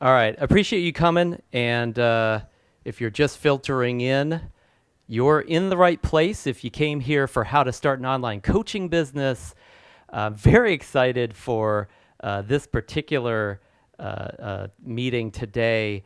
All right. Appreciate you coming. And if you're just filtering in, you're in the right place. If you came here for how to start an online coaching business, very excited for this particular meeting today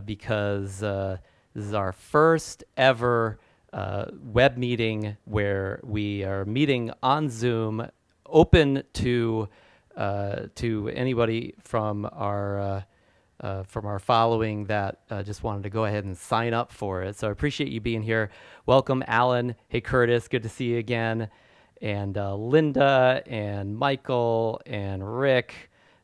because this is our first ever web meeting where we are meeting on Zoom, open to anybody from our following that just wanted to go ahead and sign up for it. So I appreciate you being here. Welcome, Alan. Hey, Curtis. Good to see you again. And Linda and Michael and Rick,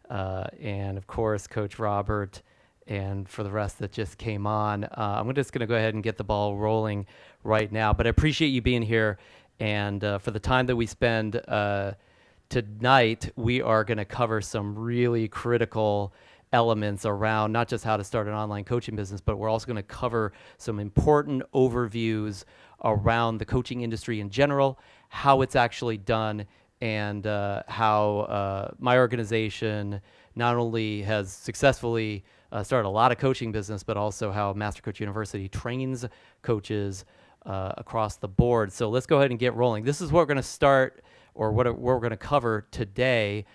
and of course, Coach Robert. And for the rest that just came on, I'm just going to go ahead and get the ball rolling right now. But I appreciate you being here. And for the time that we spend tonight, we are going to cover some really critical elements around not just how to start an online coaching business, but we're also going to cover some important overviews around the coaching industry in general, how it's actually done, and how my organization not only has successfully started a lot of coaching business, but also how Master Coach University trains coaches across the board. So let's go ahead and get rolling. This is what we're going to start, or what we're going to cover today.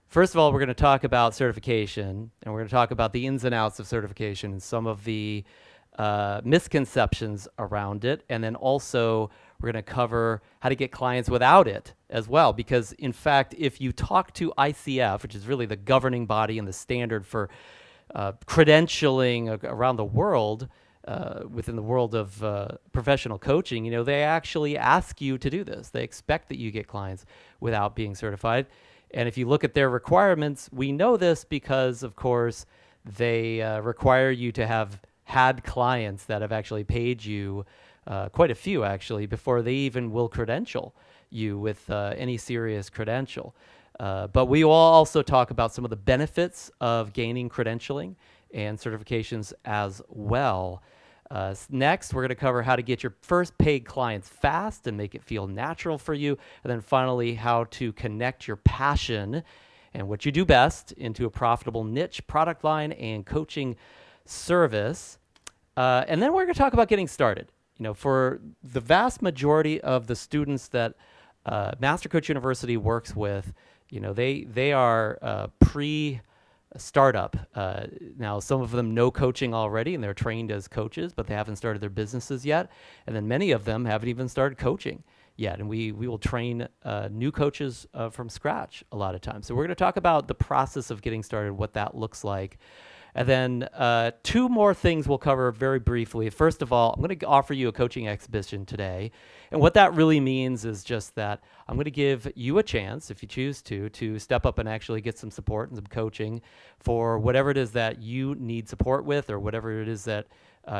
First of all, we're going to talk about certification, and we're going to talk about the ins and outs of certification and some of the misconceptions around it. And then also, we're going to cover how to get clients without it as well. Because, in fact, if you talk to ICF, which is really the governing body and the standard for credentialing around the world, within the world of professional coaching, they actually ask you to do this. They expect that you get clients without being certified. And if you look at their requirements, we know this because, of course, they require you to have had clients that have actually paid you, quite a few actually, before they even will credential you with any serious credential. But we will also talk about some of the benefits of gaining credentialing and certifications as well. Next, we're going to cover how to get your first paid clients fast and make it feel natural for you. And then finally, how to connect your passion and what you do best into a profitable niche product line and coaching service. And then we're going to talk about getting started. For the vast majority of the students that Master Coach University works with, they are pre-startup. Now, some of them know coaching already, and they're trained as coaches, but they haven't started their businesses yet. And then many of them haven't even started coaching yet. And we will train new coaches from scratch a lot of times. So we're going to talk about the process of getting started, what that looks like. And then two more things we'll cover very briefly. First of all, I'm going to offer you a coaching exhibition today. And what that really means is just that I'm going to give you a chance, if you choose to step up and actually get some support and some coaching for whatever it is that you need support with, or whatever it is that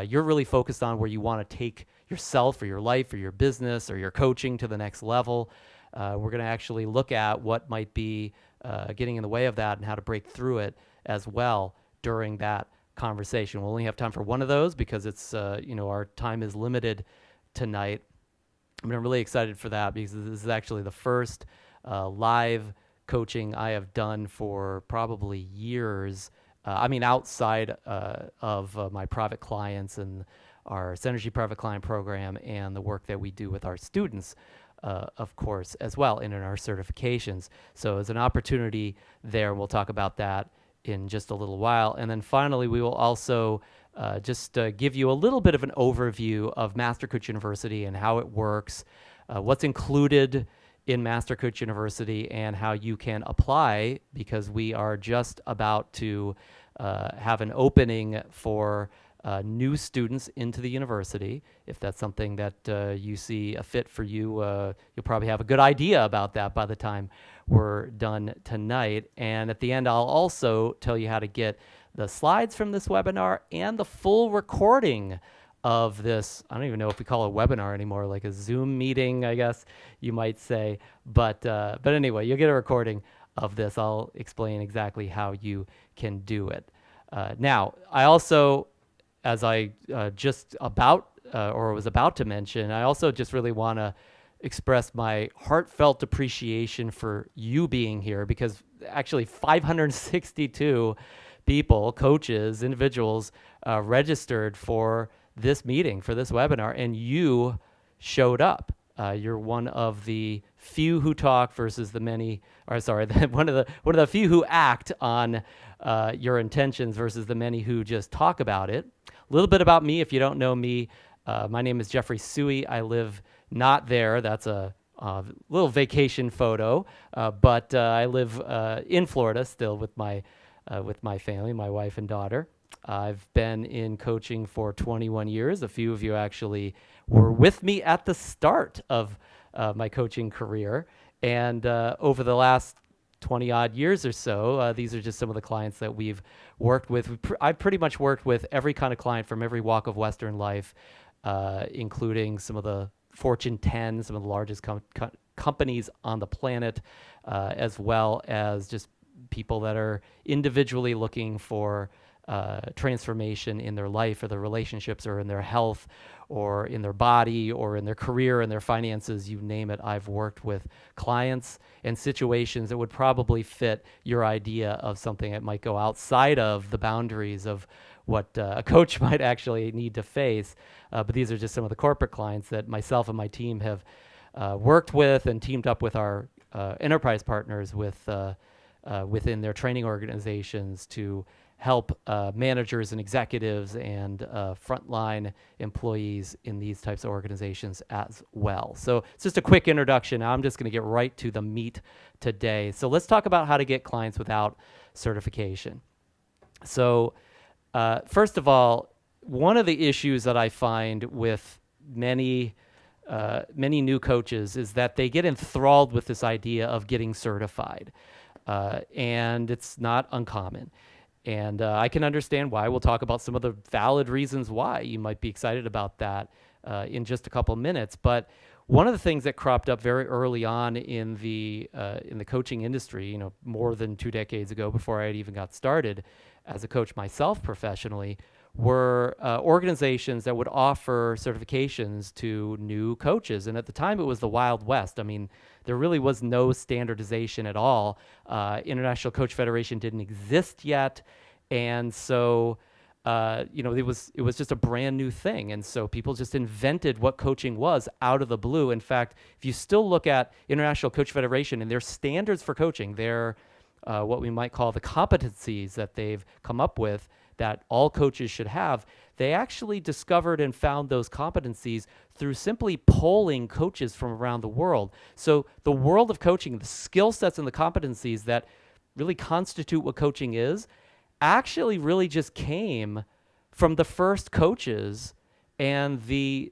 you're really focused on, where you want to take yourself or your life or your business or your coaching to the next level. We're going to actually look at what might be getting in the way of that and how to break through it as well during that conversation. We'll only have time for one of those because it's, our time is limited tonight. I'm really excited for that because this is actually the first live coaching I have done for probably years. Outside of my private clients and our Synergy Private Client Program and the work that we do with our students, of course, as well, and in our certifications. So it's an opportunity there. We'll talk about that in just a little while. And then finally, we will also just give you a little bit of an overview of Master Coach University and how it works, what's included in Master Coach University, and how you can apply, because we are just about to have an opening for new students into the university. If that's something that you see a fit for you, you'll probably have a good idea about that by the time we're done tonight. And at the end, I'll also tell you how to get the slides from this webinar and the full recording of this. I don't even know if we call it a webinar anymore, like a Zoom meeting, I guess you might say. But anyway, you'll get a recording of this. I'll explain exactly how you can do it. Now, I also, as I was about to mention, I also just really want to express my heartfelt appreciation for you being here, because actually 562 people, coaches, individuals registered for this meeting, for this webinar, and you showed up. You're one of the few who talk versus the many, or sorry, one of the few who act on your intentions versus the many who just talk about it. A little bit about me, if you don't know me, my name is Jeffrey Suey. I live not there. That's a little vacation photo, but I live in Florida still with my family, my wife and daughter. I've been in coaching for 21 years. A few of you actually were with me at the start of my coaching career. And over the last 20 odd years or so, these are just some of the clients that we've worked with. I've pretty much worked with every kind of client from every walk of Western life, including some of the Fortune 10, some of the largest companies on the planet, as well as just people that are individually looking for transformation in their life or their relationships or in their health or in their body or in their career and their finances, you name it. I've worked with clients and situations that would probably fit your idea of something that might go outside of the boundaries of what a coach might actually need to face. But these are just some of the corporate clients that myself and my team have worked with and teamed up with our enterprise partners with within their training organizations to help managers and executives and frontline employees in these types of organizations as well. So it's just a quick introduction. I'm just going to get right to the meat today. So let's talk about how to get clients without certification. So first of all, one of the issues that I find with many new coaches is that they get enthralled with this idea of getting certified. And it's not uncommon. And I can understand why. We'll talk about some of the valid reasons why you might be excited about that in just a couple minutes. But one of the things that cropped up very early on in the coaching industry, more than 2 decades ago, before I had even got started as a coach myself professionally, were organizations that would offer certifications to new coaches. And at the time, it was the Wild West. I mean, there really was no standardization at all. International Coach Federation didn't exist yet. And so, it was just a brand new thing. And so people just invented what coaching was out of the blue. In fact, if you still look at International Coach Federation and their standards for coaching, their what we might call the competencies that they've come up with that all coaches should have, they actually discovered and found those competencies through simply polling coaches from around the world. So the world of coaching, the skill sets and the competencies that really constitute what coaching is, actually really just came from the first coaches and the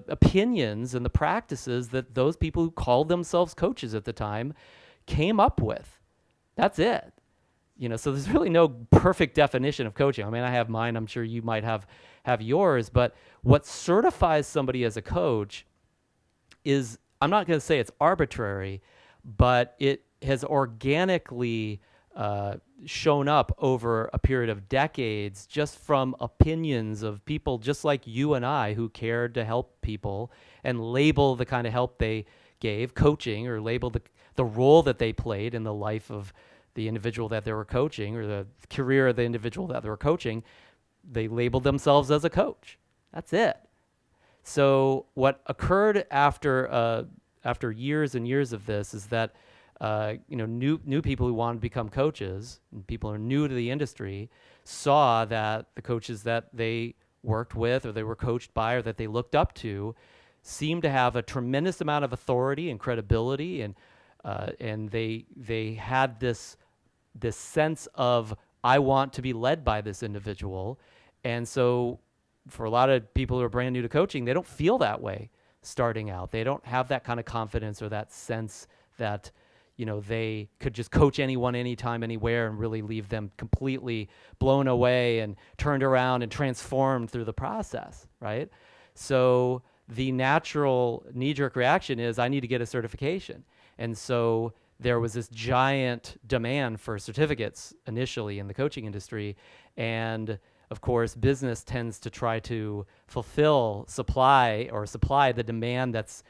opinions and the practices that those people who called themselves coaches at the time came up with. That's it. So there's really no perfect definition of coaching. I mean, I have mine. I'm sure you might have yours. But what certifies somebody as a coach is, I'm not going to say it's arbitrary, but it has organically shown up over a period of decades just from opinions of people just like you and I who cared to help people and label the kind of help they gave, coaching, or label the role that they played in the life of the individual that they were coaching or the career of the individual that they were coaching. They labeled themselves as a coach. That's it. So what occurred after years and years of this is that new people who wanted to become coaches, and people who are new to the industry, saw that the coaches that they worked with or they were coached by or that they looked up to seemed to have a tremendous amount of authority and credibility, and they had this sense of, I want to be led by this individual. And so for a lot of people who are brand new to coaching, they don't feel that way starting out. They don't have that kind of confidence or that sense that, they could just coach anyone, anytime, anywhere, and really leave them completely blown away and turned around and transformed through the process, right? So the natural knee-jerk reaction is, I need to get a certification. And so there was this giant demand for certificates initially in the coaching industry. And of course, business tends to try to supply the demand that's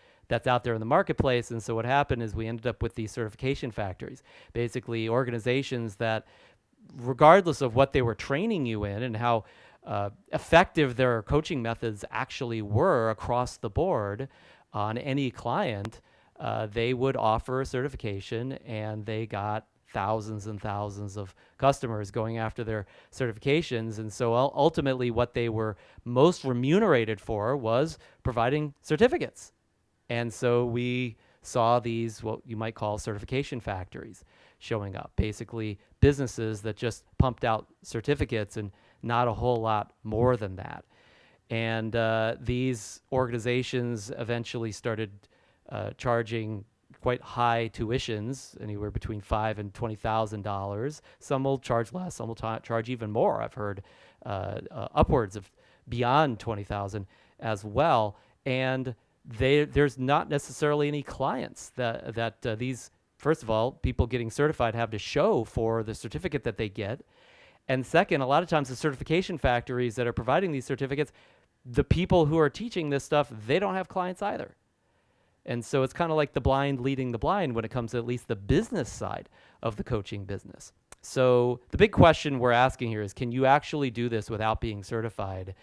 out there in the marketplace. And so what happened is we ended up with these certification factories, basically organizations that regardless of what they were training you in and how effective their coaching methods actually were across the board on any client, they would offer a certification, and they got thousands and thousands of customers going after their certifications. And so ultimately, what they were most remunerated for was providing certificates. And so we saw these, what you might call certification factories, showing up. Basically, businesses that just pumped out certificates and not a whole lot more than that. And these organizations eventually started charging quite high tuitions, anywhere between $5,000 and $20,000. Some will charge less, some will charge even more. I've heard upwards of beyond $20,000 as well. And there's not necessarily any clients that these, first of all, people getting certified have to show for the certificate that they get. And second, a lot of times the certification factories that are providing these certificates, the people who are teaching this stuff, they don't have clients either. And so it's kind of like the blind leading the blind when it comes to at least the business side of the coaching business. So the big question we're asking here is, can you actually do this without being certified,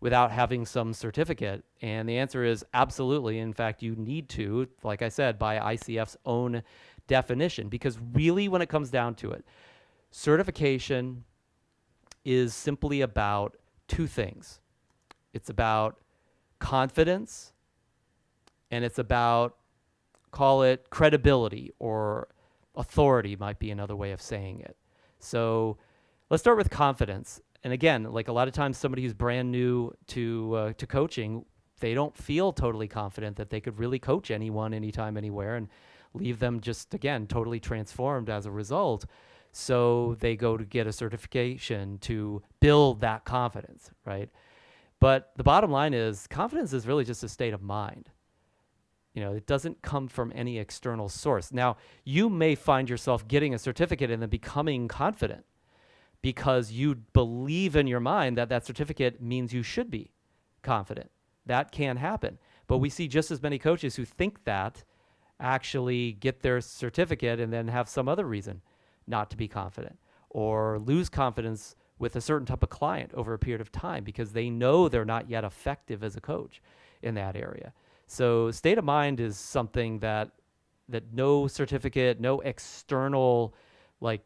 without having some certificate? And the answer is absolutely. In fact, you need to, like I said, by ICF's own definition, because really when it comes down to it, certification is simply about two things. It's about confidence, and it's about, call it credibility, or authority might be another way of saying it. So let's start with confidence. And again, like a lot of times somebody who's brand new to coaching, they don't feel totally confident that they could really coach anyone, anytime, anywhere, and leave them just, again, totally transformed as a result. So they go to get a certification to build that confidence, right? But the bottom line is, confidence is really just a state of mind. You know, it doesn't come from any external source. Now, you may find yourself getting a certificate and then becoming confident because you believe in your mind that that certificate means you should be confident. That can happen. But we see just as many coaches who think that actually get their certificate and then have some other reason not to be confident, or lose confidence with a certain type of client over a period of time because they know they're not yet effective as a coach in that area. So state of mind is something that no certificate, no external like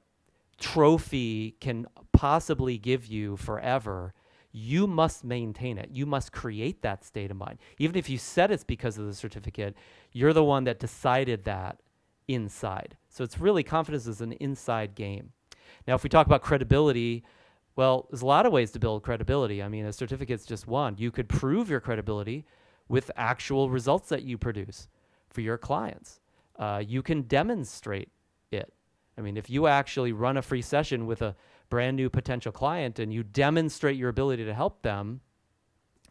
trophy can possibly give you forever. You must maintain it. You must create that state of mind. Even if you said it's because of the certificate, you're the one that decided that inside. So it's really, confidence is an inside game. Now, if we talk about credibility, well, there's a lot of ways to build credibility. I mean, a certificate's just one. You could prove your credibility with actual results that you produce for your clients. You can demonstrate it. I mean, if you actually run a free session with a brand new potential client and you demonstrate your ability to help them,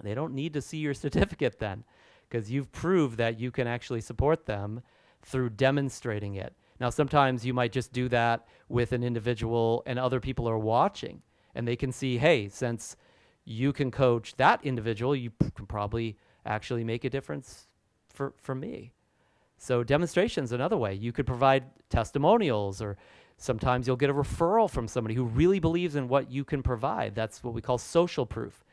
they don't need to see your certificate then, because you've proved that you can actually support them through demonstrating it. Now, sometimes you might just do that with an individual and other people are watching and they can see, hey, since you can coach that individual, you can probably actually make a difference for me. So demonstration's another way. You could provide testimonials, or sometimes you'll get a referral from somebody who really believes in what you can provide. That's what we call social proof.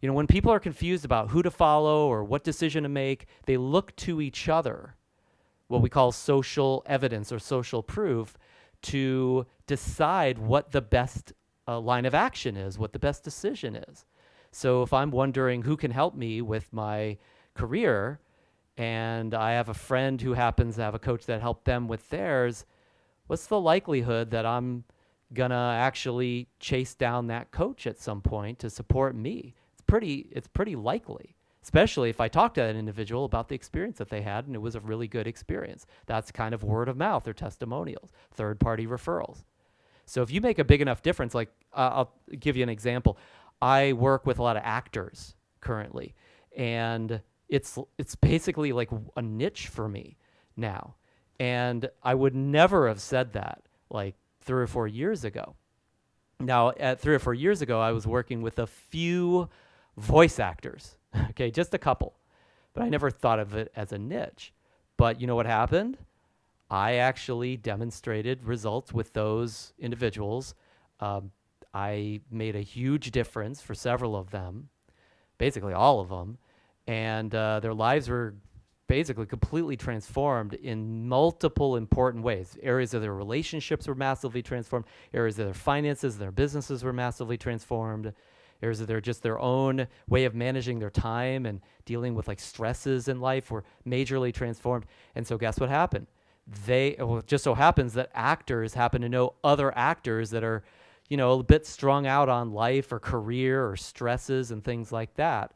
You know, when people are confused about who to follow or what decision to make, they look to each other, what we call social evidence or social proof, to decide what the best line of action is, what the best decision is. So if I'm wondering who can help me with my career, and I have a friend who happens to have a coach that helped them with theirs, what's the likelihood that I'm gonna actually chase down that coach at some point to support me? It's pretty likely, especially if I talk to that individual about the experience that they had and it was a really good experience. That's kind of word of mouth or testimonials, third-party referrals. So if you make a big enough difference, like I'll give you an example. I work with a lot of actors currently, and it's basically like a niche for me now. And I would never have said that like 3 or 4 years ago. Now, at 3 or 4 years ago, I was working with a few voice actors, okay, just a couple. But I never thought of it as a niche. But you know what happened? I actually demonstrated results with those individuals Um, I made a huge difference for several of them, basically all of them, and their lives were basically completely transformed in multiple important ways. Areas of their relationships were massively transformed. Areas of their finances, their businesses were massively transformed. Areas of their own way of managing their time and dealing with like stresses in life were majorly transformed. And so guess what happened? It just so happens that actors happen to know other actors that are, a bit strung out on life or career or stresses and things like that.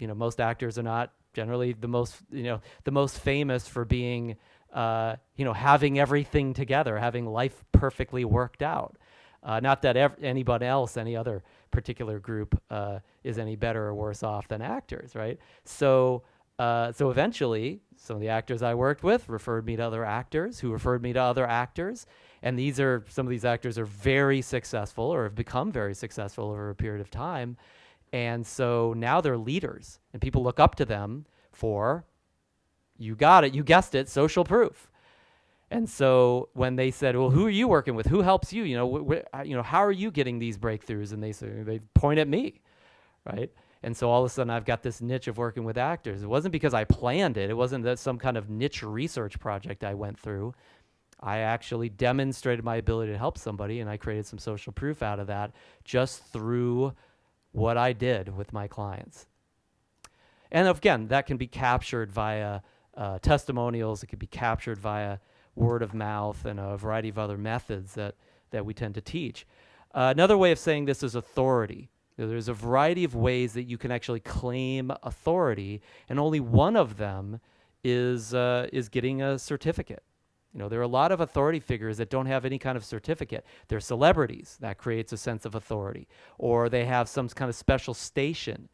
Most actors are not generally the most famous for being, having everything together, having life perfectly worked out. Not that anybody else, any other particular group, is any better or worse off than actors, right? So eventually, some of the actors I worked with referred me to other actors who referred me to other actors. And some of these actors are very successful or have become very successful over a period of time. And so now they're leaders and people look up to them for, you got it, you guessed it, social proof. And so when they said, well, who are you working with? Who helps you? How are you getting these breakthroughs? And they point at me, right? And so all of a sudden I've got this niche of working with actors. It wasn't because I planned it. It wasn't that some kind of niche research project I went through. I actually demonstrated my ability to help somebody, and I created some social proof out of that just through what I did with my clients. And again, that can be captured via testimonials. It can be captured via word of mouth and a variety of other methods that we tend to teach. Another way of saying this is authority. There's a variety of ways that you can actually claim authority, and only one of them is getting a certificate. There are a lot of authority figures that don't have any kind of certificate. They're celebrities. That creates a sense of authority. Or they have some kind of special station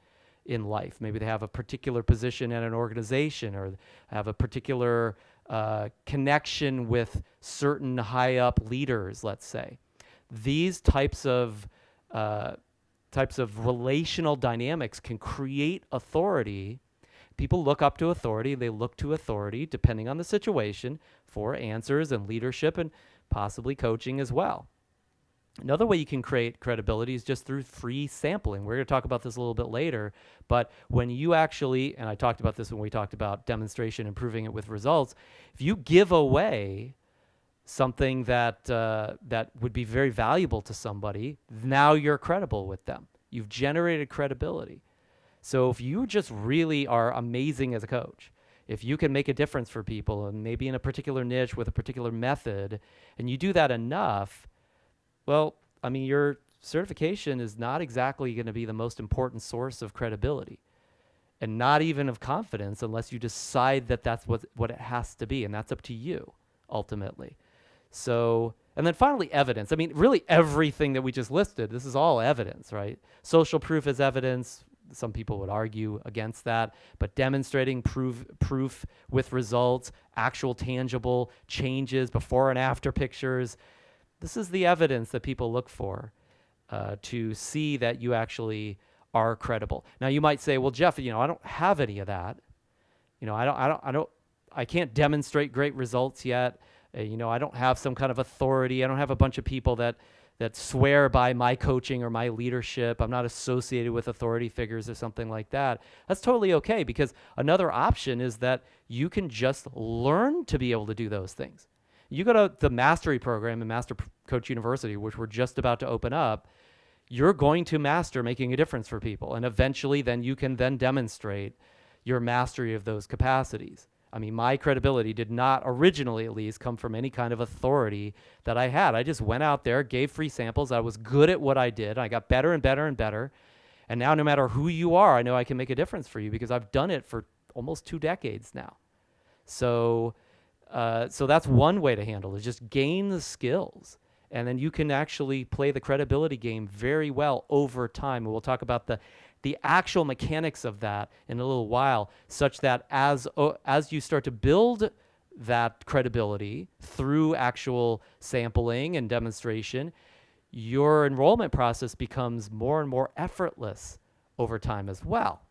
in life. Maybe they have a particular position in an organization, or have a particular connection with certain high up leaders, let's say. These types of relational dynamics can create authority. People look up to authority. They look to authority, depending on the situation, for answers and leadership and possibly coaching as well. Another way you can create credibility is just through free sampling. We're going to talk about this a little bit later, but when you actually, and I talked about this when we talked about demonstration and proving it with results, if you give away something that would be very valuable to somebody, now you're credible with them. You've generated credibility. So if you just really are amazing as a coach, if you can make a difference for people, and maybe in a particular niche with a particular method, and you do that enough, well, I mean, your certification is not exactly going to be the most important source of credibility, and not even of confidence, unless you decide that that's what it has to be, and that's up to you, ultimately. So, and then finally, evidence. I mean, really everything that we just listed, this is all evidence, right? Social proof is evidence. Some people would argue against that, but demonstrating proof with results, actual tangible changes, before and after pictures, this is the evidence that people look for to see that you actually are credible. Now you might say, well, Jeff, I don't have any of that. I can't demonstrate great results yet. I don't have some kind of authority. I don't have a bunch of people that swear by my coaching or my leadership. I'm not associated with authority figures or something like that. That's totally okay, because another option is that you can just learn to be able to do those things. You go to the mastery program in Master Coach University, which we're just about to open up, you're going to master making a difference for people. And eventually then you can then demonstrate your mastery of those capacities. I mean, my credibility did not originally, at least, come from any kind of authority that I had. I just went out there, gave free samples. I was good at what I did. I got better and better and better. And now no matter who you are, I know I can make a difference for you because I've done it for almost 2 decades now. So that's one way to handle it, is just gain the skills. And then you can actually play the credibility game very well over time. And we'll talk about the actual mechanics of that in a little while, such that as you start to build that credibility through actual sampling and demonstration, your enrollment process becomes more and more effortless over time as well.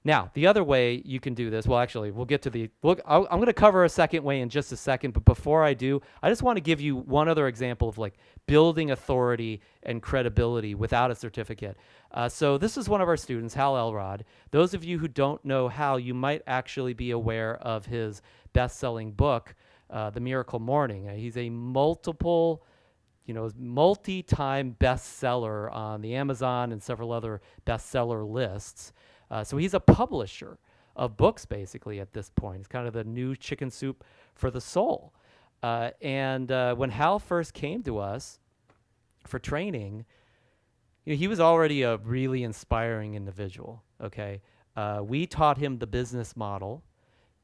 Now, the other way you can do this, well, actually, we'll get to the, I'm going to cover a second way in just a second, but before I do, I just want to give you one other example of like building authority and credibility without a certificate. So this is one of our students, Hal Elrod. Those of you who don't know Hal, you might actually be aware of his best-selling book, The Miracle Morning. He's a multi-time bestseller on the Amazon and several other bestseller lists. So he's a publisher of books, basically, at this point. He's kind of the new chicken soup for the soul. And when Hal first came to us for training, he was already a really inspiring individual, okay? We taught him the business model.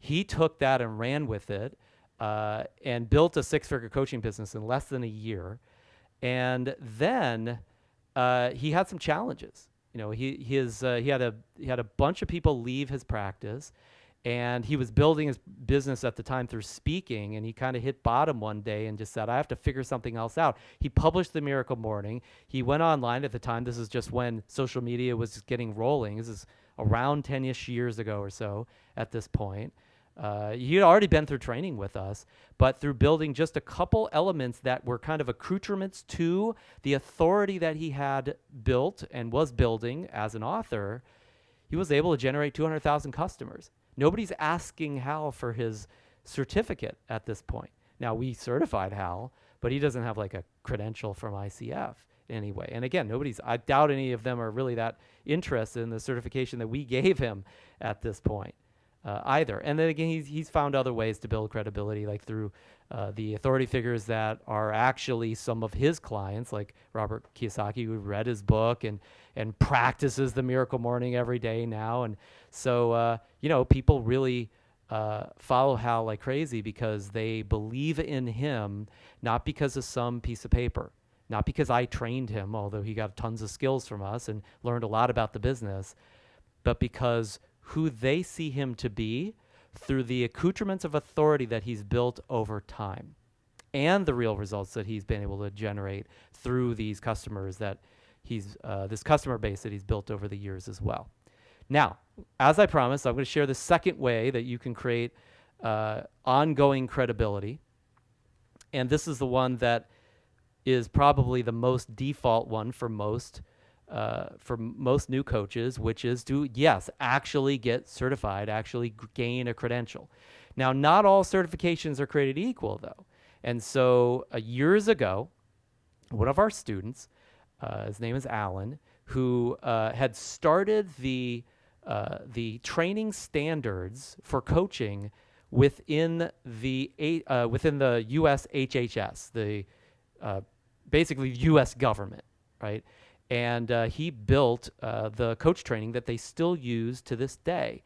He took that and ran with it and built a six-figure coaching business in less than a year. And then he had some challenges. He had a bunch of people leave his practice, and he was building his business at the time through speaking, and he kind of hit bottom one day and just said, I have to figure something else out. He published The Miracle Morning. He went online at the time. This is just when social media was just getting rolling. This is around 10-ish years ago or so at this point. He had already been through training with us, but through building just a couple elements that were kind of accoutrements to the authority that he had built and was building as an author, he was able to generate 200,000 customers. Nobody's asking Hal for his certificate at this point. Now, we certified Hal, but he doesn't have like a credential from ICF anyway. And again, I doubt any of them are really that interested in the certification that we gave him at this point. Either. And then again, he's found other ways to build credibility, like through the authority figures that are actually some of his clients, like Robert Kiyosaki, who read his book and practices the Miracle Morning every day now. And so, people really follow Hal like crazy because they believe in him, not because of some piece of paper, not because I trained him, although he got tons of skills from us and learned a lot about the business, but because who they see him to be through the accoutrements of authority that he's built over time and the real results that he's been able to generate through these customers that this customer base that he's built over the years as well. Now, as I promised, I'm going to share the second way that you can create ongoing credibility. And this is the one that is probably the most default one for most new coaches, which is to, yes, actually get certified, actually gain a credential. Now, not all certifications are created equal, though. And so years ago, one of our students, his name is Alan, who had started the training standards for coaching within the U.S. HHS, basically U.S. government, right? And he built the coach training that they still use to this day.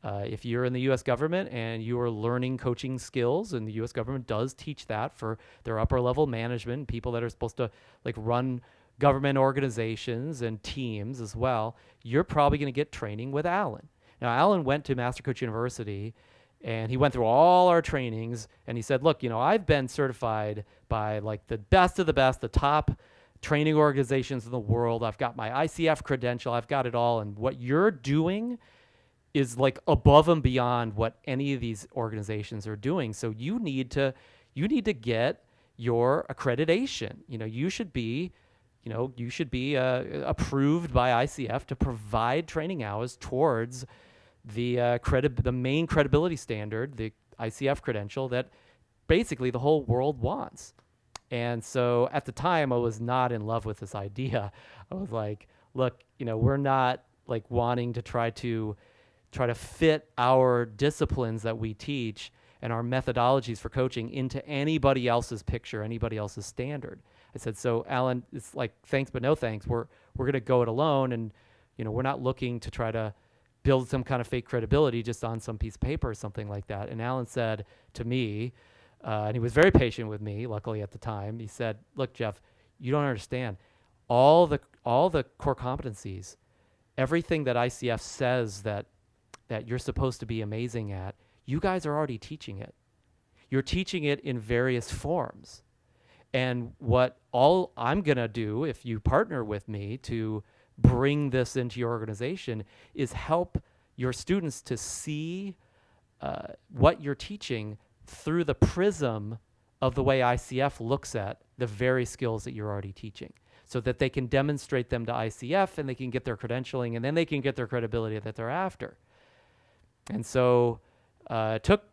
If you're in the U.S. government and you are learning coaching skills, and the U.S. government does teach that for their upper level management, people that are supposed to like run government organizations and teams as well, you're probably going to get training with Alan. Now, Alan went to Master Coach University, and he went through all our trainings, and he said, look, I've been certified by like the best of the best, the top training organizations in the world. I've got my ICF credential. I've got it all. And what you're doing is like above and beyond what any of these organizations are doing. So you need to get your accreditation. You should be approved by ICF to provide training hours towards the main credibility standard, the ICF credential that basically the whole world wants. And so at the time, I was not in love with this idea. I was like, look, we're not like wanting to try to fit our disciplines that we teach and our methodologies for coaching into anybody else's picture, anybody else's standard. I said, so Alan, it's like, thanks, but no thanks. We're going to go it alone. And, we're not looking to try to build some kind of fake credibility just on some piece of paper or something like that. And Alan said to me, and he was very patient with me, luckily at the time. He said, look, Jeff, you don't understand. All the core competencies, everything that ICF says that you're supposed to be amazing at, you guys are already teaching it. You're teaching it in various forms. And what all I'm going to do, if you partner with me to bring this into your organization, is help your students to see what you're teaching through the prism of the way ICF looks at the very skills that you're already teaching, so that they can demonstrate them to ICF and they can get their credentialing, and then they can get their credibility that they're after. And so it took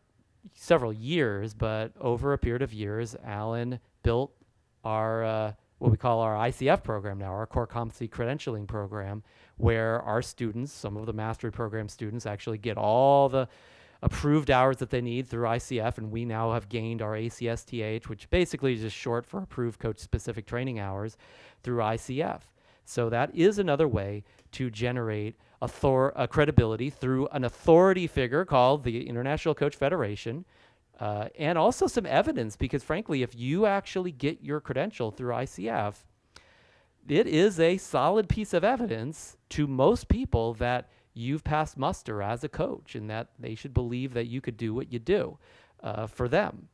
several years, but over a period of years, Alan built our what we call our ICF program now, our core competency credentialing program, where our students, some of the mastery program students, actually get all the approved hours that they need through ICF, and we now have gained our ACSTH, which basically is just short for approved coach-specific training hours, through ICF. So that is another way to generate a credibility through an authority figure called the International Coach Federation, and also some evidence, because frankly, if you actually get your credential through ICF, it is a solid piece of evidence to most people that you've passed muster as a coach and that they should believe that you could do what you do for them.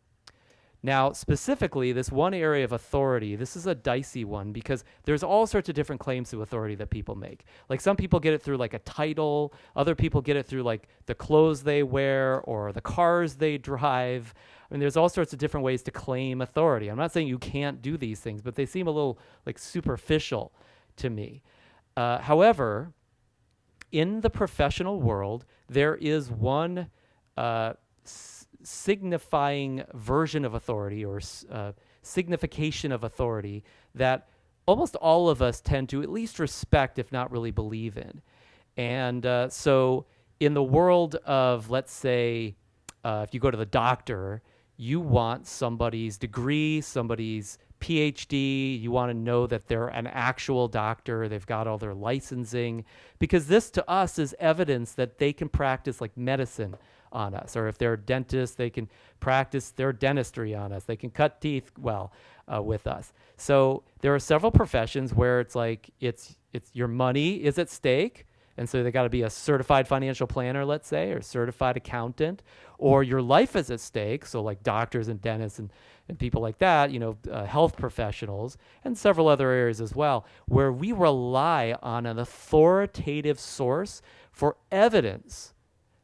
Now, specifically, this one area of authority, this is a dicey one because there's all sorts of different claims to authority that people make. Like some people get it through like a title, other people get it through like the clothes they wear or the cars they drive. I mean, there's all sorts of different ways to claim authority. I'm not saying you can't do these things, but they seem a little like superficial to me. However, in the professional world, there is one signifying version of authority or signification of authority that almost all of us tend to at least respect, if not really believe in. And so in the world of, let's say, if you go to the doctor, you want somebody's degree, somebody's PhD, you want to know that they're an actual doctor, they've got all their licensing, because this to us is evidence that they can practice like medicine on us, or if they're a dentist, they can practice their dentistry on us, they can cut teeth well with us. So there are several professions where it's like it's your money is at stake, and so they got to be a certified financial planner, let's say, or certified accountant, or your life is at stake, so like doctors and dentists and people like that, you know, health professionals, and several other areas as well, where we rely on an authoritative source for evidence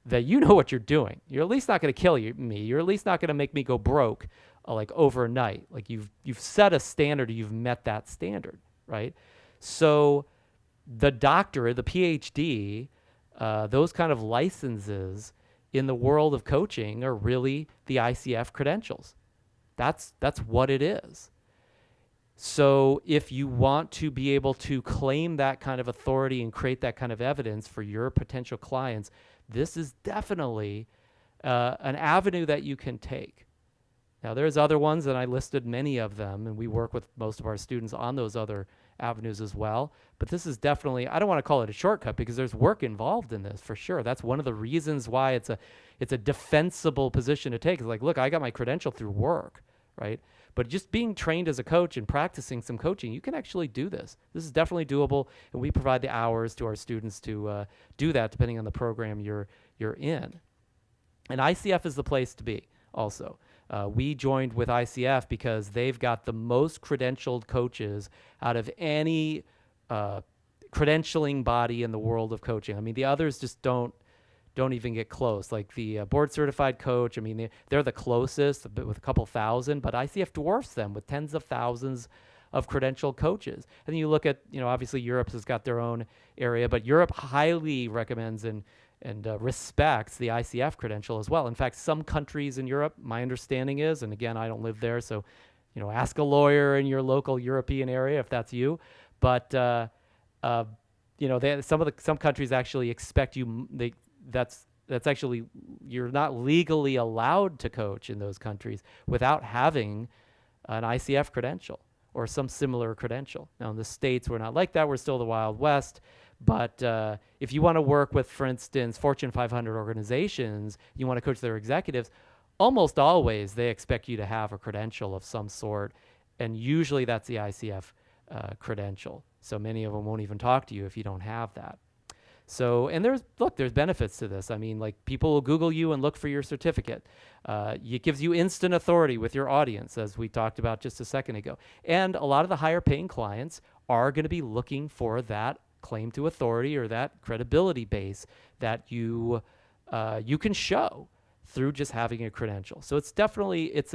that you know what you're doing. You're at least not going to kill me. You're at least not going to make me go broke like overnight. Like you've set a standard, you've met that standard, right? So the doctor, the PhD, those kind of licenses in the world of coaching are really the ICF credentials. That's what it is. So if you want to be able to claim that kind of authority and create that kind of evidence for your potential clients, this is definitely an avenue that you can take. Now, there's other ones, and I listed many of them, and we work with most of our students on those other avenues as well. But this is definitely, I don't want to call it a shortcut because there's work involved in this for sure. That's one of the reasons why it's a defensible position to take. It's like, look, I got my credential through work, right? But just being trained as a coach and practicing some coaching, you can actually do this. This is definitely doable, and we provide the hours to our students to do that depending on the program you're in. And ICF is the place to be also. We joined with ICF because they've got the most credentialed coaches out of any credentialing body in the world of coaching. I mean, the others just don't even get close. Like the board certified coach, I mean, they're the closest with a couple thousand, but ICF dwarfs them with tens of thousands of credentialed coaches. And then you look at, obviously Europe has got their own area, but Europe highly recommends and respects the ICF credential as well. In fact, some countries in Europe, my understanding is, and again, I don't live there, so ask a lawyer in your local European area if that's you. But some countries actually expect you. That's actually, you're not legally allowed to coach in those countries without having an ICF credential or some similar credential. Now in the States, we're not like that. We're still the Wild West. But if you want to work with, for instance, Fortune 500 organizations, you want to coach their executives, almost always they expect you to have a credential of some sort. And usually that's the ICF credential. So many of them won't even talk to you if you don't have that. So, and there's benefits to this. I mean, like people will Google you and look for your certificate. It gives you instant authority with your audience, as we talked about just a second ago. And a lot of the higher paying clients are going to be looking for that claim to authority or that credibility base that you can show through just having a credential. So it's definitely it's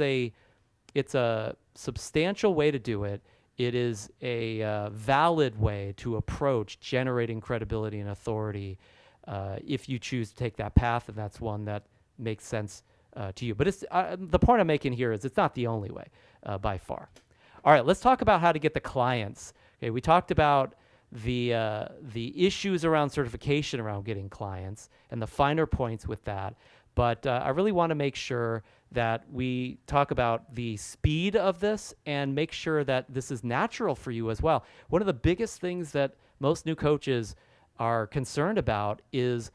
a substantial way to do it. It is a valid way to approach generating credibility and authority if you choose to take that path, and that's one that makes sense to you. But it's the point I'm making here is it's not the only way by far. All right, let's talk about how to get the clients. Okay, we talked about the issues around certification around getting clients and the finer points with that. But I really want to make sure that we talk about the speed of this and make sure that this is natural for you as well. One of the biggest things that most new coaches are concerned about is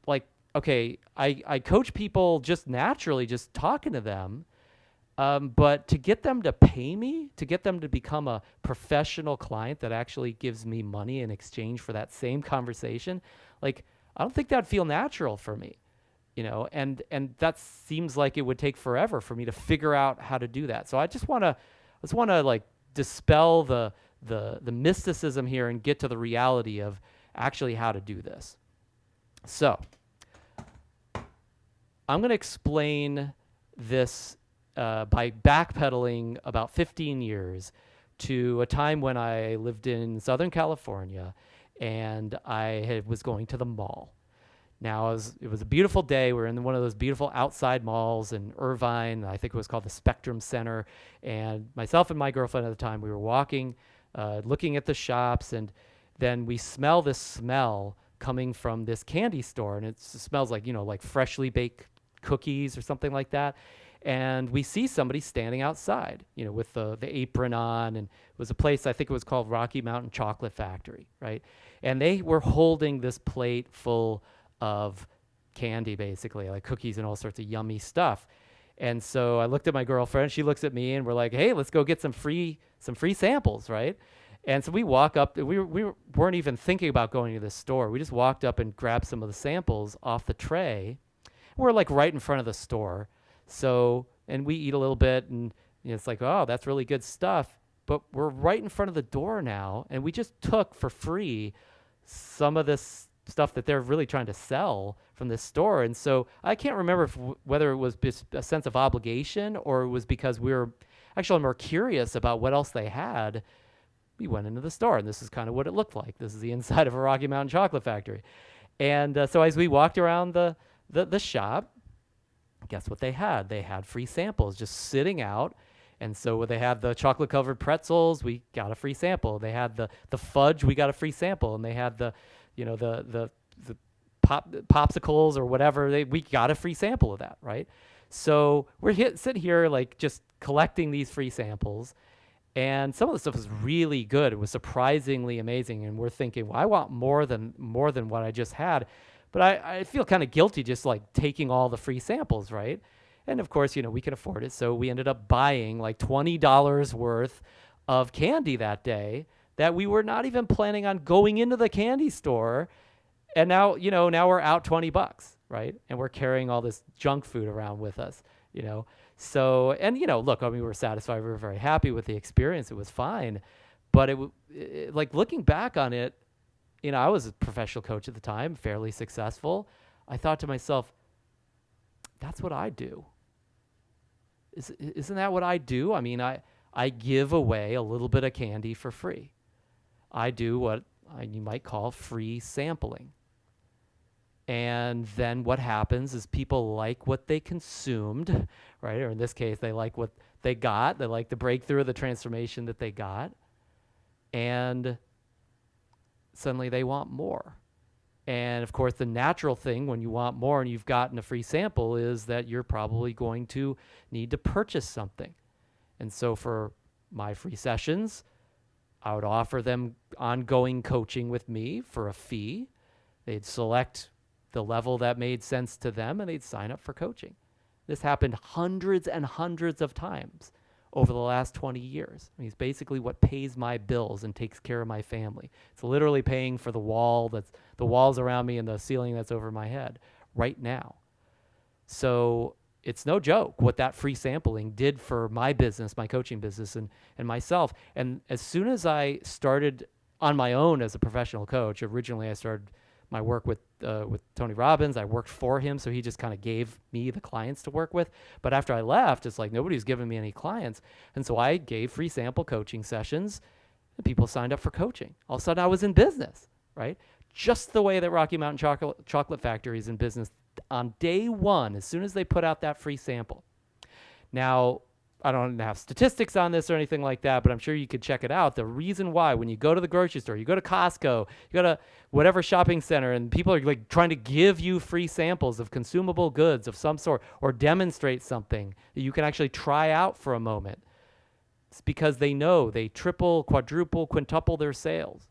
like, okay, I coach people just naturally, just talking to them. But to get them to pay me, to get them to become a professional client that actually gives me money in exchange for that same conversation, like, I don't think that'd feel natural for me, and that seems like it would take forever for me to figure out how to do that. So I just want to like dispel the mysticism here and get to the reality of actually how to do this. So I'm going to explain this by backpedaling about 15 years to a time when I lived in Southern California and I was going to the mall. Now, it was a beautiful day. We were in one of those beautiful outside malls in Irvine. I think it was called the Spectrum Center. And myself and my girlfriend at the time, we were walking, looking at the shops, and then we smell this smell coming from this candy store. And it smells like, like freshly baked cookies or something like that. And we see somebody standing outside, with the apron on, and it was a place, I think it was called Rocky Mountain Chocolate Factory, right? And they were holding this plate full of candy, basically, like cookies and all sorts of yummy stuff. And so I looked at my girlfriend, she looks at me, and we're like, hey, let's go get some free samples, right? And so we walk up, we weren't even thinking about going to the store. We just walked up and grabbed some of the samples off the tray. We're like right in front of the store. So, and we eat a little bit, and it's like, oh, that's really good stuff. But we're right in front of the door now, and we just took for free some of this stuff that they're really trying to sell from this store. And so I can't remember whether it was just a sense of obligation or it was because we were actually more curious about what else they had. We went into the store, and this is kind of what it looked like. This is the inside of a Rocky Mountain Chocolate Factory. And so as we walked around the shop, guess what they had? They had free samples just sitting out. And so they had the chocolate covered pretzels, we got a free sample. They had the fudge, we got a free sample. And they had the popsicles or whatever, we got a free sample of that, right? So we're sitting here like just collecting these free samples. And some of the stuff was really good. It was surprisingly amazing. And we're thinking, well, I want more than what I just had. But I feel kind of guilty just like taking all the free samples, right? And of course, we can afford it. So we ended up buying like $20 worth of candy that day that we were not even planning on going into the candy store. And now, now we're out $20, right? And we're carrying all this junk food around with us, So, and, look, we were satisfied. We were very happy with the experience. It was fine. But it like looking back on it, I was a professional coach at the time, fairly successful. I thought to myself, that's what I do. Isn't that what I do? I mean, I give away a little bit of candy for free. I do what you might call free sampling. And then what happens is people like what they consumed, right? Or in this case, they like what they got. They like the breakthrough, the transformation that they got. And suddenly they want more. And of course, the natural thing when you want more and you've gotten a free sample is that you're probably going to need to purchase something. And so for my free sessions, I would offer them ongoing coaching with me for a fee. They'd select the level that made sense to them and they'd sign up for coaching. This happened hundreds and hundreds of times over the last 20 years. I mean, it's basically what pays my bills and takes care of my family. It's literally paying for the walls around me and the ceiling that's over my head right now. So it's no joke what that free sampling did for my business, my coaching business, and myself. And as soon as I started on my own as a professional coach. Originally, I started my work with Tony Robbins. I worked for him, so he just kind of gave me the clients to work with. But after I left, it's like nobody's giving me any clients, and so I gave free sample coaching sessions, and people signed up for coaching. All of a sudden, I was in business, right? Just the way that Rocky Mountain Chocolate Factory is in business on day one, as soon as they put out that free sample. Now, I don't have statistics on this or anything like that, but I'm sure you could check it out. The reason why, when you go to the grocery store, you go to Costco, you go to whatever shopping center, and people are like trying to give you free samples of consumable goods of some sort or demonstrate something that you can actually try out for a moment. It's because they know they triple, quadruple, quintuple their sales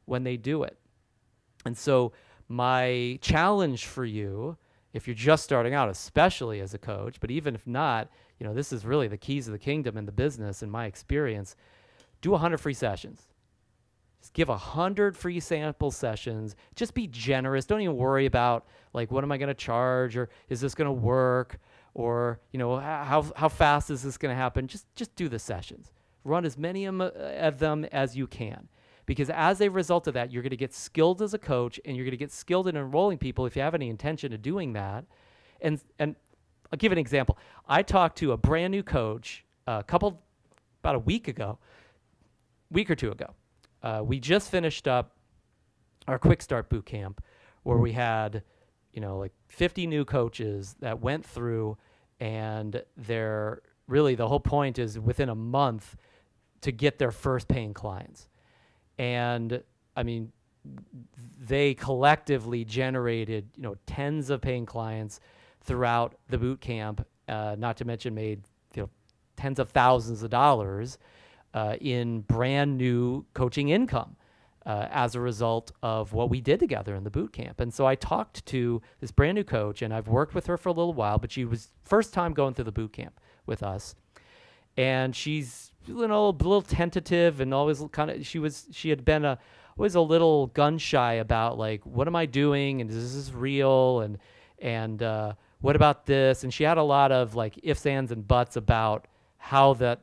when they do it. And so my challenge for you, if you're just starting out, especially as a coach, but even if not, this is really the keys of the kingdom in the business, in my experience. Do 100 free sessions. Just give 100 free sample sessions. Just be generous. Don't even worry about, like, what am I going to charge, or is this going to work, or, how fast is this going to happen? Just do the sessions. Run as many of them as you can. Because as a result of that, you're going to get skilled as a coach, and you're going to get skilled in enrolling people if you have any intention of doing that. And I'll give an example. I talked to a brand new coach about a week or two ago. We just finished up our Quick Start Boot Camp, where we had, like 50 new coaches that went through, and the whole point is within a month to get their first paying clients. And I mean, they collectively generated, tens of paying clients throughout the boot camp, not to mention made tens of thousands of dollars in brand new coaching income as a result of what we did together in the boot camp. And so I talked to this brand new coach, and I've worked with her for a little while, but she was first time going through the boot camp with us. And she's a little tentative, and always kind of, she had been always a little gun shy about, like, what am I doing, and is this real, and what about this? And she had a lot of, like, ifs, ands, and buts about how the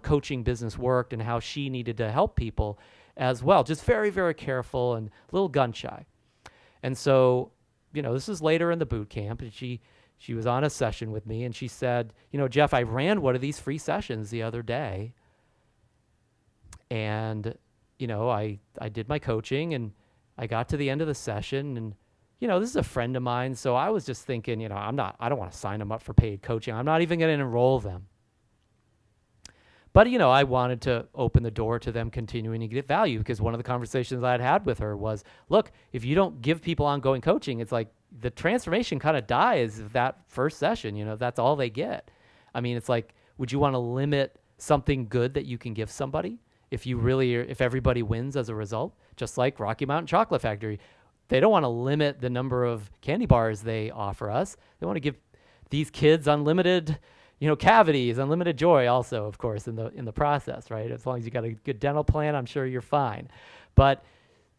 coaching business worked and how she needed to help people as well. Just very, very careful and a little gun shy. And so, this is later in the boot camp, and she was on a session with me, and she said, Jeff, I ran one of these free sessions the other day, and, I did my coaching, and I got to the end of the session, and this is a friend of mine, so I was just thinking, I don't want to sign them up for paid coaching. I'm not even going to enroll them. But, I wanted to open the door to them continuing to get value, because one of the conversations I had with her was, look, if you don't give people ongoing coaching, it's like the transformation kind of dies of that first session. That's all they get. I mean, it's like, would you want to limit something good that you can give somebody if everybody wins as a result? Just like Rocky Mountain Chocolate Factory. They don't want to limit the number of candy bars they offer us. They want to give these kids unlimited, cavities, unlimited joy also, of course, in the process, right? As long as you got a good dental plan, I'm sure you're fine. But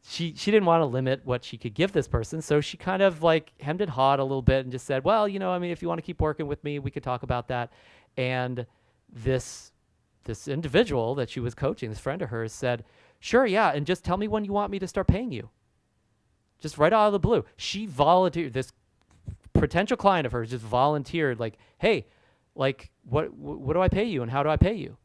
she didn't want to limit what she could give this person, so she kind of like hemmed and hawed a little bit and just said, well, if you want to keep working with me, we could talk about that. And this individual that she was coaching, this friend of hers, said, sure, yeah, and just tell me when you want me to start paying you. Just right out of the blue. She volunteered, this potential client of hers just volunteered, like, hey, like, what do I pay you, and how do I pay you,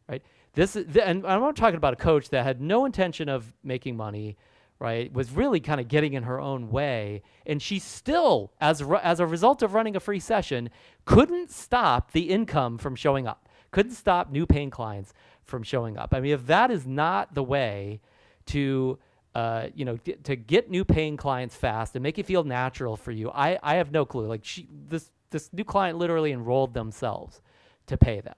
right? And I'm talking about a coach that had no intention of making money, right? Was really kind of getting in her own way, and she still, as a result of running a free session, couldn't stop the income from showing up, couldn't stop new paying clients from showing up. I mean, if that is not the way to to get new paying clients fast and make it feel natural for you, I have no clue. Like, this new client literally enrolled themselves to pay them.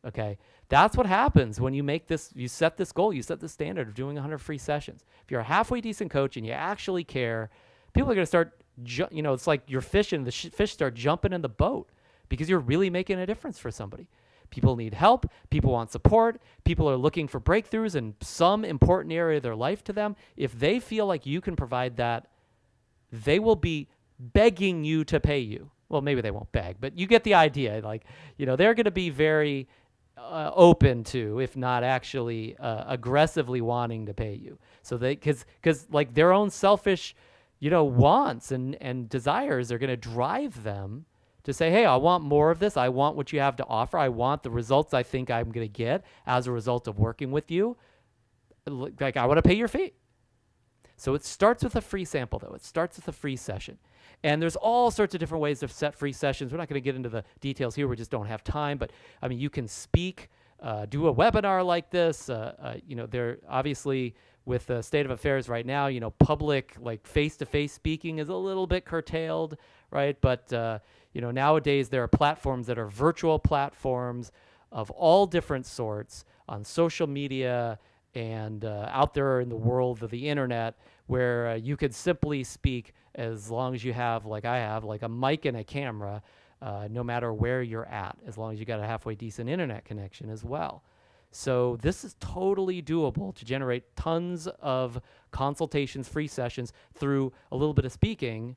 Okay. That's what happens when you set this goal, you set the standard of doing 100 free sessions. If you're a halfway decent coach and you actually care, people are going to start, it's like you're fishing, the fish start jumping in the boat because you're really making a difference for somebody. People need help. People want support. People are looking for breakthroughs in some important area of their life to them. If they feel like you can provide that, they will be begging you to pay you. Well, maybe they won't beg, but you get the idea. Like, they're going to be very open to, if not actually aggressively wanting to pay you. So they, because like their own selfish, wants and desires are going to drive them to say, hey, I want more of this. I want what you have to offer. I want the results I think I'm going to get as a result of working with you. Like, I want to pay your fee. So it starts with a free sample, though. It starts with a free session. And there's all sorts of different ways to set free sessions. We're not going to get into the details here. We just don't have time. But, I mean, you can speak, do a webinar like this. They're obviously, with the state of affairs right now, public, like face-to-face speaking is a little bit curtailed, right? But, nowadays there are platforms that are virtual platforms of all different sorts on social media and out there in the world of the internet, where you could simply speak as long as you have, like I have, like a mic and a camera, no matter where you're at, as long as you got a halfway decent internet connection as well. So this is totally doable to generate tons of consultations, free sessions through a little bit of speaking,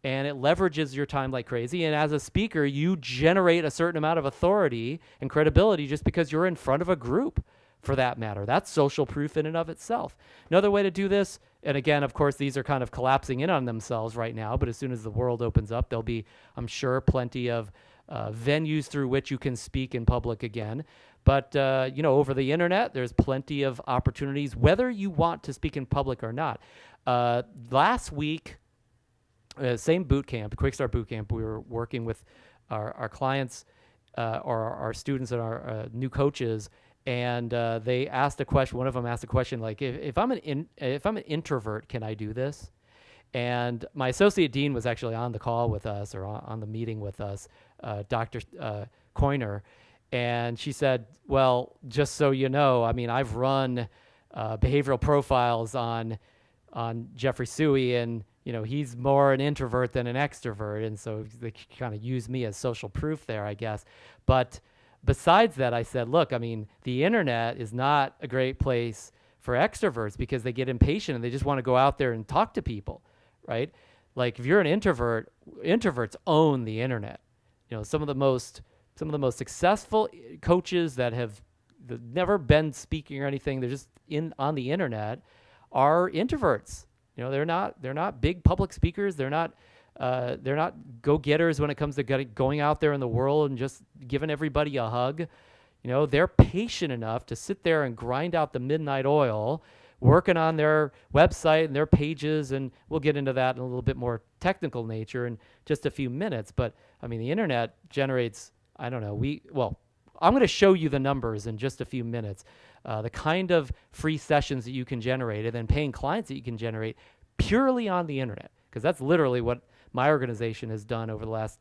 and it leverages your time like crazy. And as a speaker, you generate a certain amount of authority and credibility just because you're in front of a group, for that matter. That's social proof in and of itself. Another way to do this, and again, of course, these are kind of collapsing in on themselves right now, but as soon as the world opens up, there'll be, I'm sure, plenty of venues through which you can speak in public again. But, over the internet, there's plenty of opportunities, whether you want to speak in public or not. Last week, same boot camp, Quick Start Boot Camp, we were working with our clients or our students and our new coaches, and they asked a question. One of them asked a question like, if I'm an introvert, can I do this? And my associate dean was actually on the call with us, or on the meeting with us, Dr. Coiner, and she said, well, just so you know, I mean, I've run behavioral profiles on Jeffrey Suey, and he's more an introvert than an extrovert, and so they kind of use me as social proof there, I guess. But besides that, I said, look, I mean, the internet is not a great place for extroverts because they get impatient and they just want to go out there and talk to people, right? Like if you're an introvert, introverts own the internet. Some of the most successful coaches that have never been speaking or anything, they're just on the internet, are introverts. They're not big public speakers. They're not go-getters when it comes to going out there in the world and just giving everybody a hug. They're patient enough to sit there and grind out the midnight oil, working on their website and their pages, and we'll get into that in a little bit more technical nature in just a few minutes. But I mean, the internet generates, I don't know, I'm going to show you the numbers in just a few minutes, the kind of free sessions that you can generate, and then paying clients that you can generate purely on the internet, because that's literally what my organization has done over the last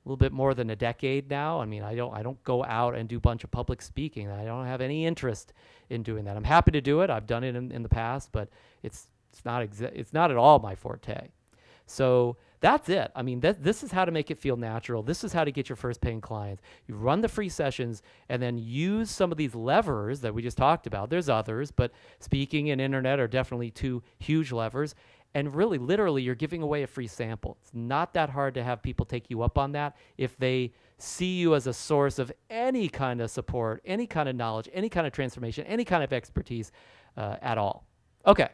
a little bit more than a decade now. I mean, I don't go out and do a bunch of public speaking. I don't have any interest in doing that. I'm happy to do it. I've done it in the past, but it's not at all my forte. So that's it. I mean, this is how to make it feel natural. This is how to get your first paying clients. You run the free sessions and then use some of these levers that we just talked about. There's others, but speaking and internet are definitely two huge levers. And really, literally, you're giving away a free sample. It's not that hard to have people take you up on that if they see you as a source of any kind of support, any kind of knowledge, any kind of transformation, any kind of expertise at all. Okay,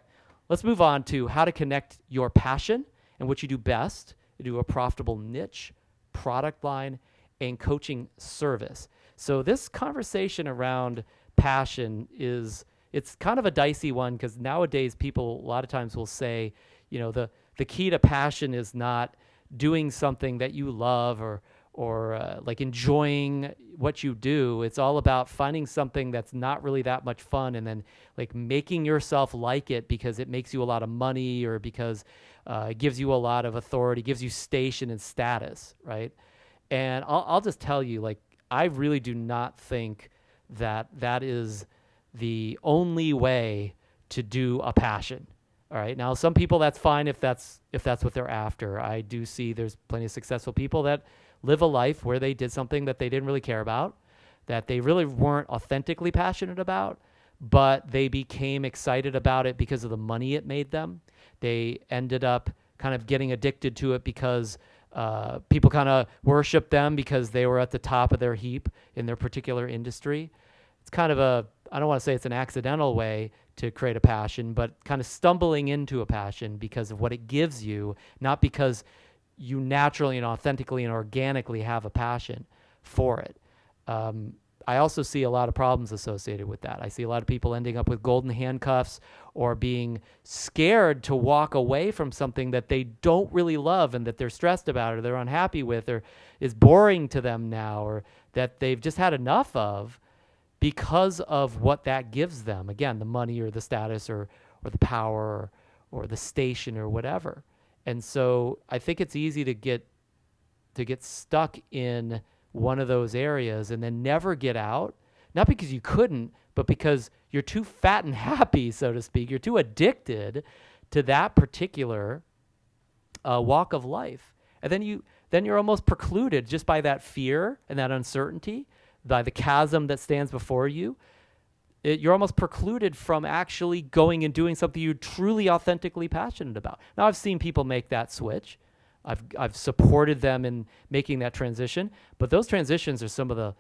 let's move on to how to connect your passion and what you do best into a profitable niche, product line, and coaching service. So this conversation around passion it's kind of a dicey one, because nowadays people a lot of times will say, the key to passion is not doing something that you love or like enjoying what you do. It's all about finding something that's not really that much fun and then like making yourself like it because it makes you a lot of money, or because it gives you a lot of authority, gives you station and status, right? And I'll just tell you, like, I really do not think that is the only way to do a passion. All right. Now, some people, that's fine if that's what they're after. I do see there's plenty of successful people that live a life where they did something that they didn't really care about, that they really weren't authentically passionate about, but they became excited about it because of the money it made them. They ended up kind of getting addicted to it because People kind of worship them because they were at the top of their heap in their particular industry. It's kind of I don't want to say it's an accidental way to create a passion, but kind of stumbling into a passion because of what it gives you, not because you naturally and authentically and organically have a passion for it. I also see a lot of problems associated with that. I see a lot of people ending up with golden handcuffs or being scared to walk away from something that they don't really love and that they're stressed about or they're unhappy with or is boring to them now or that they've just had enough of because of what that gives them. Again, the money or the status or the power or the station or whatever. And so I think it's easy to get stuck in one of those areas and then never get out, not because you couldn't, but because you're too fat and happy, so to speak. You're too addicted to that particular walk of life. And then you're almost precluded just by that fear and that uncertainty, by the chasm that stands before you. You're almost precluded from actually going and doing something you're truly authentically passionate about. Now, I've seen people make that switch. I've supported them in making that transition, but those transitions are some of the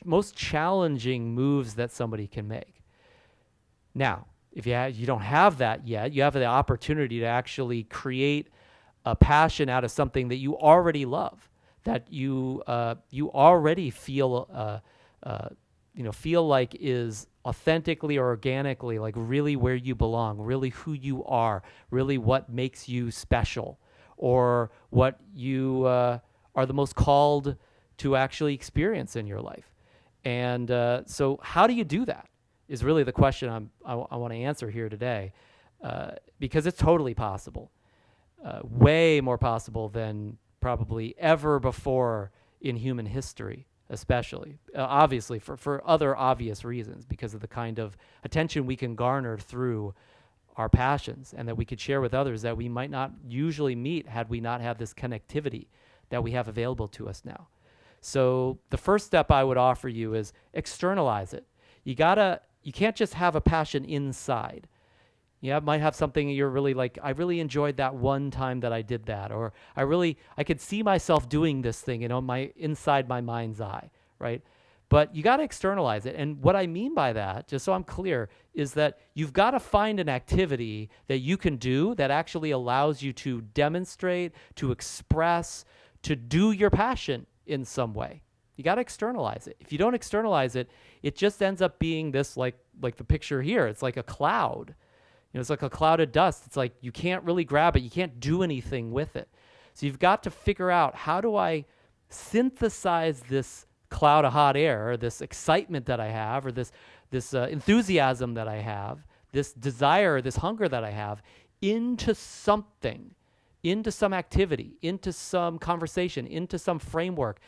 most challenging moves that somebody can make. Now, if you don't have that yet, you have the opportunity to actually create a passion out of something that you already love, that you already feel feel like is authentically or organically, like really where you belong, really who you are, really what makes you special, or what you are the most called to actually experience in your life. And so how do you do that is really the question I want to answer here today, because it's totally possible, way more possible than probably ever before in human history. Especially, obviously, for other obvious reasons, because of the kind of attention we can garner through our passions and that we could share with others that we might not usually meet had we not had this connectivity that we have available to us now. So the first step I would offer you is externalize it. You can't just have a passion inside. You might have something you're really like, I really enjoyed that one time that I did that, or I could see myself doing this thing, inside my mind's eye, right? But you got to externalize it. And what I mean by that, just so I'm clear, is that you've got to find an activity that you can do that actually allows you to demonstrate, to express, to do your passion in some way. You got to externalize it. If you don't externalize it, it just ends up being this like the picture here. It's like a cloud. It's like a cloud of dust. It's like you can't really grab it. You can't do anything with it. So you've got to figure out, how do I synthesize this cloud of hot air, or this excitement that I have, or this enthusiasm that I have, this desire, this hunger that I have, into something, into some activity, into some conversation, into some framework,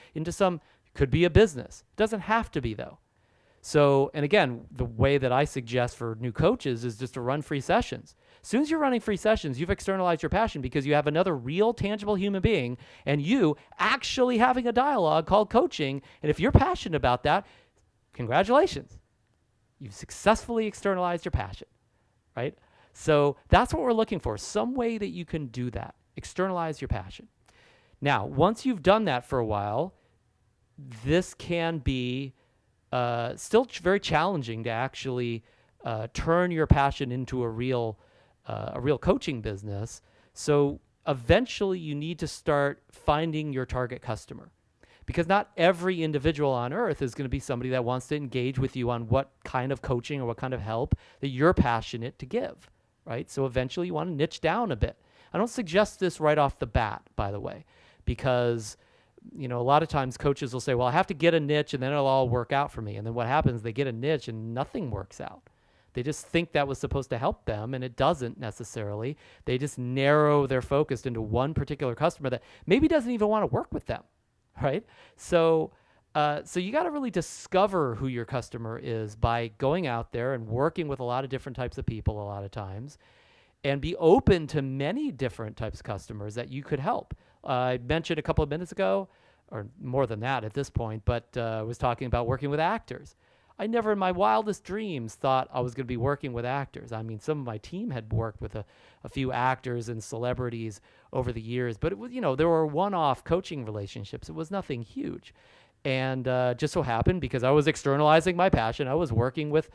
could be a business. It doesn't have to be, though. So, and again, the way that I suggest for new coaches is just to run free sessions. As soon as you're running free sessions, you've externalized your passion because you have another real, tangible human being and you actually having a dialogue called coaching. And if you're passionate about that, congratulations. You've successfully externalized your passion, right? So that's what we're looking for, some way that you can do that, externalize your passion. Now, once you've done that for a while, this can be still very challenging to actually turn your passion into a real coaching business. So eventually you need to start finding your target customer, because not every individual on earth is going to be somebody that wants to engage with you on what kind of coaching or what kind of help that you're passionate to give, right? So eventually you want to niche down a bit. I don't suggest this right off the bat, by the way, because a lot of times coaches will say, well, I have to get a niche and then it'll all work out for me. And then what happens, they get a niche and nothing works out. They just think that was supposed to help them, and it doesn't necessarily. They just narrow their focus into one particular customer that maybe doesn't even want to work with them, right? So you got to really discover who your customer is by going out there and working with a lot of different types of people a lot of times, and be open to many different types of customers that you could help. I mentioned a couple of minutes ago, or more than that at this point, but I was talking about working with actors. I never in my wildest dreams thought I was going to be working with actors. I mean, some of my team had worked with a few actors and celebrities over the years, but it was, there were one-off coaching relationships. It was nothing huge. And just so happened, because I was externalizing my passion, I was working with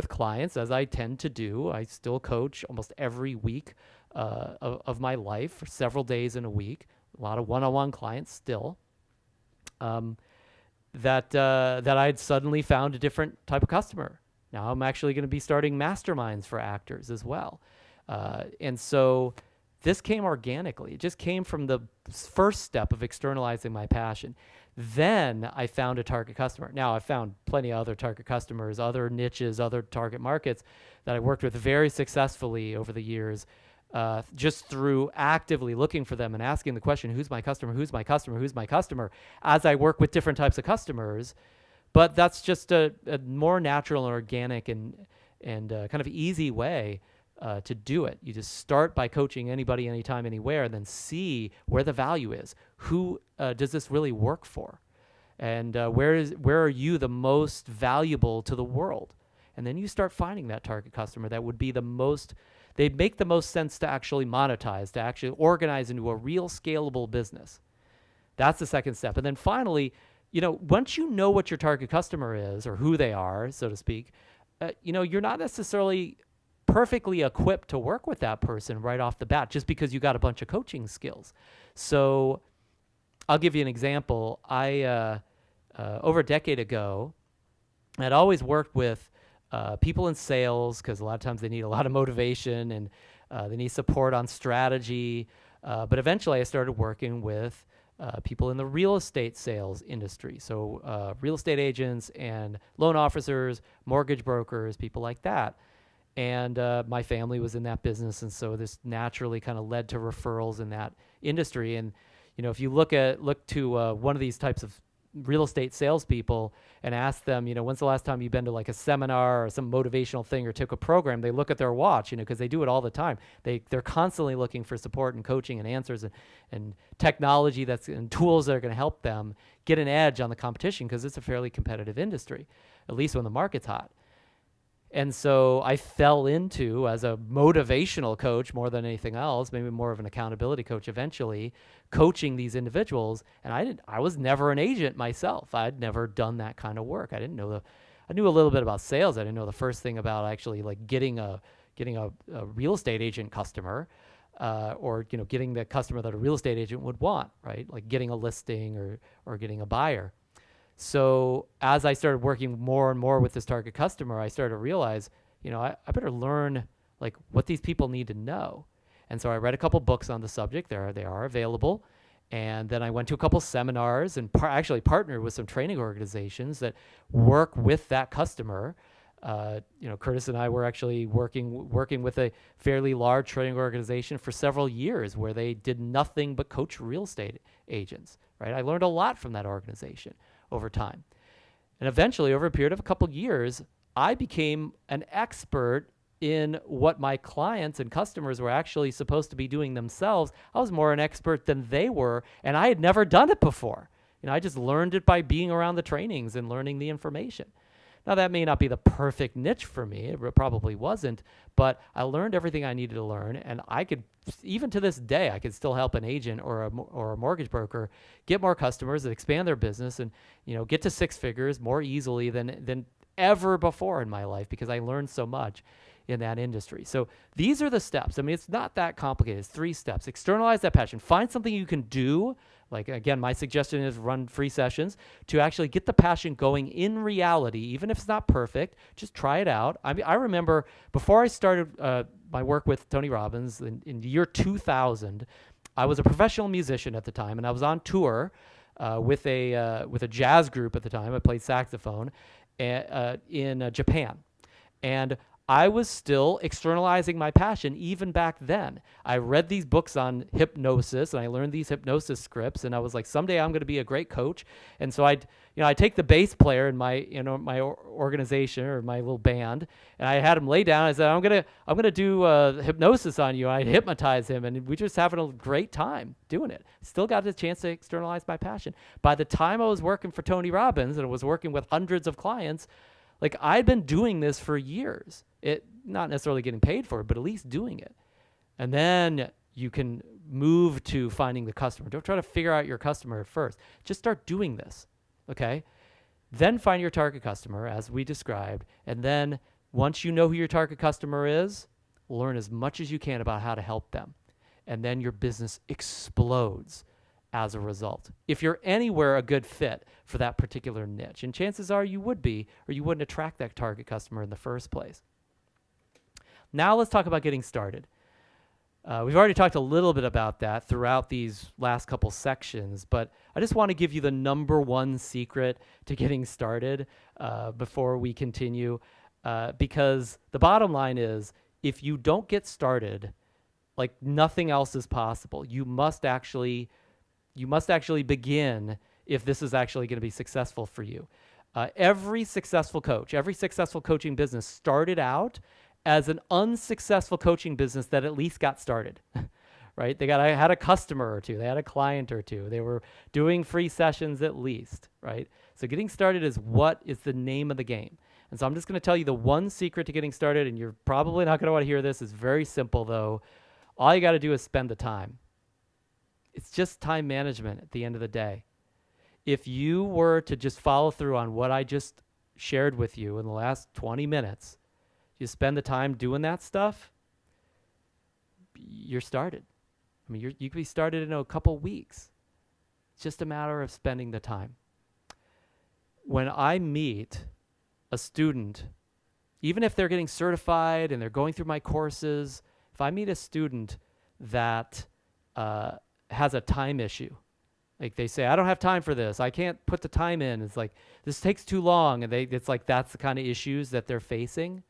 clients, as I tend to do. I still coach almost every week of my life for several days in a week. A lot of one-on-one clients still. That I'd suddenly found a different type of customer. Now I'm actually going to be starting masterminds for actors as well. And so this came organically. It just came from the first step of externalizing my passion. Then I found a target customer. Now I've found plenty of other target customers, other niches, other target markets that I worked with very successfully over the years, just through actively looking for them and asking the question, who's my customer, who's my customer, who's my customer, as I work with different types of customers. But that's just a more natural and organic and kind of easy way to do it. You just start by coaching anybody, anytime, anywhere, and then see where the value is. Who does this really work for? And where are you the most valuable to the world? And then you start finding that target customer that would be they'd make the most sense to actually monetize, to actually organize into a real scalable business. That's the second step. And then finally, once you know what your target customer is, or who they are, so to speak, you're not necessarily perfectly equipped to work with that person right off the bat just because you got a bunch of coaching skills. So I'll give you an example. I over a decade ago, I'd always worked with people in sales, because a lot of times they need a lot of motivation and they need support on strategy. But eventually I started working with people in the real estate sales industry. So real estate agents and loan officers, mortgage brokers, people like that. And my family was in that business. And so this naturally kind of led to referrals in that industry. And, if you look to one of these types of real estate salespeople and ask them, when's the last time you've been to like a seminar or some motivational thing or took a program, they look at their watch, because they do it all the time. They're constantly looking for support and coaching and answers and technology and tools that are going to help them get an edge on the competition, because it's a fairly competitive industry, at least when the market's hot. And so I fell into, as a motivational coach more than anything else, maybe more of an accountability coach eventually, coaching these individuals. And I was never an agent myself. I'd never done that kind of work. I knew a little bit about sales. I didn't know the first thing about actually like getting a real estate agent customer, or getting the customer that a real estate agent would want, right? Like getting a listing or getting a buyer. So as I started working more and more with this target customer, I started to realize, I better learn like what these people need to know. And so I read a couple books on the subject. They are available. And then I went to a couple seminars and actually partnered with some training organizations that work with that customer. Curtis and I were actually working with a fairly large training organization for several years, where they did nothing but coach real estate agents, right? I learned a lot from that organization over time. And eventually, over a period of a couple years, I became an expert in what my clients and customers were actually supposed to be doing themselves. I was more an expert than they were, and I had never done it before. I just learned it by being around the trainings and learning the information. Now, that may not be the perfect niche for me. It probably wasn't, but I learned everything I needed to learn, and I could, even to this day, I could still help an agent or a mortgage broker get more customers and expand their business and, get to six figures more easily than ever before in my life, because I learned so much in that industry. So these are the steps. I mean, it's not that complicated. It's 3 steps. Externalize that passion. Find something you can do. Like, again, my suggestion is run free sessions to actually get the passion going in reality, even if it's not perfect. Just try it out. I mean, I remember before I started my work with Tony Robbins in the year 2000, I was a professional musician at the time, and I was on tour with a jazz group at the time. I played saxophone in Japan. And I was still externalizing my passion even back then. I read these books on hypnosis and I learned these hypnosis scripts, and I was like, someday I'm going to be a great coach. And so I take the bass player in my organization or my little band, and I had him lay down. I said, I'm going to do hypnosis on you. I'd hypnotize him, and we just having a great time doing it. Still got the chance to externalize my passion. By the time I was working for Tony Robbins and I was working with hundreds of clients, Like I'd been doing this for years. It not necessarily getting paid for it, but at least doing it. And then you can move to finding the customer. Don't try to figure out your customer at first. Just start doing this. Okay? Then find your target customer as we described. And then once you know who your target customer is, learn as much as you can about how to help them. And then your business explodes as a result. If you're anywhere a good fit for that particular niche, and chances are you would be, or you wouldn't attract that target customer in the first place. Now let's talk about getting started. We've already talked a little bit about that throughout these last couple sections, but I just want to give you the number one secret to getting started before we continue, because the bottom line is, if you don't get started, like nothing else is possible. You must actually begin if this is actually going to be successful for you. Every successful coach, every successful coaching business started out as an unsuccessful coaching business that at least got started, right? Had a customer or two, they had a client or two, they were doing free sessions at least, right? So getting started is what is the name of the game. And so I'm just going to tell you the one secret to getting started, and you're probably not going to want to hear this. It's very simple though. All you got to do is spend the time. It's just time management at the end of the day. If you were to just follow through on what I just shared with you in the last 20 minutes, you spend the time doing that stuff, you're started. I mean, you could be started in a couple weeks. It's just a matter of spending the time. When I meet a student, even if they're getting certified and they're going through my courses, if I meet a student that has a time issue, like they say, I don't have time for this, I can't put the time in, it's like, this takes too long, and it's like that's the kind of issues that they're facing,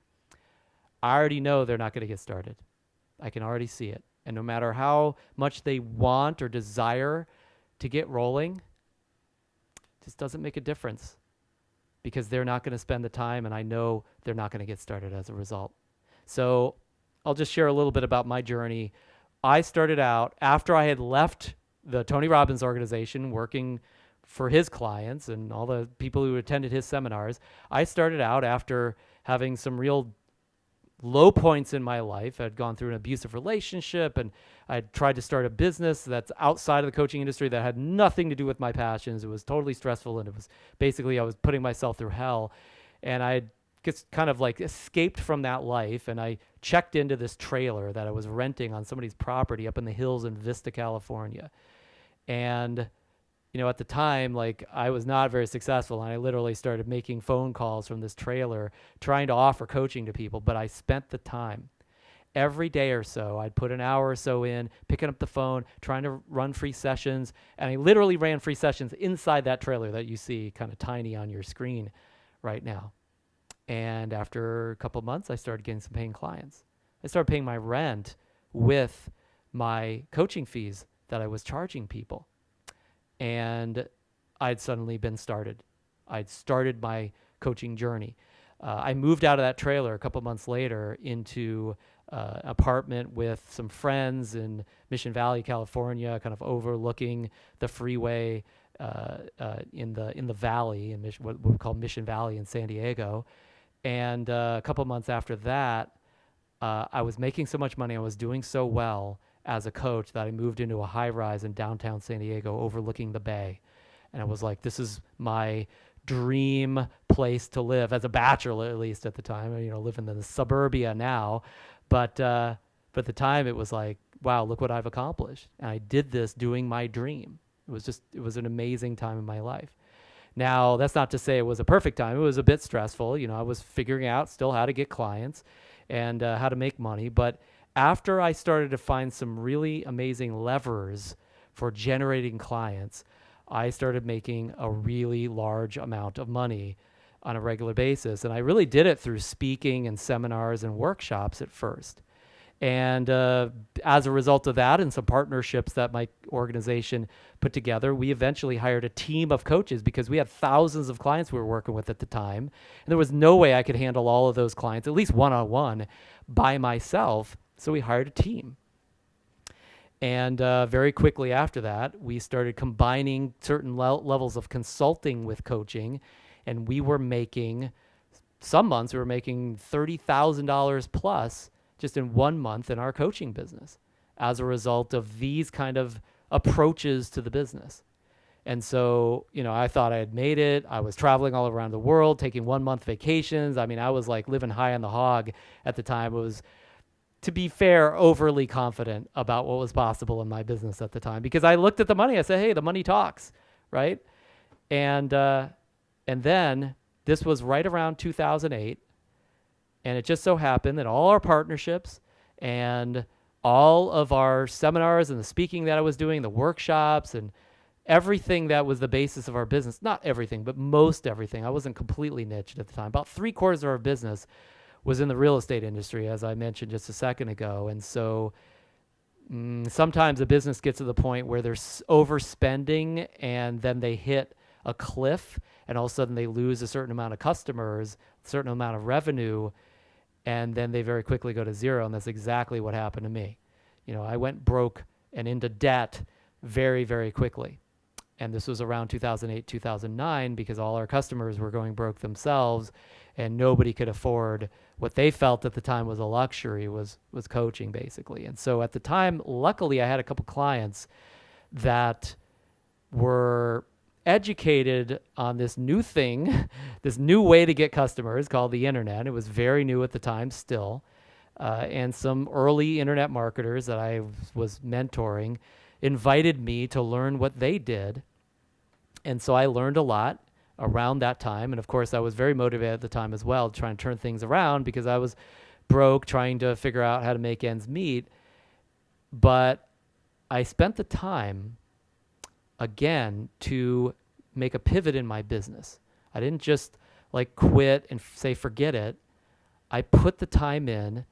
I already know they're not going to get started. I can already see it. And no matter how much they want or desire to get rolling, it just doesn't make a difference, because they're not going to spend the time, and I know they're not going to get started as a result. So I'll just share a little bit about my journey. I started out after I had left the Tony Robbins organization, working for his clients and all the people who attended his seminars. I started out after having some real low points in my life. I'd gone through an abusive relationship, and I'd tried to start a business that's outside of the coaching industry that had nothing to do with my passions. It was totally stressful, and it was basically, I was putting myself through hell. And I just kind of like escaped from that life, and I checked into this trailer that I was renting on somebody's property up in the hills in Vista, California. And at the time, like, I was not very successful, and I literally started making phone calls from this trailer trying to offer coaching to people, but I spent the time. Every day or so, I'd put an hour or so in, picking up the phone, trying to run free sessions, and I literally ran free sessions inside that trailer that you see kind of tiny on your screen right now. And after a couple of months, I started getting some paying clients. I started paying my rent with my coaching fees that I was charging people. And I'd suddenly been started. I'd started my coaching journey. I moved out of that trailer a couple months later into an apartment with some friends in Mission Valley, California, kind of overlooking the freeway in the valley, in what we call Mission Valley in San Diego. And a couple months after that, I was making so much money, I was doing so well as a coach, that I moved into a high-rise in downtown San Diego overlooking the bay. And I was like, this is my dream place to live, as a bachelor at least at the time. Living in the suburbia now. But at the time, it was like, wow, look what I've accomplished. And I did this doing my dream. It was an amazing time in my life. Now, that's not to say it was a perfect time. It was a bit stressful. I was figuring out still how to get clients and how to make money. But after I started to find some really amazing levers for generating clients, I started making a really large amount of money on a regular basis. And I really did it through speaking and seminars and workshops at first. And as a result of that and some partnerships that my organization put together, we eventually hired a team of coaches, because we had thousands of clients we were working with at the time. And there was no way I could handle all of those clients, at least one-on-one, by myself. So we hired a team. And very quickly after that, we started combining certain levels of consulting with coaching, and we were making some months we were making $30,000 plus just in 1 month in our coaching business as a result of these kind of approaches to the business. And so, I thought I had made it. I was traveling all around the world, taking 1 month vacations. I mean, I was like living high on the hog at the time. It was, to be fair, overly confident about what was possible in my business at the time because I looked at the money. I said, hey, the money talks, right? And then this was right around 2008. And it just so happened that all our partnerships and all of our seminars and the speaking that I was doing, the workshops and everything that was the basis of our business, not everything, but most everything. I wasn't completely niched at the time. About 3/4 of our business was in the real estate industry, as I mentioned just a second ago. And so sometimes a business gets to the point where they're overspending and then they hit a cliff and all of a sudden they lose a certain amount of customers, a certain amount of revenue, and then they very quickly go to zero. And that's exactly what happened to me. I went broke and into debt very, very quickly. And this was around 2008, 2009, because all our customers were going broke themselves and nobody could afford what they felt at the time was a luxury, was coaching basically. And so at the time, luckily I had a couple clients that were educated on this new thing, this new way to get customers called the internet. It was very new at the time still. And some early internet marketers that I was mentoring invited me to learn what they did. And so I learned a lot around that time. And of course, I was very motivated at the time as well, trying to turn things around because I was broke, trying to figure out how to make ends meet. But I spent the time, again, to make a pivot in my business. I didn't just quit and say, forget it. I put the time in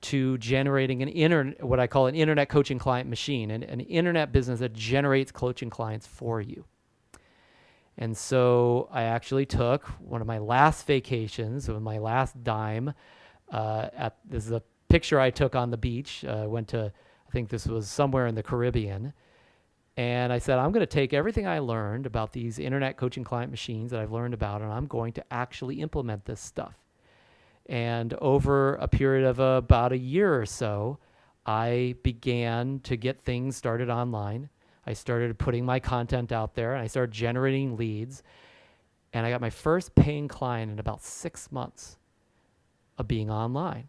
to generating what I call an internet coaching client machine, an internet business that generates coaching clients for you. And so I actually took one of my last vacations, with my last dime. This is a picture I took on the beach. Went to, I think this was somewhere in the Caribbean. And I said, I'm going to take everything I learned about these internet coaching client machines that I've learned about, and I'm going to actually implement this stuff. And over a period of about a year or so, I began to get things started online. I started putting my content out there, and I started generating leads. And I got my first paying client in about 6 months of being online.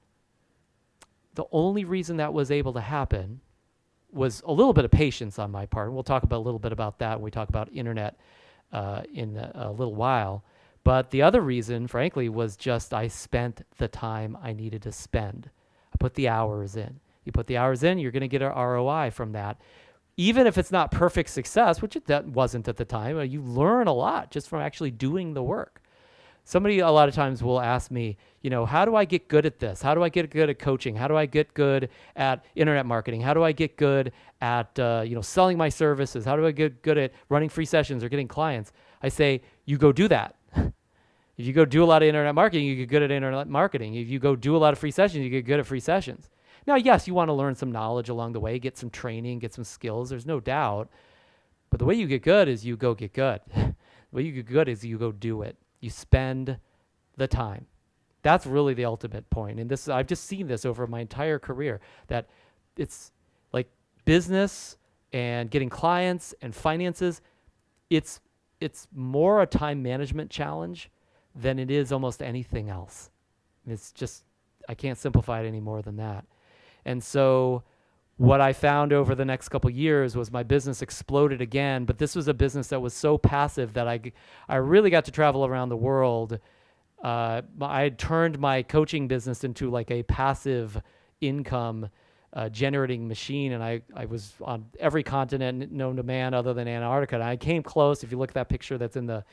The only reason that was able to happen was a little bit of patience on my part. We'll talk about a little bit about that when we talk about internet in a little while. But the other reason, frankly, was just I spent the time I needed to spend. I put the hours in. You put the hours in, you're going to get an ROI from that. Even if it's not perfect success, which that wasn't at the time, you learn a lot just from actually doing the work. Somebody a lot of times will ask me, how do I get good at this? How do I get good at coaching? How do I get good at internet marketing? How do I get good at selling my services? How do I get good at running free sessions or getting clients? I say, you go do that. If you go do a lot of internet marketing, you get good at internet marketing. If you go do a lot of free sessions, you get good at free sessions. Now, yes, you want to learn some knowledge along the way, get some training, get some skills. There's no doubt. But the way you get good is you go get good. The way you get good is you go do it. You spend the time. That's really the ultimate point. And this, I've just seen this over my entire career, that it's like business and getting clients and finances, it's more a time management challenge than it is almost anything else. It's just, I can't simplify it any more than that. And so what I found over the next couple of years was my business exploded again, but this was a business that was so passive that I really got to travel around the world. I had turned my coaching business into like a passive income generating machine, and I was on every continent known to man other than Antarctica. And I came close. If you look at that picture that's in the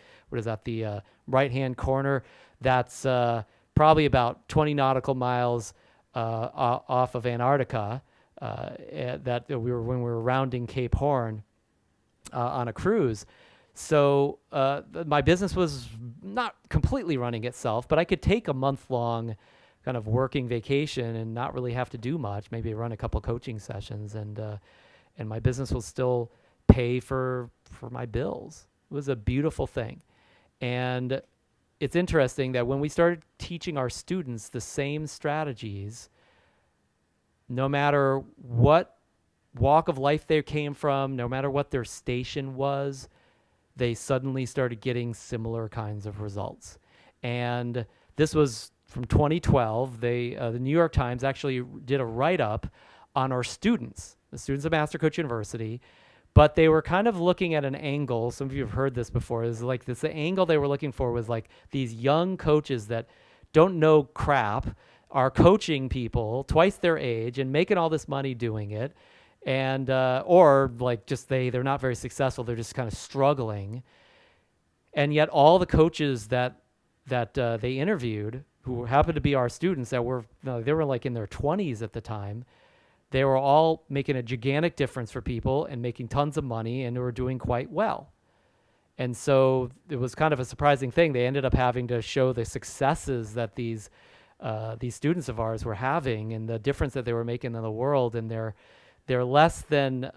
right-hand corner, that's probably about 20 nautical miles off of Antarctica. That we were when we were rounding Cape Horn on a cruise. So my business was not completely running itself, but I could take a month-long kind of working vacation and not really have to do much. Maybe run a couple coaching sessions, and my business will still pay for my bills. It was a beautiful thing, and it's interesting that when we started teaching our students the same strategies, no matter what walk of life they came from, no matter what their station was, they suddenly started getting similar kinds of results. And this was from 2012. The New York Times actually did a write-up on our students, the students of Master Coach University, but they were kind of looking at an angle. Some of you have heard this before. Is like this, the angle they were looking for was like these young coaches that don't know crap, are coaching people twice their age and making all this money doing it, and or like just they're not very successful. They're just kind of struggling, and yet all the coaches that they interviewed, who happened to be our students, that were they were like in their 20s at the time, they were all making a gigantic difference for people and making tons of money, and they were doing quite well. And so it was kind of a surprising thing. They ended up having to show the successes that these students of ours were having and the difference that they were making in the world, and their less than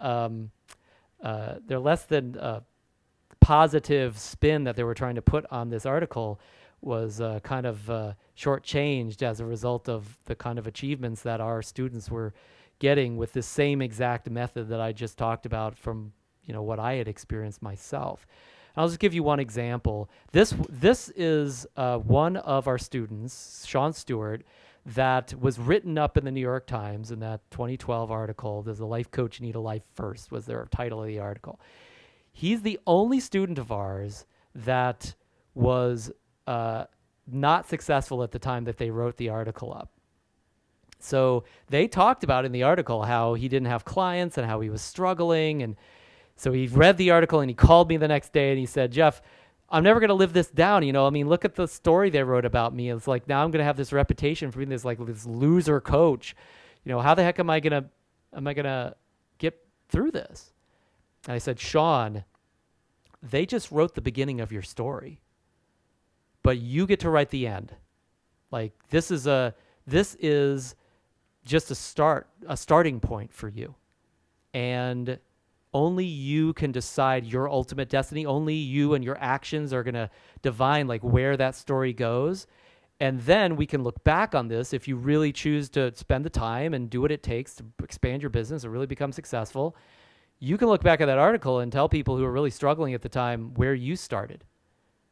positive spin that they were trying to put on this article was kind of shortchanged as a result of the kind of achievements that our students were getting with the same exact method that I just talked about from what I had experienced myself. I'll just give you one example. This is one of our students, Sean Stewart, that was written up in the New York Times in that 2012 article. Does a life coach need a life first? Was their title of the article. He's the only student of ours that was not successful at the time that they wrote the article up. So they talked about in the article how he didn't have clients and how he was struggling, and so he read the article and he called me the next day and he said, Jeff, I'm never going to live this down. Look at the story they wrote about me. It's like, now I'm going to have this reputation for being this loser coach. How the heck am I going to get through this? And I said, Sean, they just wrote the beginning of your story, but you get to write the end. Like this is just a starting point for you. And only you can decide your ultimate destiny. Only you and your actions are going to divine like where that story goes. And then we can look back on this if you really choose to spend the time and do what it takes to expand your business and really become successful. You can look back at that article and tell people who are really struggling at the time where you started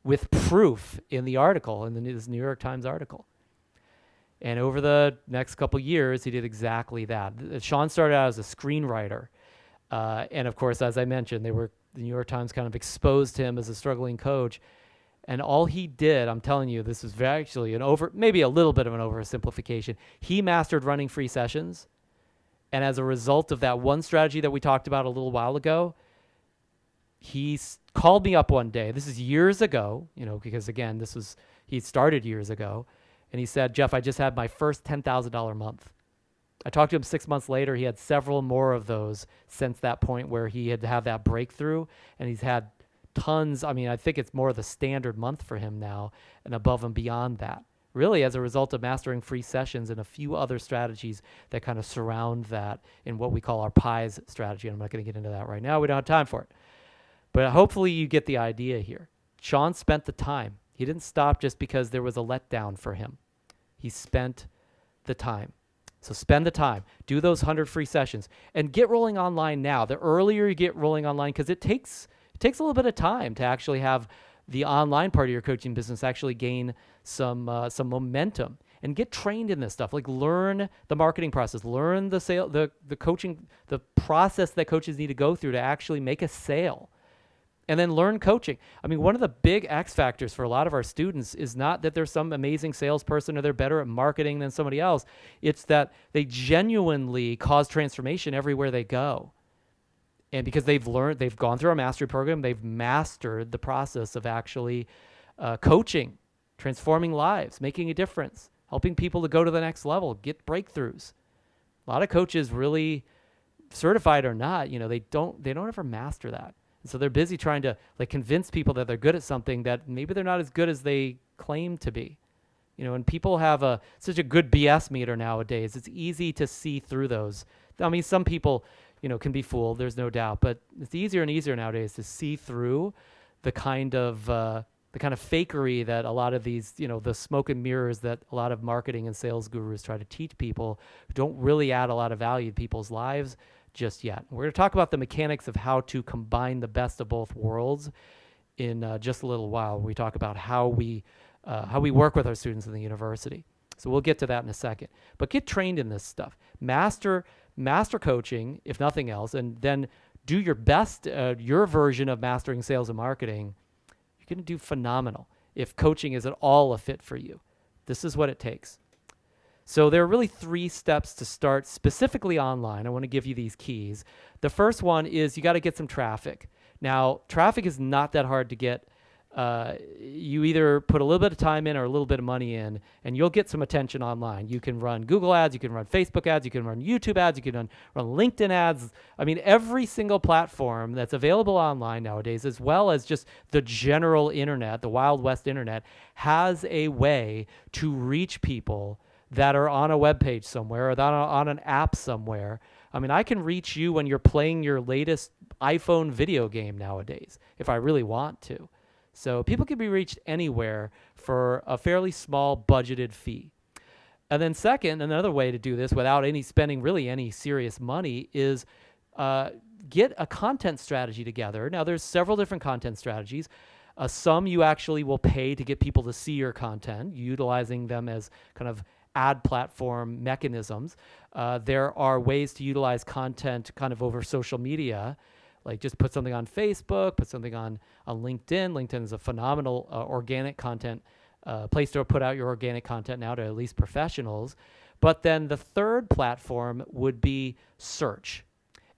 with proof in the article, in this New York Times article. And over the next couple years, he did exactly that. Sean started out as a screenwriter. And of course, as I mentioned, the New York Times kind of exposed him as a struggling coach. And all he did, I'm telling you, this is actually maybe a little bit of an oversimplification. He mastered running free sessions. And as a result of that one strategy that we talked about a little while ago, he called me up one day. This is years ago, because again, he started years ago. And he said, Jeff, I just had my first $10,000 month. I talked to him 6 months later. He had several more of those since that point where he had to have that breakthrough. And he's had tons. I think it's more of the standard month for him now and above and beyond that. Really as a result of mastering free sessions and a few other strategies that kind of surround that in what we call our PIES strategy. And I'm not going to get into that right now. We don't have time for it. But hopefully you get the idea here. Sean spent the time. He didn't stop just because there was a letdown for him. He spent the time. So spend the time. Do those 100 free sessions and get rolling online now. The earlier you get rolling online, because it takes a little bit of time to actually have the online part of your coaching business actually gain some momentum and get trained in this stuff. Like learn the marketing process, learn the sale, the coaching, the process that coaches need to go through to actually make a sale. And then learn coaching. One of the big X factors for a lot of our students is not that they're some amazing salesperson or they're better at marketing than somebody else. It's that they genuinely cause transformation everywhere they go. And because they've gone through our mastery program, they've mastered the process of actually coaching, transforming lives, making a difference, helping people to go to the next level, get breakthroughs. A lot of coaches, really certified or not, they don't ever master that. So they're busy trying to convince people that they're good at something that maybe they're not as good as they claim to be. And people have such a good BS meter nowadays. It's easy to see through those. Some people, can be fooled. There's no doubt, but it's easier and easier nowadays to see through the kind of the kind of fakery that a lot of these, the smoke and mirrors that a lot of marketing and sales gurus try to teach people, who don't really add a lot of value to people's lives just yet. We're going to talk about the mechanics of how to combine the best of both worlds in just a little while. We talk about how we work with our students in the university. So we'll get to that in a second. But get trained in this stuff. Master coaching, if nothing else, and then do your best, your version of mastering sales and marketing. You're going to do phenomenal if coaching is at all a fit for you. This is what it takes. So there are really 3 steps to start specifically online. I want to give you these keys. The first one is you got to get some traffic. Now, traffic is not that hard to get. You either put a little bit of time in or a little bit of money in, and you'll get some attention online. You can run Google ads, you can run Facebook ads, you can run YouTube ads, you can run LinkedIn ads. I mean, every single platform that's available online nowadays, as well as just the general internet, the Wild West internet, has a way to reach people that are on a web page somewhere or that are on an app somewhere. I mean, I can reach you when you're playing your latest iPhone video game nowadays, if I really want to. So people can be reached anywhere for a fairly small budgeted fee. And then second, another way to do this without spending really any serious money is get a content strategy together. Now, there's several different content strategies. Some you actually will pay to get people to see your content, utilizing them as kind of ad platform mechanisms. There are ways to utilize content kind of over social media, like just put something on Facebook, put something on LinkedIn. LinkedIn is a phenomenal organic content place to put out your organic content now to at least professionals. But then the third platform would be search.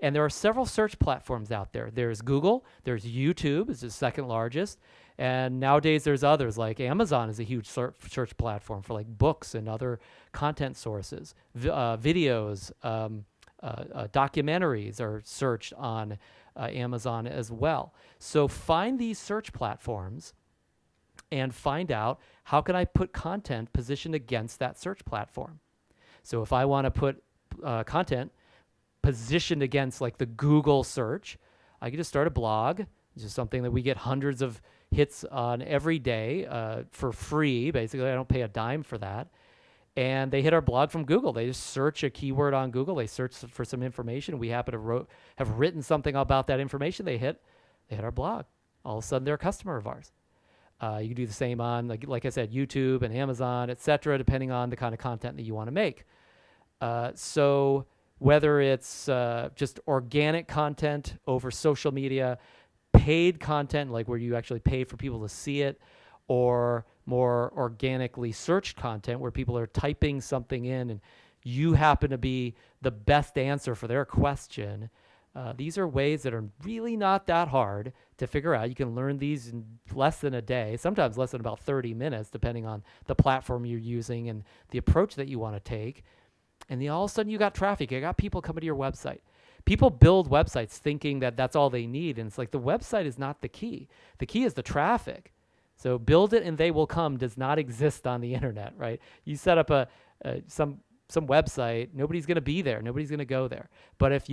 And there are several search platforms out there. There's Google, there's YouTube, is the second largest. And nowadays there's others, like Amazon is a huge search platform for like books and other content sources. Videos, documentaries are searched on Amazon as well. So find these search platforms and find out how can I put content positioned against that search platform. So if I want to put content positioned against like the Google search, I can just start a blog, which is something that we get hundreds of hits on every day for free. Basically, I don't pay a dime for that. And they hit our blog from Google. They just search a keyword on Google. They search for some information. We happen to have written something about that information. They hit our blog. All of a sudden, they're a customer of ours. You can do the same on, like I said, YouTube and Amazon, etc., depending on the kind of content that you want to make. So whether it's just organic content over social media, paid content, like where you actually pay for people to see it, or more organically searched content where people are typing something in and you happen to be the best answer for their question. These are ways that are really not that hard to figure out. You can learn these in less than a day, sometimes less than about 30 minutes, depending on the platform you're using and the approach that you want to take. And then all of a sudden you got traffic. You got people coming to your website. People build websites thinking that that's all they need. And it's like the website is not the key. The key is the traffic. So build it and they will come does not exist on the internet, right? You set up some website, nobody's going to be there. Nobody's going to go there. But if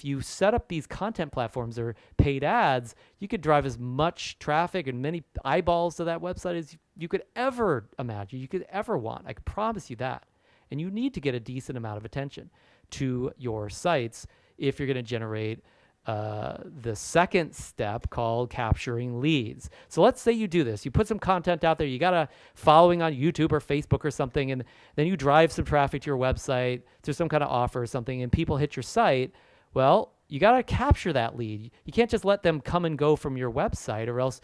you set up these content platforms or paid ads, you could drive as much traffic and many eyeballs to that website as you could ever imagine, you could ever want. I can promise you that. And you need to get a decent amount of attention to your sites if you're going to generate the second step called capturing leads. So let's say you do this. You put some content out there. You got a following on YouTube or Facebook or something, and then you drive some traffic to your website through some kind of offer or something, and people hit your site. Well, you got to capture that lead. You can't just let them come and go from your website, or else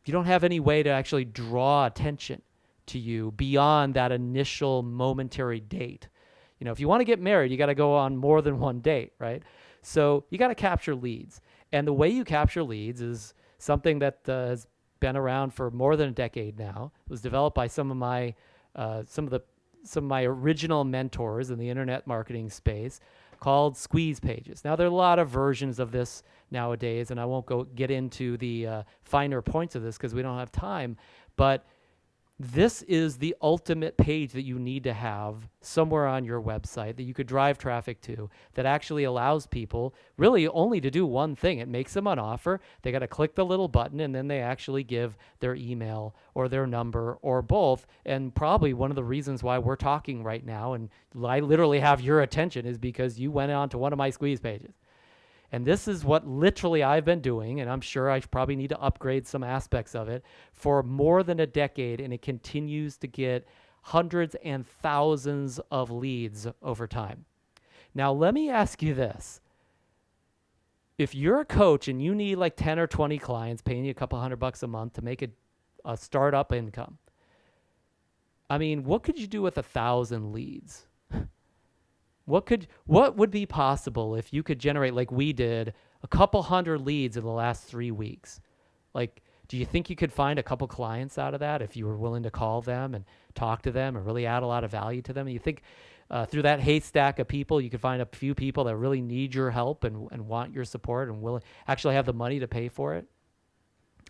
you don't have any way to actually draw attention to you beyond that initial momentary date. You know, if you want to get married, you got to go on more than one date, right? So you got to capture leads. And the way you capture leads is something that has been around for more than a decade now. It was developed by some of my original mentors in the internet marketing space, called squeeze pages. Now, there are a lot of versions of this nowadays, and I won't get into the finer points of this because we don't have time. But This is the ultimate page that you need to have somewhere on your website that you could drive traffic to, that actually allows people really only to do one thing. It makes them an offer. They got to click the little button, and then they actually give their email or their number or both. And probably one of the reasons why we're talking right now and I literally have your attention is because you went on to one of my squeeze pages. And this is what literally I've been doing, and I'm sure I probably need to upgrade some aspects of it for more than a decade, and it continues to get hundreds and thousands of leads over time. Now, let me ask you this. If you're a coach and you need like 10 or 20 clients paying you a couple $100 a month to make a startup income, I mean, what could you do with 1,000 leads? What would be possible if you could generate, like we did, a couple hundred leads in the last 3 weeks? Like, do you think you could find a couple clients out of that if you were willing to call them and talk to them and really add a lot of value to them? And you think through that haystack of people, you could find a few people that really need your help and want your support and will actually have the money to pay for it?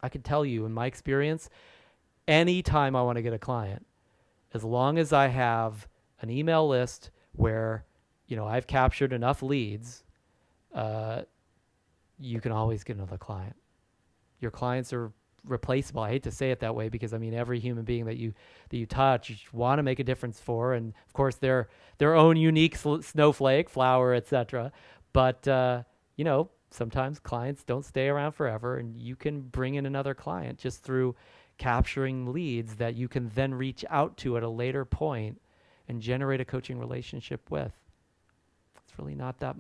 I can tell you, in my experience, anytime I want to get a client, as long as I have an email list where I've captured enough leads, you can always get another client. Your clients are replaceable. I hate to say it that way because every human being that you touch, you want to make a difference for, and of course their own unique snowflake, flower, etc. But sometimes clients don't stay around forever, and you can bring in another client just through capturing leads that you can then reach out to at a later point and generate a coaching relationship with. It's really not that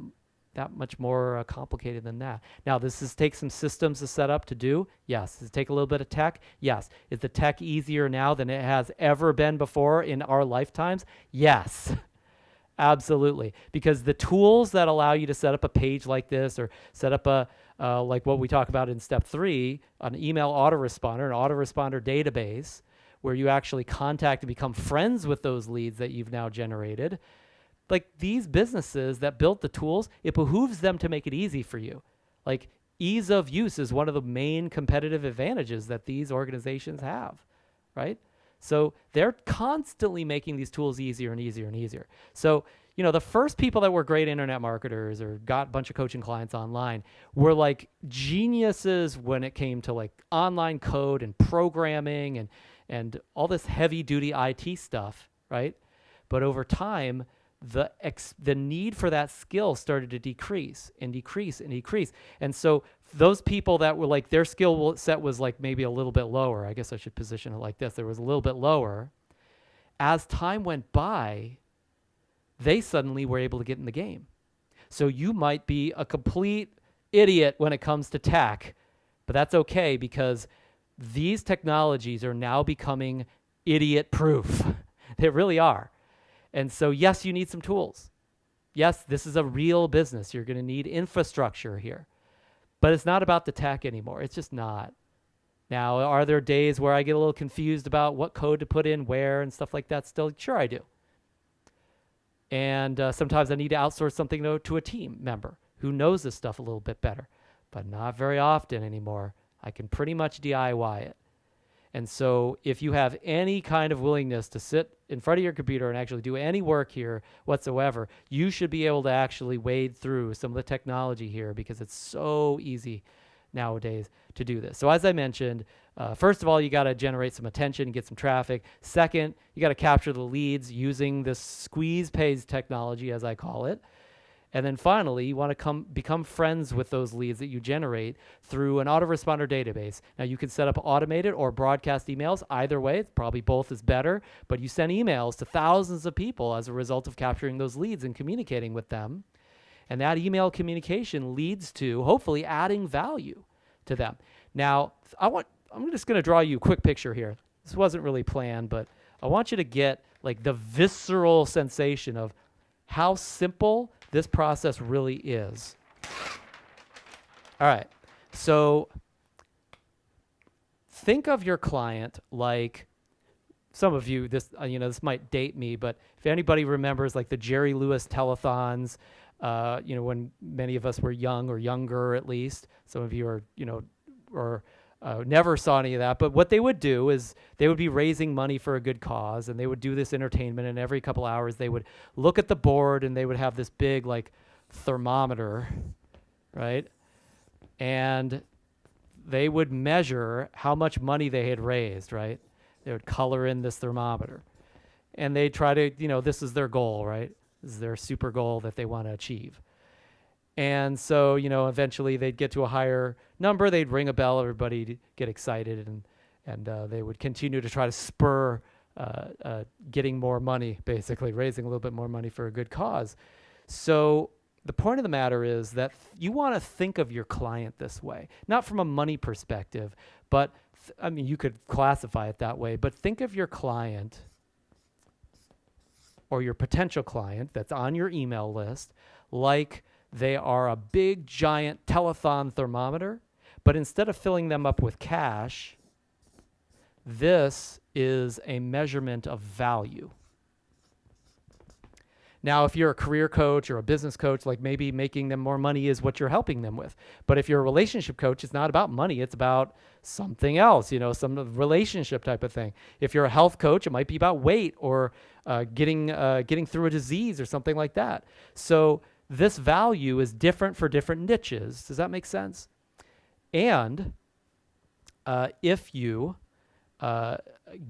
much more complicated than that. Now, take some systems to set up to do. Yes. Does it take a little bit of tech? Yes. Is the tech easier now than it has ever been before in our lifetimes? Yes. Absolutely. Because the tools that allow you to set up a page like this or set up like what we talk about in step 3, an email autoresponder, an autoresponder database where you actually contact and become friends with those leads that you've now generated. Like these businesses that built the tools, it behooves them to make it easy for you. Like ease of use is one of the main competitive advantages that these organizations have, right? So they're constantly making these tools easier and easier and easier. So, the first people that were great internet marketers or got a bunch of coaching clients online were like geniuses when it came to like online code and programming and all this heavy duty IT stuff, right? But over time, the need for that skill started to decrease and decrease and decrease. And so those people that were like their skill set was like maybe a little bit lower. I guess I should position it like this. There was a little bit lower. As time went by, they suddenly were able to get in the game. So you might be a complete idiot when it comes to tech, but that's okay because these technologies are now becoming idiot proof. They really are. And so, yes, you need some tools. Yes, this is a real business. You're going to need infrastructure here. But it's not about the tech anymore. It's just not. Now, are there days where I get a little confused about what code to put in where and stuff like that still? Sure, I do. And sometimes I need to outsource something to a team member who knows this stuff a little bit better. But not very often anymore. I can pretty much DIY it. And so if you have any kind of willingness to sit in front of your computer and actually do any work here whatsoever, you should be able to actually wade through some of the technology here because it's so easy nowadays to do this. So as I mentioned, first of all, you got to generate some attention, get some traffic. Second, you got to capture the leads using this squeeze page technology, as I call it. And then finally, you want to become friends with those leads that you generate through an autoresponder database. Now, you can set up automated or broadcast emails. Either way, probably both is better. But you send emails to thousands of people as a result of capturing those leads and communicating with them. And that email communication leads to hopefully adding value to them. Now, I'm just going to draw you a quick picture here. This wasn't really planned, but I want you to get like the visceral sensation of how simple this process really is. All right. So think of your client like some of you, this might date me, but if anybody remembers like the Jerry Lewis telethons, when many of us were young or younger at least, some of you are, or Never saw any of that. But what they would do is they would be raising money for a good cause, and they would do this entertainment. And every couple hours, they would look at the board, and they would have this big like thermometer, right? And they would measure how much money they had raised, right? They would color in this thermometer, and they try to, this is their goal, right? This is their super goal that they want to achieve. And so, eventually they'd get to a higher number. They'd ring a bell, everybody get excited, and they would continue to try to spur getting more money, basically raising a little bit more money for a good cause. So the point of the matter is that you want to think of your client this way, not from a money perspective, but you could classify it that way, but think of your client or your potential client that's on your email list like they are a big, giant telethon thermometer, but instead of filling them up with cash, this is a measurement of value. Now, if you're a career coach or a business coach, like maybe making them more money is what you're helping them with. But if you're a relationship coach, it's not about money. It's about something else, some relationship type of thing. If you're a health coach, it might be about weight or getting through a disease or something like that. So this value is different for different niches. Does that make sense? And if you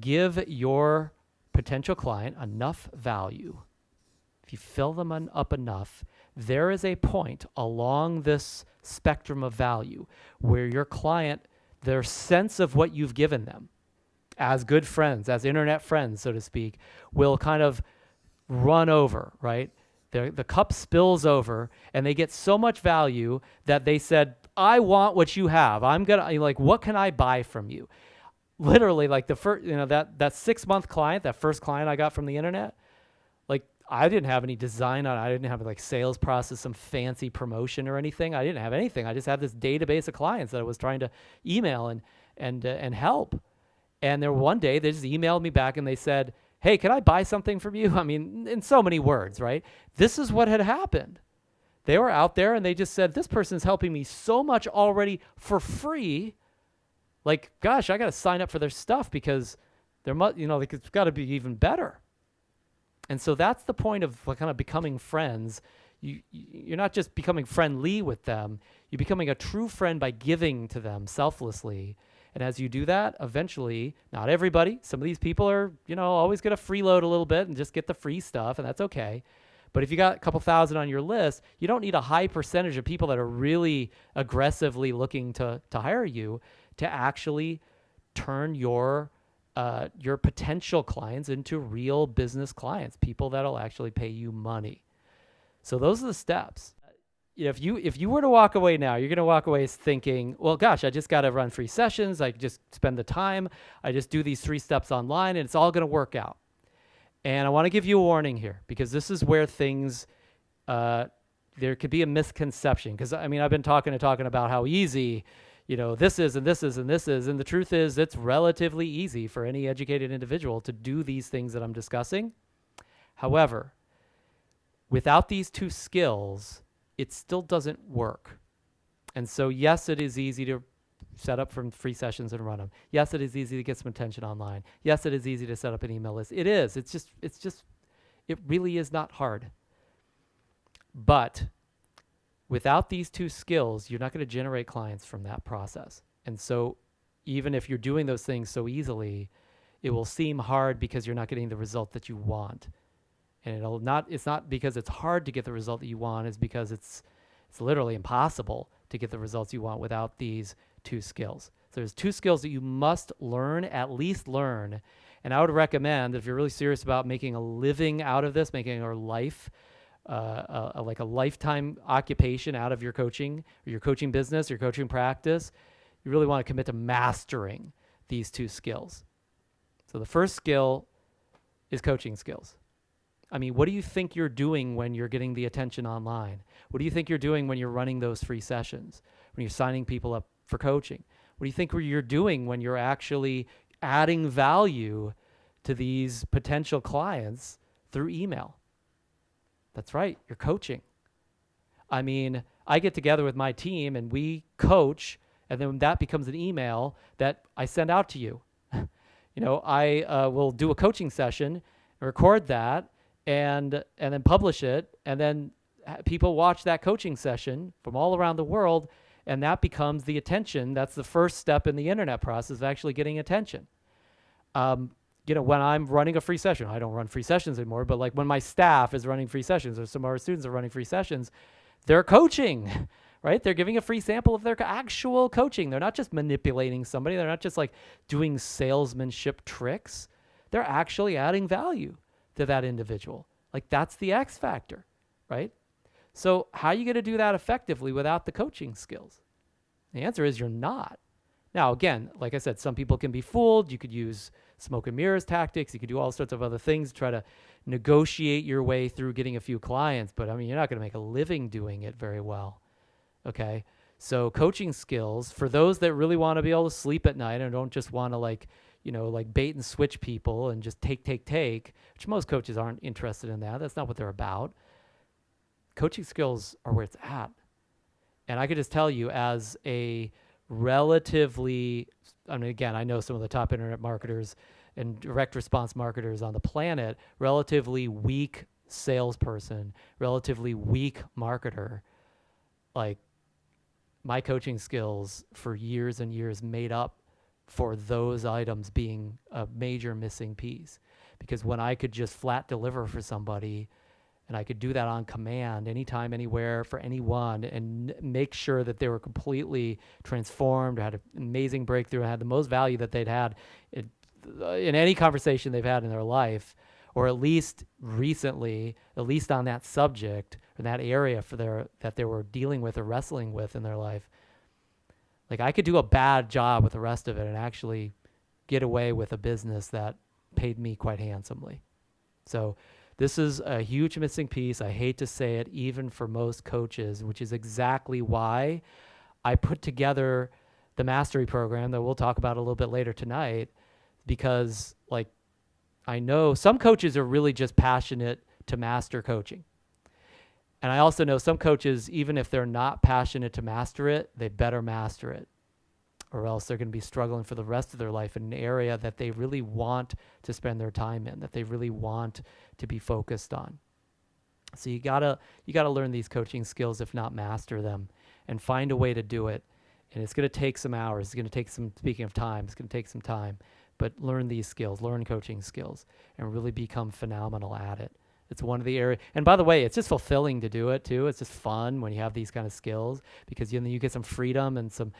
give your potential client enough value, if you fill them up enough, there is a point along this spectrum of value where your client, their sense of what you've given them as good friends, as internet friends, so to speak, will kind of run over, right? The cup spills over, and they get so much value that they said, I want what you have. What can I buy from you? Literally, like the first, that 6-month client, that first client I got from the internet, like I didn't have any design on it. I didn't have like sales process, some fancy promotion or anything. I didn't have anything. I just had this database of clients that I was trying to email and help. And then one day they just emailed me back and they said, hey, can I buy something from you? I mean, in so many words, right? This is what had happened. They were out there and they just said, this person's helping me so much already for free. Like, gosh, I got to sign up for their stuff because it's got to be even better. And so that's the point of kind of becoming friends. You're not just becoming friendly with them. You're becoming a true friend by giving to them selflessly. And as you do that, eventually, not everybody, some of these people are, always going to freeload a little bit and just get the free stuff, and that's okay. But if you got a couple thousand on your list, you don't need a high percentage of people that are really aggressively looking to hire you to actually turn your potential clients into real business clients, people that'll actually pay you money. So those are the steps. If you were to walk away now, you're going to walk away thinking, well, gosh, I just got to run free sessions. I just spend the time. I just do these 3 steps online and it's all going to work out. And I want to give you a warning here because this is where things, there could be a misconception. Because I've been talking about how easy, this is and this is and this is. And the truth is it's relatively easy for any educated individual to do these things that I'm discussing. However, without these 2 skills, it still doesn't work. And so, yes, it is easy to set up from free sessions and run them. Yes, it is easy to get some attention online. Yes, it is easy to set up an email list. It is. It really is not hard. But without these 2 skills, you're not going to generate clients from that process. And so even if you're doing those things so easily, it will seem hard because you're not getting the result that you want. And it's not because it's hard to get the result that you want, it's because it's literally impossible to get the results you want without these 2 skills. So there's 2 skills that you must learn, at least learn. And I would recommend that if you're really serious about making a living out of this, making your life like a lifetime occupation out of your coaching or your coaching business, your coaching practice, you really want to commit to mastering these 2 skills. So the first skill is coaching skills. What do you think you're doing when you're getting the attention online? What do you think you're doing when you're running those free sessions, when you're signing people up for coaching? What do you think you're doing when you're actually adding value to these potential clients through email? That's right, you're coaching. I get together with my team and we coach And then that becomes an email that I send out to you. I will do a coaching session, record that, and then publish it, and then people watch that coaching session from all around the world, and that becomes the attention. That's the first step in the internet process of actually getting attention. When I'm running a free session, I don't run free sessions anymore, but like when my staff is running free sessions or some of our students are running free sessions, they're coaching, right? They're giving a free sample of their actual coaching. They're not just manipulating somebody. They're not just like doing salesmanship tricks. They're actually adding value to that individual. Like that's the X factor, right? So how are you going to do that effectively without the coaching skills? The answer is you're not. Now, again, like I said, some people can be fooled. You could use smoke and mirrors tactics. You could do all sorts of other things to try to negotiate your way through getting a few clients. But I mean, you're not going to make a living doing it very well. Okay. So coaching skills for those that really want to be able to sleep at night and don't just want to like bait and switch people and just take, which most coaches aren't interested in that. That's not what they're about. Coaching skills are where it's at. And I could just tell you as a relatively, again, I know some of the top internet marketers and direct response marketers on the planet, relatively weak salesperson, relatively weak marketer, like my coaching skills for years and years made up for those items being a major missing piece. Because when I could just flat deliver for somebody, and I could do that on command, anytime, anywhere, for anyone, and make sure that they were completely transformed, or had an amazing breakthrough, and had the most value that they'd had in any conversation they've had in their life, or at least recently, at least on that subject, or that area that they were dealing with or wrestling with in their life. Like I could do a bad job with the rest of it and actually get away with a business that paid me quite handsomely. So this is a huge missing piece. I hate to say it, even for most coaches, which is exactly why I put together the mastery program that we'll talk about a little bit later tonight, because like I know some coaches are really just passionate to master coaching. And I also know some coaches, even if they're not passionate to master it, they better master it, or else they're going to be struggling for the rest of their life in an area that they really want to spend their time in, that they really want to be focused on. So you gotta learn these coaching skills, if not master them, and find a way to do it. And it's going to take some hours. It's going to take some, speaking of time, it's going to take some time, but learn these skills, learn coaching skills, and really become phenomenal at it. It's one of the areas. And by the way, it's just fulfilling to do it too. It's just fun when you have these kind of skills, because you get some freedom and some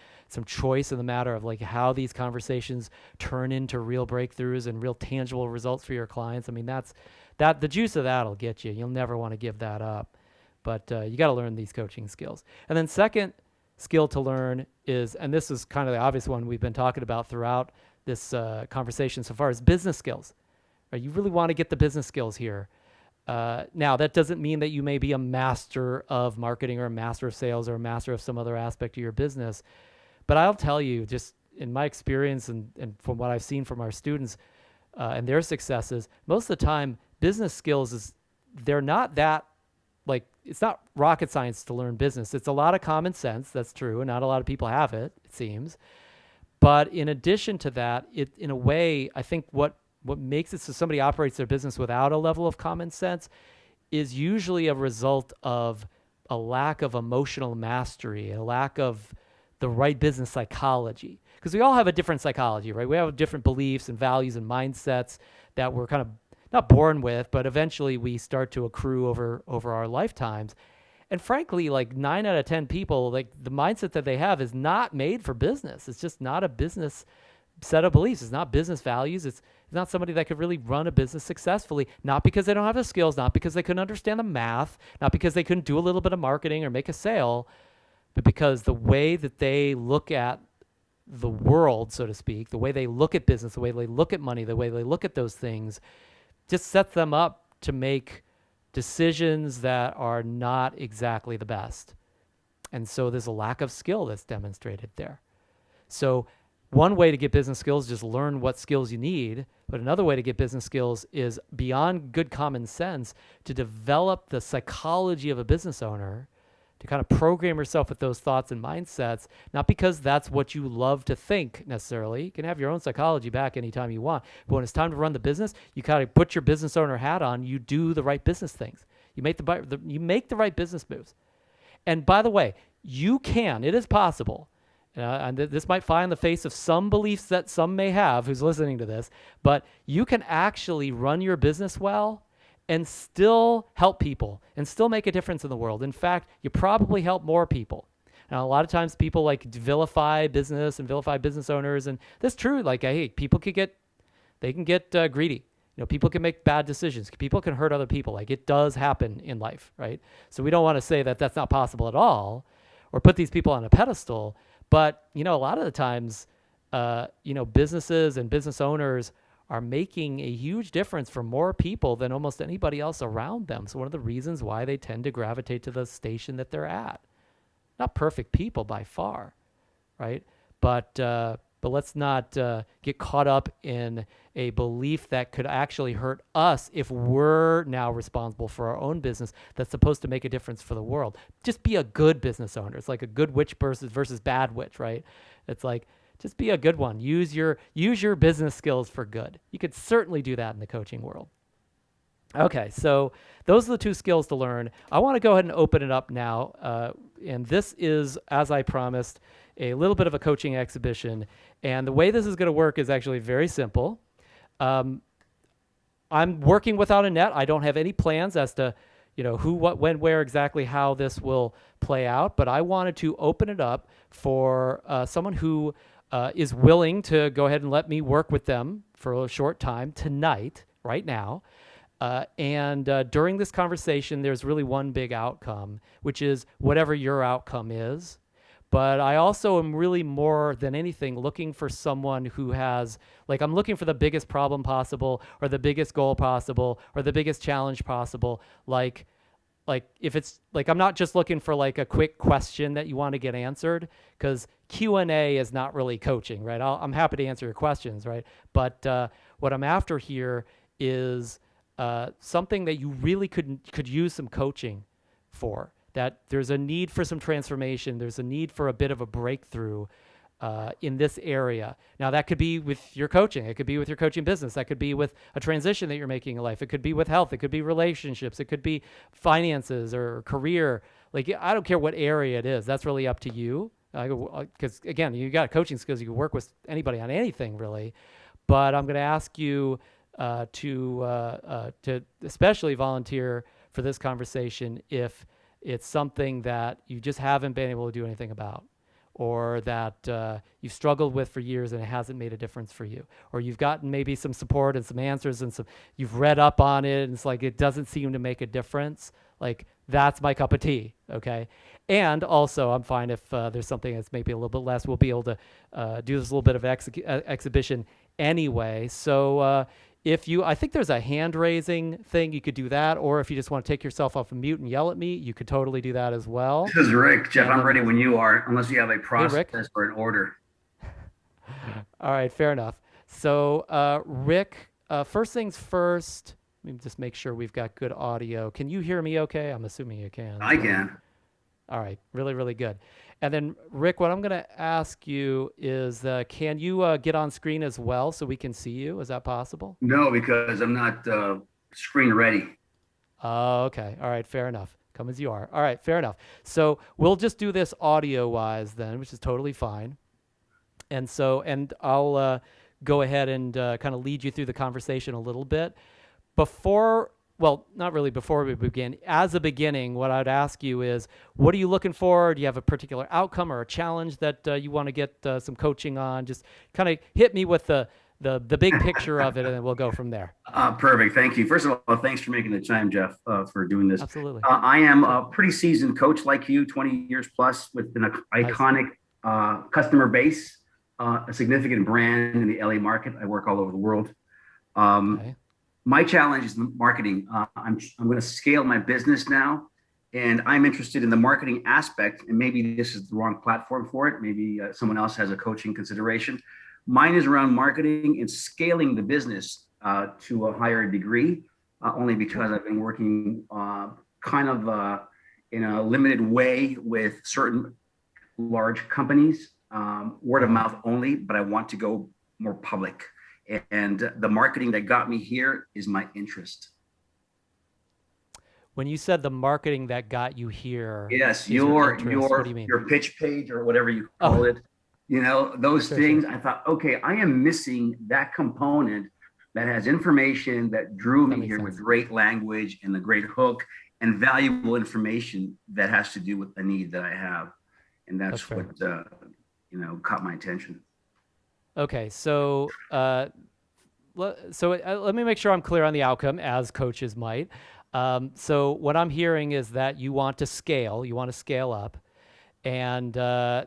choice in the matter of like how these conversations turn into real breakthroughs and real tangible results for your clients. I mean, the juice of that'll get you. You'll never want to give that up. But you got to learn these coaching skills. And then second skill to learn is, and this is kind of the obvious one we've been talking about throughout this conversation so far, is business skills. Right? You really want to get the business skills here. Now, that doesn't mean that you may be a master of marketing or a master of sales or a master of some other aspect of your business. But I'll tell you, just in my experience and from what I've seen from our students and their successes, most of the time, business skills they're not that, like, it's not rocket science to learn business. It's a lot of common sense. That's true. And not a lot of people have it seems. But in addition to that, in a way, I think what makes it so somebody operates their business without a level of common sense is usually a result of a lack of emotional mastery, a lack of the right business psychology. Because we all have a different psychology, right? We have different beliefs and values and mindsets that we're kind of not born with, but eventually we start to accrue over our lifetimes. And frankly, like 9 out of 10 people, like the mindset that they have is not made for business. It's just not a business set of beliefs. It's not business values. It's not somebody that could really run a business successfully, not because they don't have the skills, not because they couldn't understand the math, not because they couldn't do a little bit of marketing or make a sale, but because the way that they look at the world, so to speak, the way they look at business, the way they look at money, the way they look at those things, just sets them up to make decisions that are not exactly the best. And so there's a lack of skill that's demonstrated there. So one way to get business skills is just learn what skills you need. But another way to get business skills is, beyond good common sense, to develop the psychology of a business owner to kind of program yourself with those thoughts and mindsets, not because that's what you love to think necessarily. You can have your own psychology back anytime you want. But when it's time to run the business, you kind of put your business owner hat on. You do the right business things. You make the right business moves. And by the way, it is possible. And this might fly in the face of some beliefs that some may have who's listening to this, but you can actually run your business well and still help people and still make a difference in the world. In fact, you probably help more people. Now, a lot of times people like vilify business and vilify business owners, and that's true. Like, hey, people can get greedy. People can make bad decisions. People can hurt other people. Like, it does happen in life, right? So we don't want to say that that's not possible at all, or put these people on a pedestal. But a lot of the times, businesses and business owners are making a huge difference for more people than almost anybody else around them. So one of the reasons why they tend to gravitate to the station that they're at. Not perfect people by far, right? But let's not get caught up in a belief that could actually hurt us if we're now responsible for our own business that's supposed to make a difference for the world. Just be a good business owner. It's like a good witch versus bad witch, right? It's like, just be a good one. Use your business skills for good. You could certainly do that in the coaching world. Okay, so those are the two skills to learn. I want to go ahead and open it up now. And this is, as I promised, a little bit of a coaching exhibition. And the way this is going to work is actually very simple. I'm working without a net. I don't have any plans as to who, what, when, where, exactly how this will play out. But I wanted to open it up for someone who is willing to go ahead and let me work with them for a short time tonight, right now. And during this conversation, there's really one big outcome, which is whatever your outcome is. But I also am really more than anything looking for someone who has, I'm looking for the biggest problem possible, or the biggest goal possible, or the biggest challenge possible. Like if it's I'm not just looking for a quick question that you want to get answered, because Q&A is not really coaching, right? I'm happy to answer your questions, right? But what I'm after here is something that you really could use some coaching for. That there's a need for some transformation. There's a need for a bit of a breakthrough in this area. Now, that could be with your coaching. It could be with your coaching business. That could be with a transition that you're making in life. It could be with health. It could be relationships. It could be finances or career. I don't care what area it is. That's really up to you. Because, again, you got coaching skills. You can work with anybody on anything, really. But I'm going to ask you to especially volunteer for this conversation if it's something that you just haven't been able to do anything about, or that you've struggled with for years and it hasn't made a difference for you, or you've gotten maybe some support and some answers and you've read up on it and it's it doesn't seem to make a difference. That's my cup of tea, okay? And also, I'm fine if there's something that's maybe a little bit less. We'll be able to do this little bit of exhibition anyway. So I think there's a hand raising thing. You could do that. Or if you just want to take yourself off of mute and yell at me, you could totally do that as well. This is Rick. Jeff, I'm ready when you are, unless you have a process or an order. All right, fair enough. So Rick, first things first, let me just make sure we've got good audio. Can you hear me okay? I'm assuming you can. I can. All right, really, really good. And then, Rick, what I'm going to ask you is, can you get on screen as well so we can see you? Is that possible? No, because I'm not screen ready. Oh, okay. All right, fair enough. Come as you are. All right, fair enough. So we'll just do this audio-wise then, which is totally fine. And I'll go ahead and kind of lead you through the conversation a little bit. Well, not really before we begin. As a beginning, what I'd ask you is, what are you looking for? Do you have a particular outcome or a challenge that you want to get some coaching on? Just kind of hit me with the big picture of it, and then we'll go from there. Perfect. Thank you. First of all, thanks for making the time, Jeff, for doing this. Absolutely. I am a pretty seasoned coach like you, 20 years plus, with an iconic customer base, a significant brand in the LA market. I work all over the world. Okay. My challenge is marketing. I'm going to scale my business now, and I'm interested in the marketing aspect. And maybe this is the wrong platform for it. Maybe someone else has a coaching consideration. Mine is around marketing and scaling the business to a higher degree, only because I've been working in a limited way with certain large companies, word of mouth only, but I want to go more public. And the marketing that got me here is my interest. When you said the marketing that got you here Yes, is your your interest, what do you your mean? your pitch page or whatever you call Oh, it, those sure, sure. things. I thought, okay, I am missing that component that has information that drew That me makes here with sense. great language and the great hook and valuable information that has to do with the need that I have, and That's that's what fair. caught my attention. Okay, so let me make sure I'm clear on the outcome, as coaches might. So what I'm hearing is that you want to scale, you want to scale up, and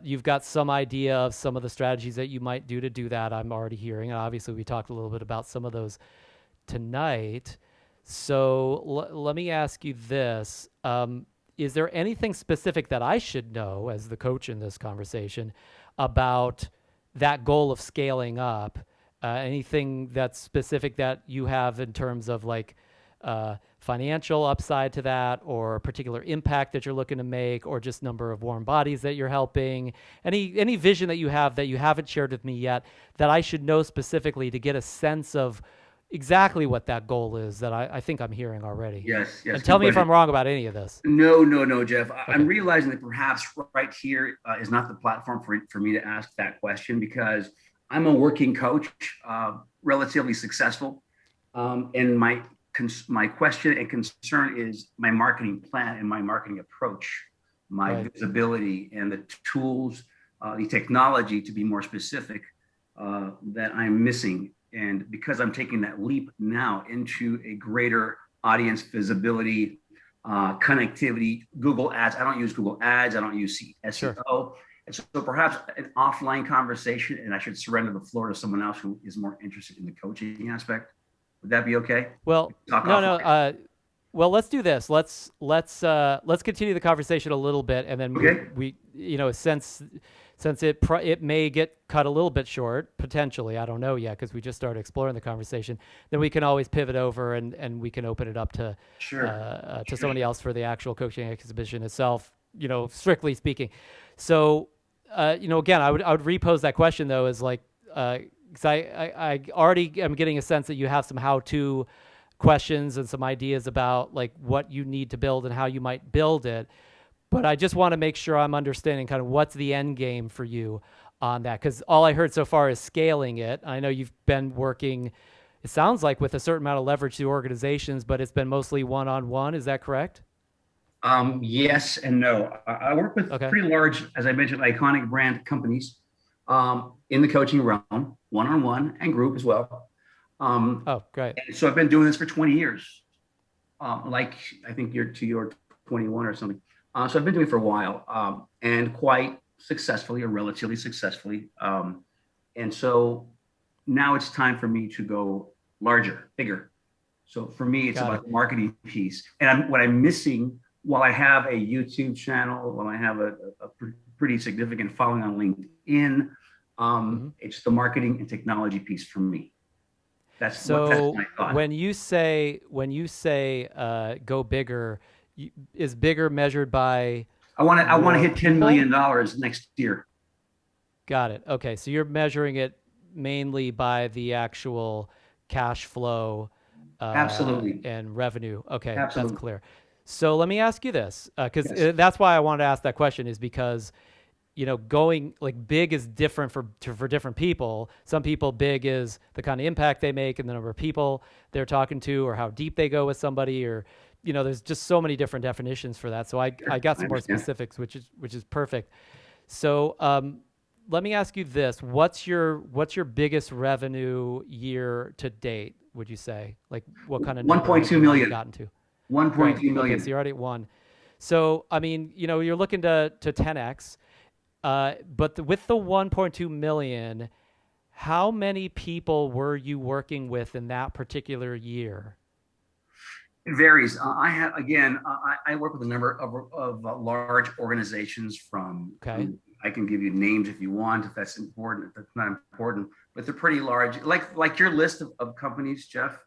you've got some idea of some of the strategies that you might do to do that. I'm already hearing, and obviously we talked a little bit about some of those tonight. So let me ask you this. Is there anything specific that I should know as the coach in this conversation about that goal of scaling up? Anything that's specific that you have in terms of like financial upside to that, or particular impact that you're looking to make, or just number of warm bodies that you're helping? Any vision that you have that you haven't shared with me yet that I should know specifically to get a sense of exactly what that goal is that I think I'm hearing already? Yes, yes, And good tell me if question. I'm wrong about any of this. No, no, no, Jeff. I'm Okay. realizing that perhaps right here is not the platform for me to ask that question, because I'm a working coach, relatively successful. And my question and concern is my marketing plan and my marketing approach, my Right. visibility and the tools, the technology to be more specific, that I'm missing. And because I'm taking that leap now into a greater audience visibility, connectivity, Google Ads. I don't use Google Ads. I don't use Sure. SEO. And so perhaps an offline conversation, and I should surrender the floor to someone else who is more interested in the coaching aspect. Would that be okay? Well, Talk no, no. offline. Well, let's do this. Let's continue the conversation a little bit, and then Okay. since it may get cut a little bit short potentially. I don't know yet because we just started exploring the conversation. Then we can always pivot over and we can open it up Sure. to somebody else for the actual coaching exhibition itself. Strictly speaking. So, again, I would repose that question though, is like, because I already am getting a sense that you have some how-to questions and some ideas about like what you need to build and how you might build it. But I just want to make sure I'm understanding kind of what's the end game for you on that. Because all I heard so far is scaling it. I know you've been working, it sounds like, with a certain amount of leverage to organizations, but it's been mostly one-on-one. Is that correct? Yes and no. I work with Okay. pretty large, as I mentioned, iconic brand companies in the coaching realm, one-on-one and group as well. Oh, great. And so I've been doing this for 20 years. Like I think you're 21 or something. So I've been doing it for a while, and quite successfully or relatively successfully. And so now it's time for me to go larger, bigger. So for me, it's Got it. about the marketing piece. And what I'm missing, while I have a YouTube channel, while I have a pretty significant following on LinkedIn, Hmm. it's the marketing and technology piece for me. That's So my thought. when you say go bigger, is bigger measured by I want to more hit $10 people? million next year. Got it. Okay, so you're measuring it mainly by the actual cash flow Absolutely. and revenue. Okay, that's Absolutely. clear. So let me ask you this, because Yes. that's why I wanted to ask that question, is because going like big is different for different people. Some people, big is the kind of impact they make and the number of people they're talking to, or how deep they go with somebody, or there's just so many different definitions for that. So I Sure. got I some more understand. specifics, which is perfect. So let me ask you this: what's your biggest revenue year to date? Would you say, like, what kind of number have 1.2 you already million. gotten to? Great. 1.2 Okay, so million. you're already at one. So I mean, you're looking to 10x. But with the 1.2 million, how many people were you working with in that particular year? It varies. I have again. I work with a number of large organizations. Okay, I can give you names if you want, if that's important. If that's not important, but they're pretty large. Like your list of companies, Jeff.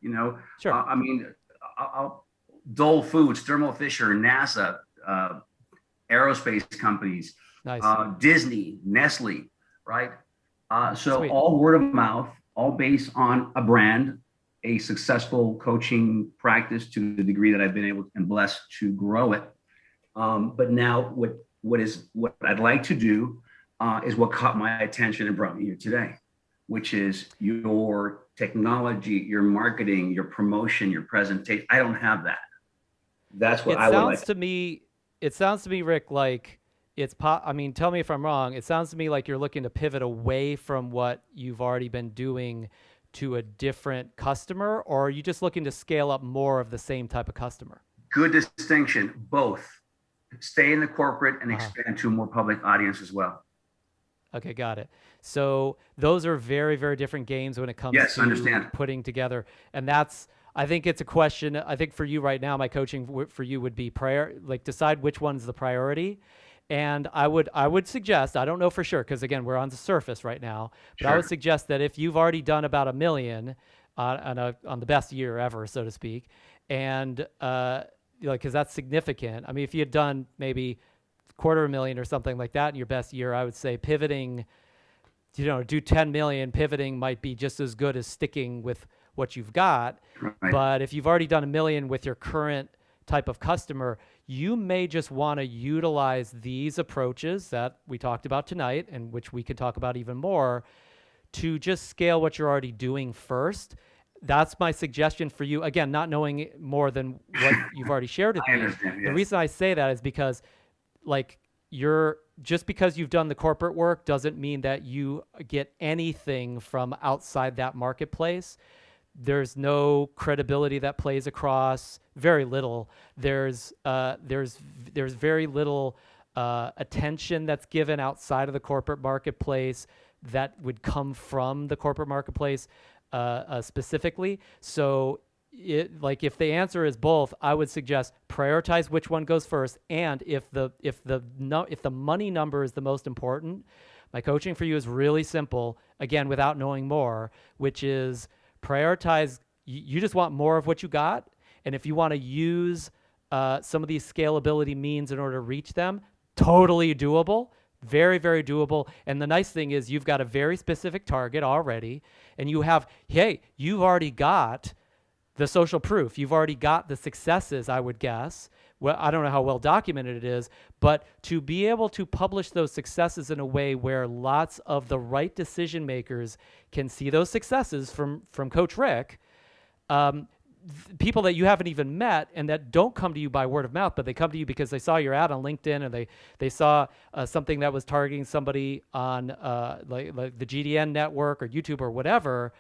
sure. I mean, I'll, Dole Foods, Thermo Fisher, NASA, aerospace companies, Nice. Disney, Nestle, right? So Sweet. all word of mouth, all based on a brand, a successful coaching practice to the degree that I've been able and blessed to grow it. But now what I'd like to do is what caught my attention and brought me here today, which is your technology, your marketing, your promotion, your presentation. I don't have that. That's what It I would sounds like. to me, it sounds to me, Rick, like I mean, tell me if I'm wrong. It sounds to me like you're looking to pivot away from what you've already been doing to a different customer, or are you just looking to scale up more of the same type of customer? Good distinction. Both stay in the corporate and Uh-huh. expand to a more public audience as well. Okay, got it. So those are very, very different games when it comes Yes, to understand. putting together. And that's, I think it's a question. I think for you right now, my coaching for you would be like decide which one's the priority. And I would suggest, I don't know for sure, because again, we're on the surface right now, but I would Sure. suggest that if you've already done about 1 million on the best year ever, so to speak, and because that's significant. I mean, if you had done maybe 250,000 or something like that in your best year, I would say pivoting, do 10 million, pivoting might be just as good as sticking with what you've got. Right. But if you've already done 1 million with your current type of customer, you may just want to utilize these approaches that we talked about tonight, and which we could talk about even more, to just scale what you're already doing first. That's my suggestion for you. Again, not knowing more than what you've already shared with I me. understand. The Yes. reason I say that is because, like, you're just because you've done the corporate work doesn't mean that you get anything from outside that marketplace. There's no credibility that plays across, very little. There's very little attention that's given outside of the corporate marketplace that would come from the corporate marketplace specifically. So like if the answer is both, I would suggest prioritize which one goes first. And if the money number is the most important, my coaching for you is really simple. Again, without knowing more, which is prioritize. You just want more of what you got, and if you want to use some of these scalability means in order to reach them, totally doable. Very, very doable. And the nice thing is you've got a very specific target already, and you've already got the social proof. You've already got the successes, I would guess. Well, I don't know how well documented it is, but to be able to publish those successes in a way where lots of the right decision makers can see those successes from Coach Rick, people that you haven't even met and that don't come to you by word of mouth, but they come to you because they saw your ad on LinkedIn, and they saw something that was targeting somebody on like the GDN network or YouTube or whatever.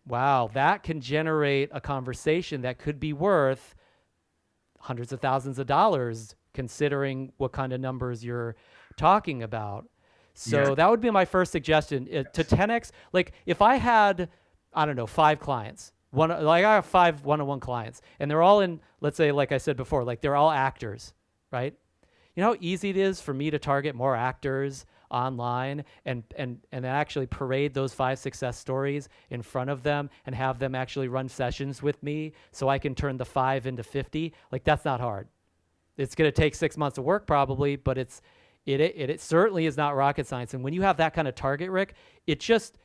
Wow, that can generate a conversation that could be worth hundreds of thousands of dollars, considering what kind of numbers you're talking about. So Yeah. that would be my first suggestion to 10x. Like if I had, I don't know, 5 clients, I have 5 one-on-one clients, and they're all in, let's say, like I said before, like they're all actors, right? You know how easy it is for me to target more actors online and actually parade those 5 success stories in front of them and have them actually run sessions with me so I can turn the 5 into 50. Like that's not hard. It's going to take 6 months of work probably, but it certainly is not rocket science. And when you have that kind of target, Rick, it just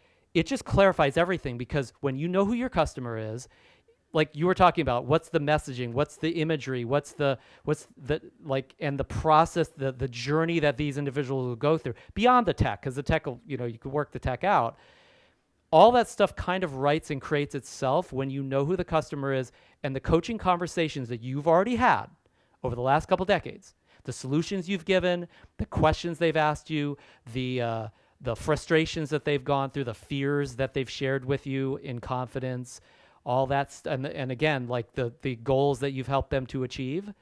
clarifies everything, because when you know who your customer is, like you were talking about, what's the messaging, what's the imagery, what's the like, and the process, the journey that these individuals will go through beyond the tech, because the tech will, you can work the tech out. All that stuff kind of writes and creates itself when you know who the customer is, and the coaching conversations that you've already had over the last couple decades, the solutions you've given, the questions they've asked you, the frustrations that they've gone through, the fears that they've shared with you in confidence, all that, and again, like the goals that you've helped them to achieve.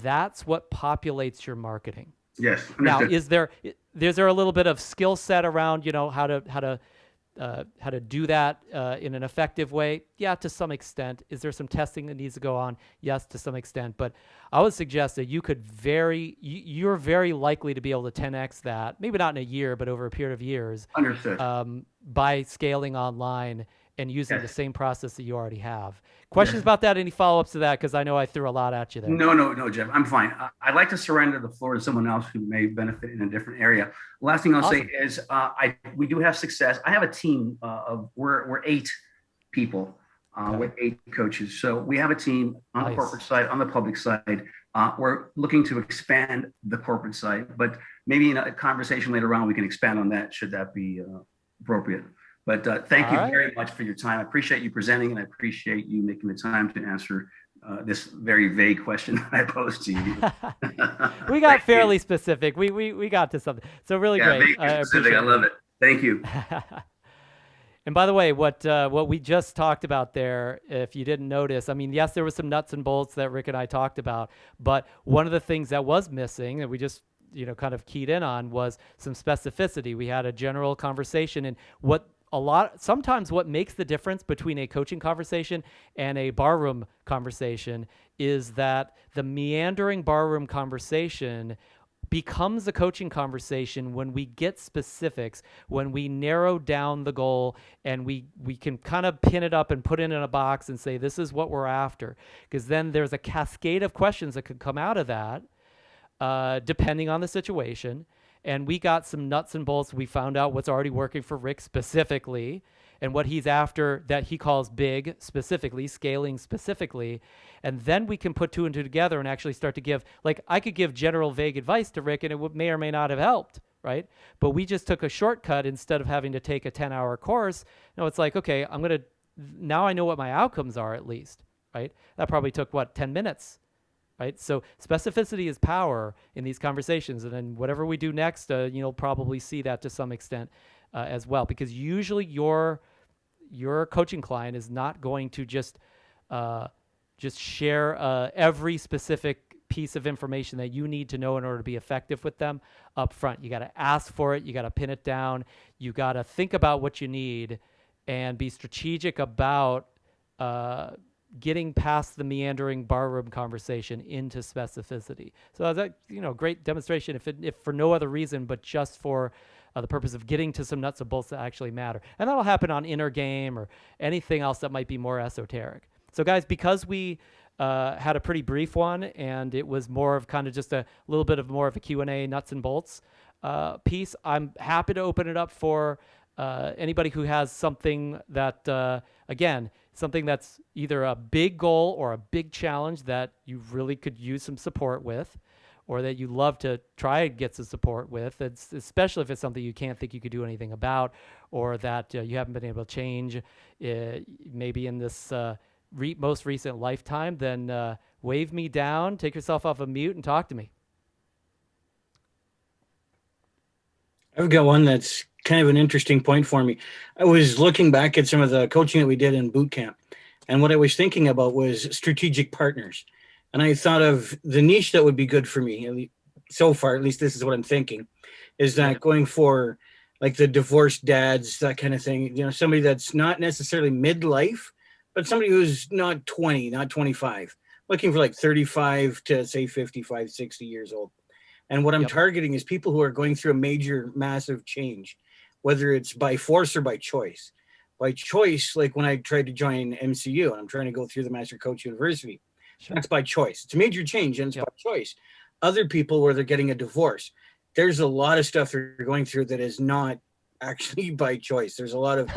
That's what populates your marketing. Yes. Now, Understood. is there a little bit of skill set around how to do that in an effective way? Yeah, to some extent. Is there some testing that needs to go on? Yes, to some extent. But I would suggest that you're very likely to be able to 10x that, maybe not in a year, but over a period of years, Understood. by scaling online and using the Yes. same process that you already have. Questions Yes. about that? Any follow-ups to that? Because I know I threw a lot at you there. No, no, no, Jeff. I'm fine. I'd like to surrender the floor to someone else who may benefit in a different area. Last thing I'll say Awesome. is, we do have success. I have a team of we're 8 people. Okay. With 8 coaches. So we have a team on the Nice. corporate side, on the public side. We're looking to expand the corporate side, but maybe in a conversation later on, we can expand on that should that be appropriate. But thank All you right. very much for your time. I appreciate you presenting, and I appreciate you making the time to answer this very vague question I posed to you. We got Thank you. fairly specific. We got to something. So really Yeah, great. very I specific. I appreciate love it. Thank you. it. And by the way, what we just talked about there, if you didn't notice, I mean, yes, there was some nuts and bolts that Rick and I talked about, but one of the things that was missing that we just kind of keyed in on was some specificity. We had a general conversation, and sometimes what makes the difference between a coaching conversation and a barroom conversation is that the meandering barroom conversation becomes a coaching conversation when we get specifics, when we narrow down the goal, and we can kind of pin it up and put it in a box and say, this is what we're after. Because then there's a cascade of questions that could come out of that, depending on the situation. And we got some nuts and bolts. We found out what's already working for Rick specifically and what he's after that he calls big specifically, scaling specifically. And then we can put two and two together and actually start to give, like, I could give general vague advice to Rick and it may or may not have helped, right? But we just took a shortcut instead of having to take a 10-hour course. No, it's like, okay, now I know what my outcomes are at least, right? That probably took 10 minutes, right? So specificity is power in these conversations. And then whatever we do next, you'll probably see that to some extent as well, because usually your coaching client is not going to just share every specific piece of information that you need to know in order to be effective with them up front. You got to ask for it. You got to pin it down. You got to think about what you need and be strategic about getting past the meandering barroom conversation into specificity. So that, great demonstration, if for no other reason, but just for the purpose of getting to some nuts and bolts that actually matter. And that'll happen on Inner Game or anything else that might be more esoteric. So guys, because we had a pretty brief one and it was more of kind of just a little bit of more of a Q&A nuts and bolts piece, I'm happy to open it up for anybody who has something that, again, something that's either a big goal or a big challenge that you really could use some support with, or that you love to try and get some support with, especially if it's something you can't think you could do anything about, or that you haven't been able to change maybe in this most recent lifetime, then wave me down, take yourself off of mute and talk to me. I've got one that's kind of an interesting point for me. I was looking back at some of the coaching that we did in boot camp, and what I was thinking about was strategic partners. And I thought of the niche that would be good for me, so far, at least this is what I'm thinking, is that going for like the divorced dads, that kind of thing, somebody that's not necessarily midlife, but somebody who's not 20, not 25, looking for like 35 to say 55, 60 years old. And what I'm targeting is people who are going through a major, massive change, whether it's by force or by choice. By choice, like when I tried to join MCU and I'm trying to go through the Master Coach University, that's by choice. It's a major change and it's by choice. Other people where they're getting a divorce, there's a lot of stuff they're going through that is not actually by choice. There's a lot of...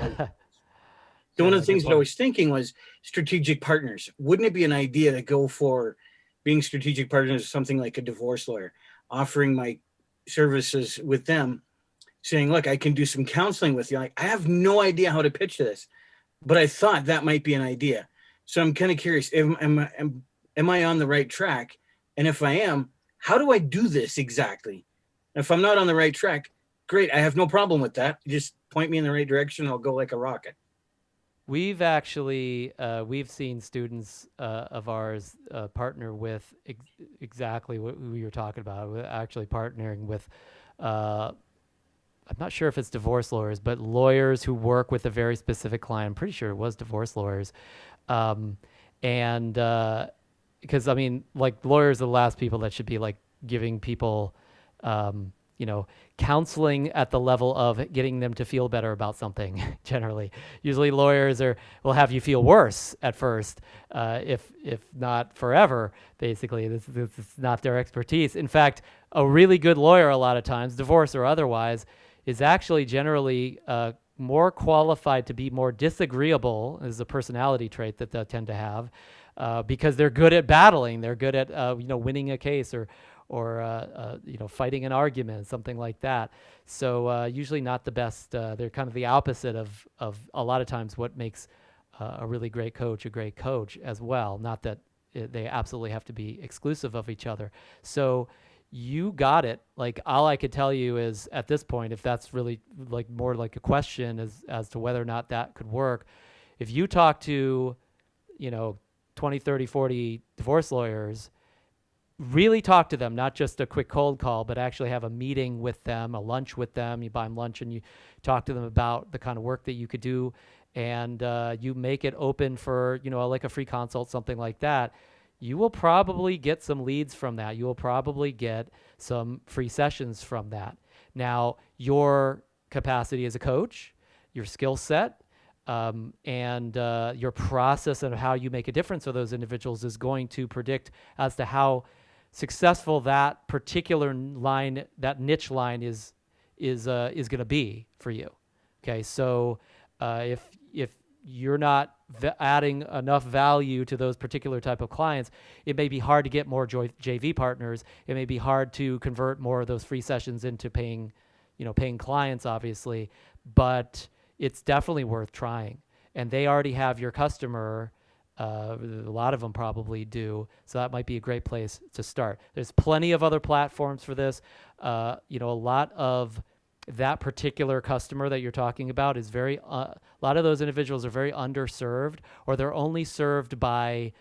So one of the things that I was thinking was strategic partners. Wouldn't it be an idea to go for being strategic partners with something like a divorce lawyer, offering my services with them, saying, look, I can do some counseling with you. I have no idea how to pitch this, but I thought that might be an idea. So I'm kind of curious, am I on the right track? And if I am, how do I do this exactly? If I'm not on the right track, great. I have no problem with that. Just point me in the right direction. I'll go like a rocket. We've actually we've seen students of ours partner with exactly who you're talking about. We're actually partnering with, I'm not sure if it's divorce lawyers, but lawyers who work with a very specific client. I'm pretty sure it was divorce lawyers, and because I mean, like lawyers are the last people that should be like giving people, counseling at the level of getting them to feel better about something. Generally, usually lawyers will have you feel worse at first, if not forever. Basically, this is not their expertise. In fact, a really good lawyer, a lot of times, divorce or otherwise, is actually generally more qualified to be more disagreeable, is a personality trait that they tend to have, because they're good at battling. They're good at winning a case or fighting an argument, something like that. So usually not the best. They're kind of the opposite of a lot of times what makes a really great coach a great coach as well. Not that they absolutely have to be exclusive of each other. So you got it. Like, all I could tell you is, at this point, if that's really like more like a question as to whether or not that could work, if you talk to 20, 30, 40 divorce lawyers, really talk to them, not just a quick cold call, but actually have a meeting with them, a lunch with them. You buy them lunch and you talk to them about the kind of work that you could do, and you make it open for, like a free consult, something like that. You will probably get some leads from that. You will probably get some free sessions from that. Now, your capacity as a coach, your skill set, and your process of how you make a difference for those individuals is going to predict as to how successful that particular line, that niche line is going to be for you. Okay, so if you're not adding enough value to those particular type of clients, it may be hard to get more JV partners. It may be hard to convert more of those free sessions into paying clients, obviously, but it's definitely worth trying. And they already have your customer. A lot of them probably do. So that might be a great place to start. There's plenty of other platforms for this. A lot of that particular customer that you're talking about is a lot of those individuals are very underserved, or they're only served by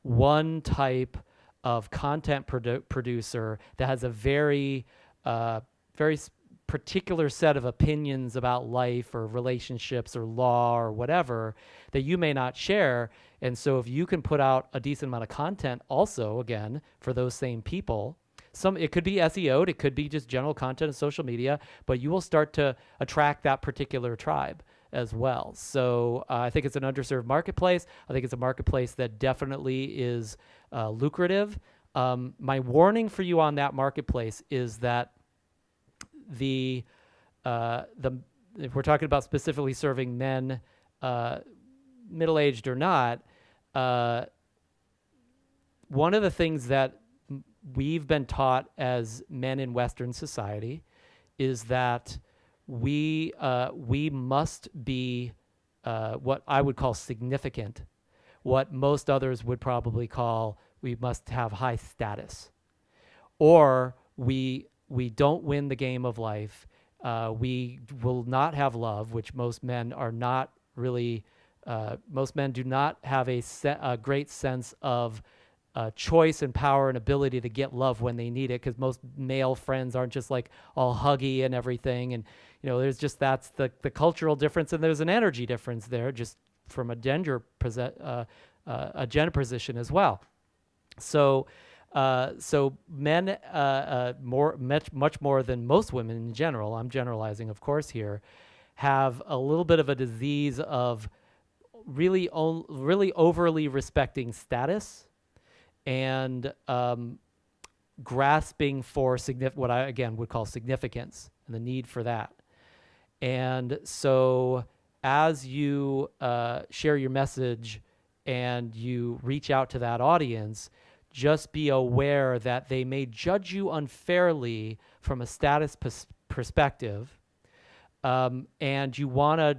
one type of content producer that has a very particular set of opinions about life or relationships or law or whatever that you may not share. And so if you can put out a decent amount of content also, again, for those same people, it could be SEO'd, it could be just general content on social media, but you will start to attract that particular tribe as well. So I think it's an underserved marketplace. I think it's a marketplace that definitely is lucrative. My warning for you on that marketplace is that if we're talking about specifically serving men, middle-aged or not, one of the things that we've been taught as men in Western society is that we must be what I would call significant, what most others would probably call we must have high status, or we don't win the game of life. We will not have love, which most men are not really. Most men do not have a great sense of choice and power and ability to get love when they need it, because most male friends aren't just like all huggy and everything. And there's just that's the cultural difference, and there's an energy difference there, just from a gender position as well. So men, much more than most women in general, I'm generalizing, of course, here, have a little bit of a disease of really overly respecting status and grasping for what I again would call significance and the need for that. And so as you share your message and you reach out to that audience, just be aware that they may judge you unfairly from a status perspective, and you want to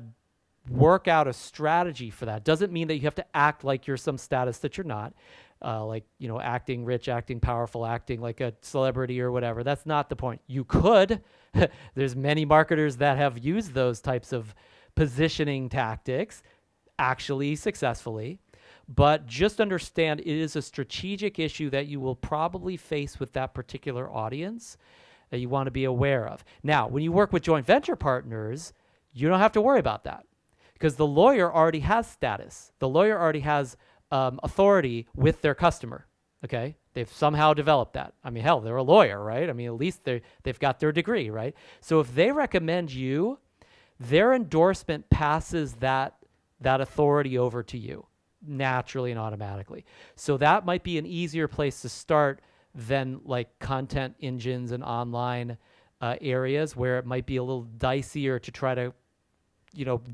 work out a strategy for that. Doesn't mean that you have to act like you're some status that you're not, acting rich, acting powerful, acting like a celebrity or whatever. That's not the point. You could. There's many marketers that have used those types of positioning tactics actually successfully. But just understand it is a strategic issue that you will probably face with that particular audience that you want to be aware of. Now, when you work with joint venture partners, you don't have to worry about that, because the lawyer already has status. The lawyer already has authority with their customer, okay? They've somehow developed that. I mean, hell, they're a lawyer, right? I mean, at least they've got their degree, right? So if they recommend you, their endorsement passes that authority over to you naturally and automatically. So that might be an easier place to start than like content engines and online areas where it might be a little dicier to try to,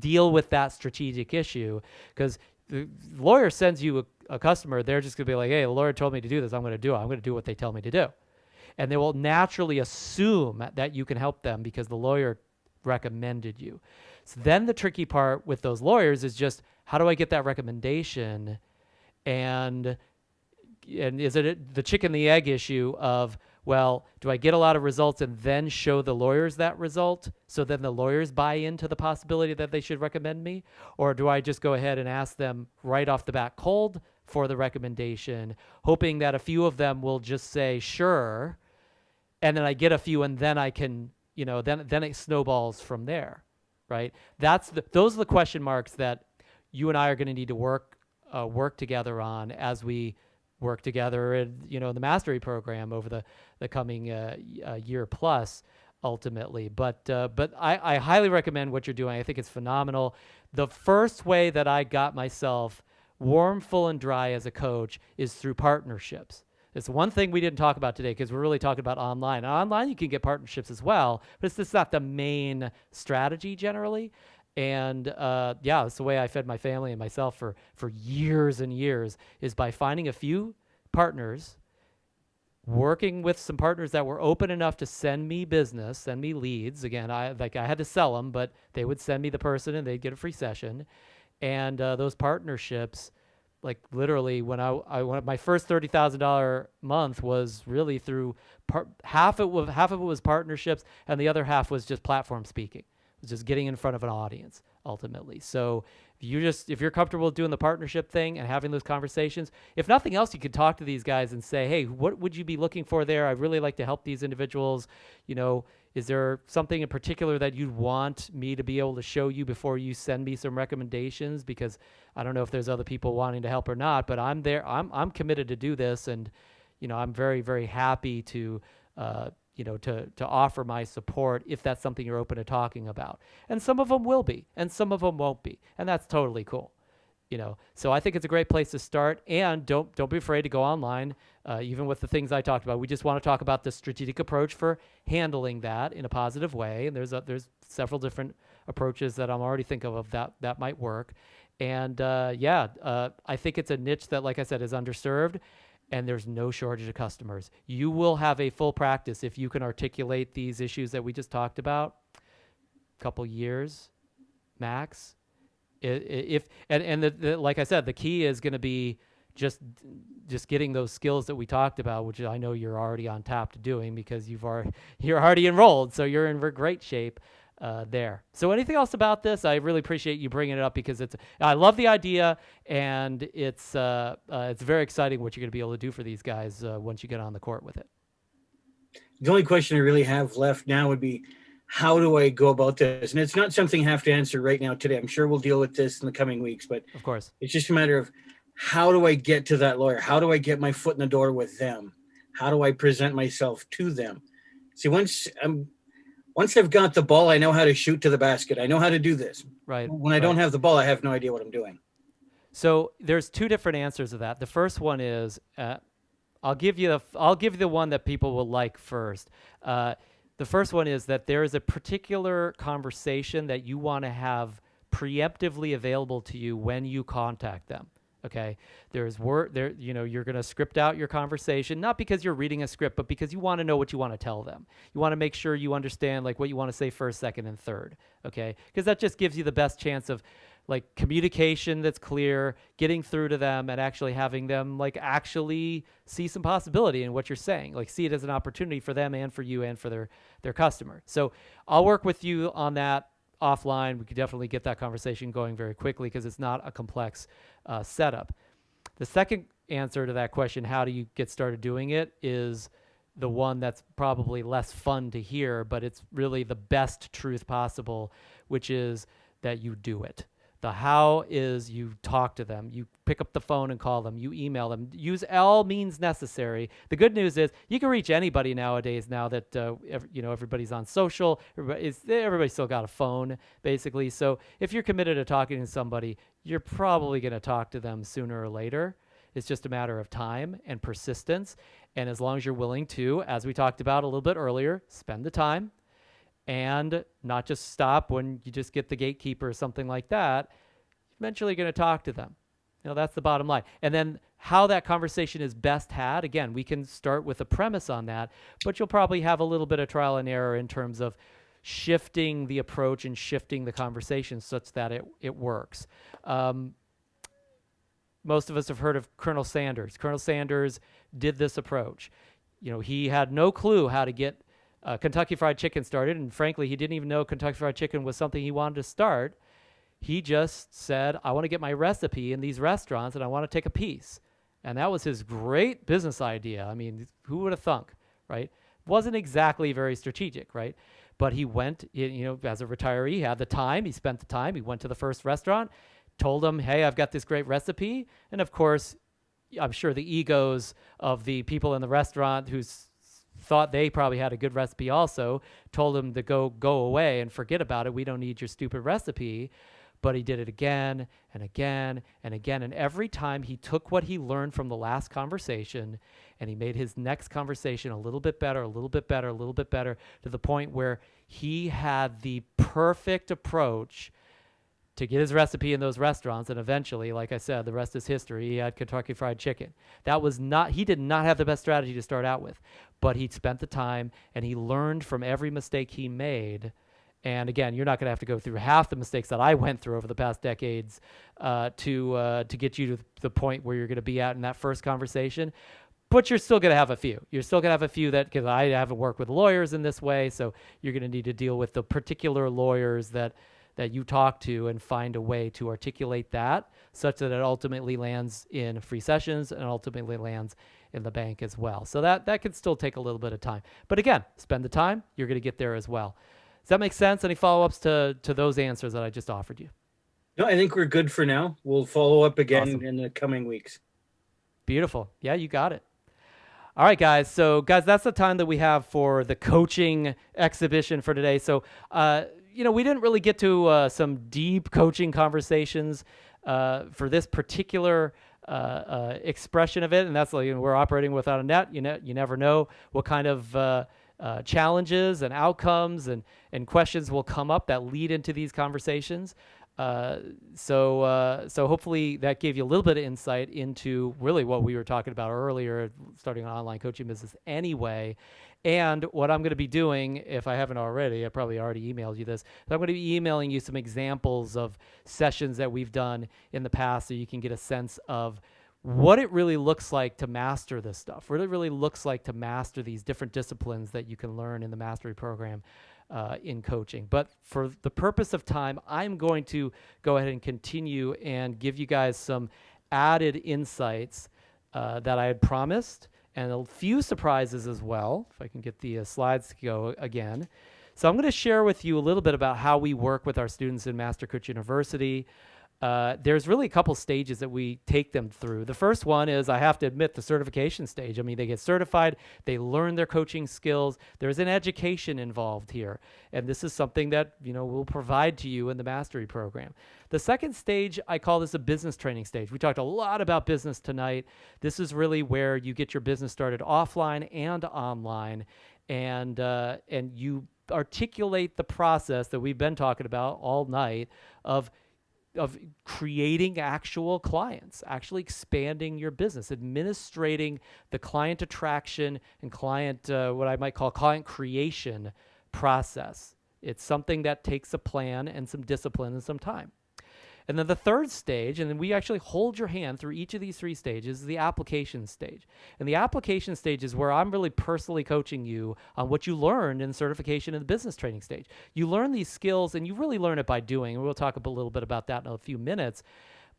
deal with that strategic issue, because the lawyer sends you a customer, they're just going to be like, hey, the lawyer told me to do this. I'm going to do it. I'm going to do what they tell me to do. And they will naturally assume that you can help them because the lawyer recommended you. So then the tricky part with those lawyers is just, how do I get that recommendation? And is it the chicken and the egg issue of, well, do I get a lot of results and then show the lawyers that result so then the lawyers buy into the possibility that they should recommend me? Or do I just go ahead and ask them right off the bat cold for the recommendation, hoping that a few of them will just say, sure, and then I get a few and then I can, then it snowballs from there, right? Those are the question marks that you and I are going to need to work together on as we work together in, the mastery program over the coming year plus ultimately. But I highly recommend what you're doing. I think it's phenomenal. The first way that I got myself warm, full, and dry as a coach is through partnerships. It's one thing we didn't talk about today because we're really talking about online. Online, you can get partnerships as well, but it's just not the main strategy generally. And it's the way I fed my family and myself for years and years, is by finding a few partners, working with some partners that were open enough to send me business, send me leads. Again, I had to sell them, but they would send me the person and they'd get a free session. And those partnerships, like literally when my first $30,000 month was really through half of it was partnerships and the other half was just platform speaking. It was just getting in front of an audience ultimately. So if you're comfortable doing the partnership thing and having those conversations, if nothing else, you could talk to these guys and say, hey, what would you be looking for there? I'd really like to help these individuals. Is there something in particular that you'd want me to be able to show you before you send me some recommendations? Because I don't know if there's other people wanting to help or not, but I'm there. I'm committed to do this. And, I'm very, very happy to offer my support if that's something you're open to talking about. And some of them will be, and some of them won't be. And that's totally cool. So I think it's a great place to start. And don't be afraid to go online, even with the things I talked about. We just want to talk about the strategic approach for handling that in a positive way. And there's several different approaches that I'm already thinking of that might work. And I think it's a niche that, like I said, is underserved. And there's no shortage of customers. You will have a full practice if you can articulate these issues that we just talked about. Couple years, max. Like I said, the key is going to be just getting those skills that we talked about, which I know you're already on tap to doing because you're already enrolled, so you're in great shape there. So anything else about this? I really appreciate you bringing it up because I love the idea, and it's very exciting what you're going to be able to do for these guys once you get on the court with it. The only question I really have left now would be, how do I go about this? And it's not something I have to answer right now today. I'm sure we'll deal with this in the coming weeks, but of course, it's just a matter of, how do I get to that lawyer? How do I get my foot in the door with them? How do I present myself to them? See, once I've got the ball, I know how to shoot to the basket. I know how to do this. Right. When I don't have the ball, I have no idea what I'm doing. So there's two different answers to that. The first one is, I'll give you the one that people will like first. The first one is that there is a particular conversation that you want to have preemptively available to you when you contact them. Okay, you're going to script out your conversation, not because you're reading a script, but because you want to know what you want to tell them. You want to make sure you understand like what you want to say first, second, and third. Okay, because that just gives you the best chance of like communication that's clear, getting through to them, and actually having them like actually see some possibility in what you're saying, like see it as an opportunity for them and for you and for their customer. So I'll work with you on that offline. We could definitely get that conversation going very quickly because it's not a complex setup. The second answer to that question, how do you get started doing it, is the one that's probably less fun to hear, but it's really the best truth possible, which is that you do it. The how is you talk to them, you pick up the phone and call them, you email them, use all means necessary. The good news is you can reach anybody nowadays now that everybody's on social. Everybody's still got a phone, basically. So if you're committed to talking to somebody, you're probably going to talk to them sooner or later. It's just a matter of time and persistence. And as long as you're willing to, as we talked about a little bit earlier, spend the time and not just stop when you just get the gatekeeper or something like that. Eventually you're going to talk to them. That's the bottom line. And then how that conversation is best had, again, we can start with a premise on that, but you'll probably have a little bit of trial and error in terms of shifting the approach and shifting the conversation such that it works. Most of us have heard of Colonel Sanders. Colonel Sanders did this approach. He had no clue how to get Kentucky Fried Chicken started, and frankly, he didn't even know Kentucky Fried Chicken was something he wanted to start. He just said, I want to get my recipe in these restaurants, and I want to take a piece. And that was his great business idea. I mean, who would have thunk, right? Wasn't exactly very strategic, right? But he went, as a retiree, he had the time. He spent the time. He went to the first restaurant, told them, hey, I've got this great recipe. And of course, I'm sure the egos of the people in the restaurant who thought they probably had a good recipe also told him to go away and forget about it. We don't need your stupid recipe. But he did it again and again and again. And every time he took what he learned from the last conversation and he made his next conversation a little bit better, a little bit better, a little bit better, to the point where he had the perfect approach to get his recipe in those restaurants. And eventually, like I said, the rest is history. He had Kentucky Fried Chicken. He did not have the best strategy to start out with, but he spent the time and he learned from every mistake he made. And again, you're not going to have to go through half the mistakes that I went through over the past decades to get you to the point where you're going to be at in that first conversation. But you're still going to have a few. You're still going to have a few because I haven't worked with lawyers in this way. So you're going to need to deal with the particular lawyers that you talk to and find a way to articulate that such that it ultimately lands in free sessions and ultimately lands in the bank as well. So that could still take a little bit of time. But again, spend the time. You're going to get there as well. Does that make sense? Any follow-ups to those answers that I just offered you? No, I think we're good for now. We'll follow up again Awesome. in the coming weeks. Beautiful. Yeah, you got it. All right, guys. So, guys, that's the time that we have for the coaching exhibition for today. So, we didn't really get to some deep coaching conversations for this particular expression of it, and that's like we're operating without a net. You never know what kind of challenges and outcomes and questions will come up that lead into these conversations. So hopefully that gave you a little bit of insight into really what we were talking about earlier, starting an online coaching business anyway. And what I'm going to be doing, if I haven't already, I probably already emailed you this, but I'm going to be emailing you some examples of sessions that we've done in the past so you can get a sense of what it really looks like to master this stuff, what it really looks like to master these different disciplines that you can learn in the mastery program in coaching. But for the purpose of time, I'm going to go ahead and continue and give you guys some added insights that I had promised and a few surprises as well, if I can get the slides to go again. So I'm going to share with you a little bit about how we work with our students in Master Coach University. There's really a couple stages that we take them through. The first one is, I have to admit, the certification stage. I mean, they get certified, they learn their coaching skills. There's an education involved here. And this is something that, we'll provide to you in the mastery program. The second stage, I call this a business training stage. We talked a lot about business tonight. This is really where you get your business started offline and online, and you articulate the process that we've been talking about all night of creating actual clients, actually expanding your business, administrating the client attraction and client, what I might call client creation process. It's something that takes a plan and some discipline and some time. And then the third stage, and then we actually hold your hand through each of these three stages, is the application stage. And the application stage is where I'm really personally coaching you on what you learned in certification in the business training stage. You learn these skills, and you really learn it by doing. And we'll talk a little bit about that in a few minutes.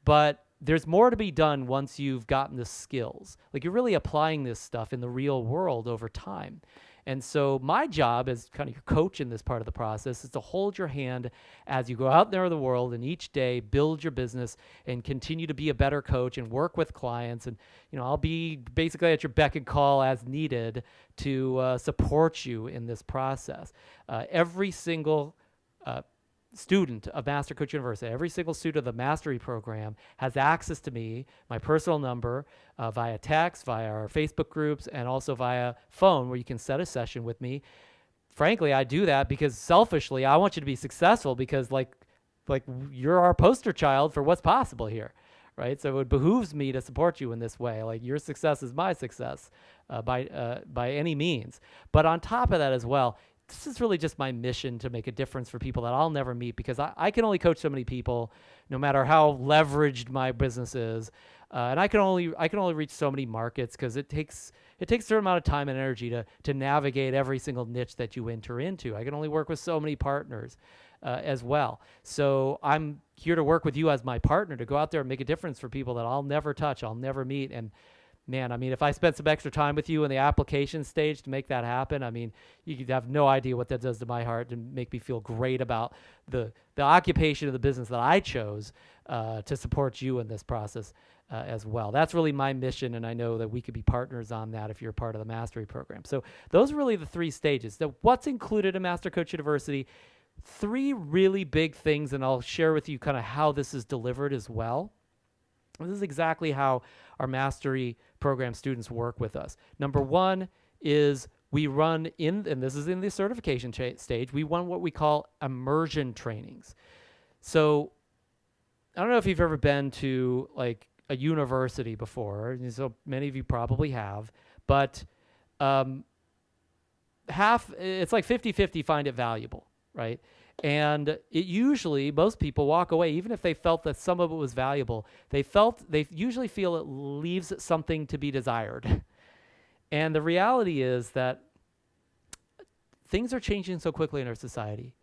But there's more to be done once you've gotten the skills. Like, you're really applying this stuff in the real world over time. And so my job as kind of your coach in this part of the process is to hold your hand as you go out there in the world and each day build your business and continue to be a better coach and work with clients. And, I'll be basically at your beck and call as needed to support you in this process. Every single student of Master Coach University, every single student of the Mastery program has access to me, my personal number, via text, via our Facebook groups, and also via phone where you can set a session with me. Frankly, I do that because selfishly, I want you to be successful because like you're our poster child for what's possible here, right? So it behooves me to support you in this way. Like your success is my success by any means. But on top of that as well, this is really just my mission to make a difference for people that I'll never meet because I can only coach so many people, no matter how leveraged my business is, and I can only reach so many markets because it takes a certain amount of time and energy to navigate every single niche that you enter into. I can only work with so many partners as well. So I'm here to work with you as my partner to go out there and make a difference for people that I'll never touch, I'll never meet, and man, I mean, if I spent some extra time with you in the application stage to make that happen, I mean, you could have no idea what that does to my heart and make me feel great about the occupation of the business that I chose to support you in this process as well. That's really my mission, and I know that we could be partners on that if you're part of the Mastery program. So those are really the 3 stages. So what's included in Master Coach University? 3 really big things, and I'll share with you kind of how this is delivered as well. This is exactly how our Mastery program students work with us. Number 1 is we run and this is in the certification stage, we run what we call immersion trainings. So I don't know if you've ever been to like a university before, so many of you probably have, but it's like 50-50 find it valuable, right? And it usually, most people walk away, even if they felt that some of it was valuable, they usually feel it leaves something to be desired. And the reality is that things are changing so quickly in our society.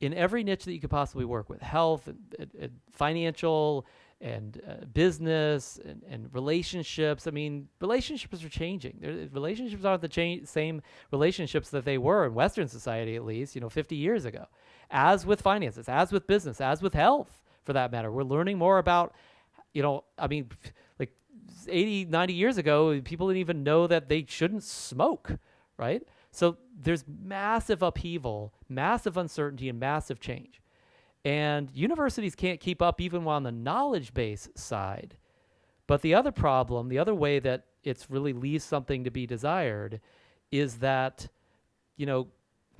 In every niche that you could possibly work with, health, and financial, and business, and relationships. I mean, relationships are changing. Relationships aren't the same relationships that they were in Western society, at least, 50 years ago. As with finances, as with business, as with health, for that matter. We're learning more about, like 80, 90 years ago, people didn't even know that they shouldn't smoke, right? So there's massive upheaval, massive uncertainty, and massive change. And universities can't keep up even on the knowledge base side. But the other problem, the other way that it's really leaves something to be desired is that,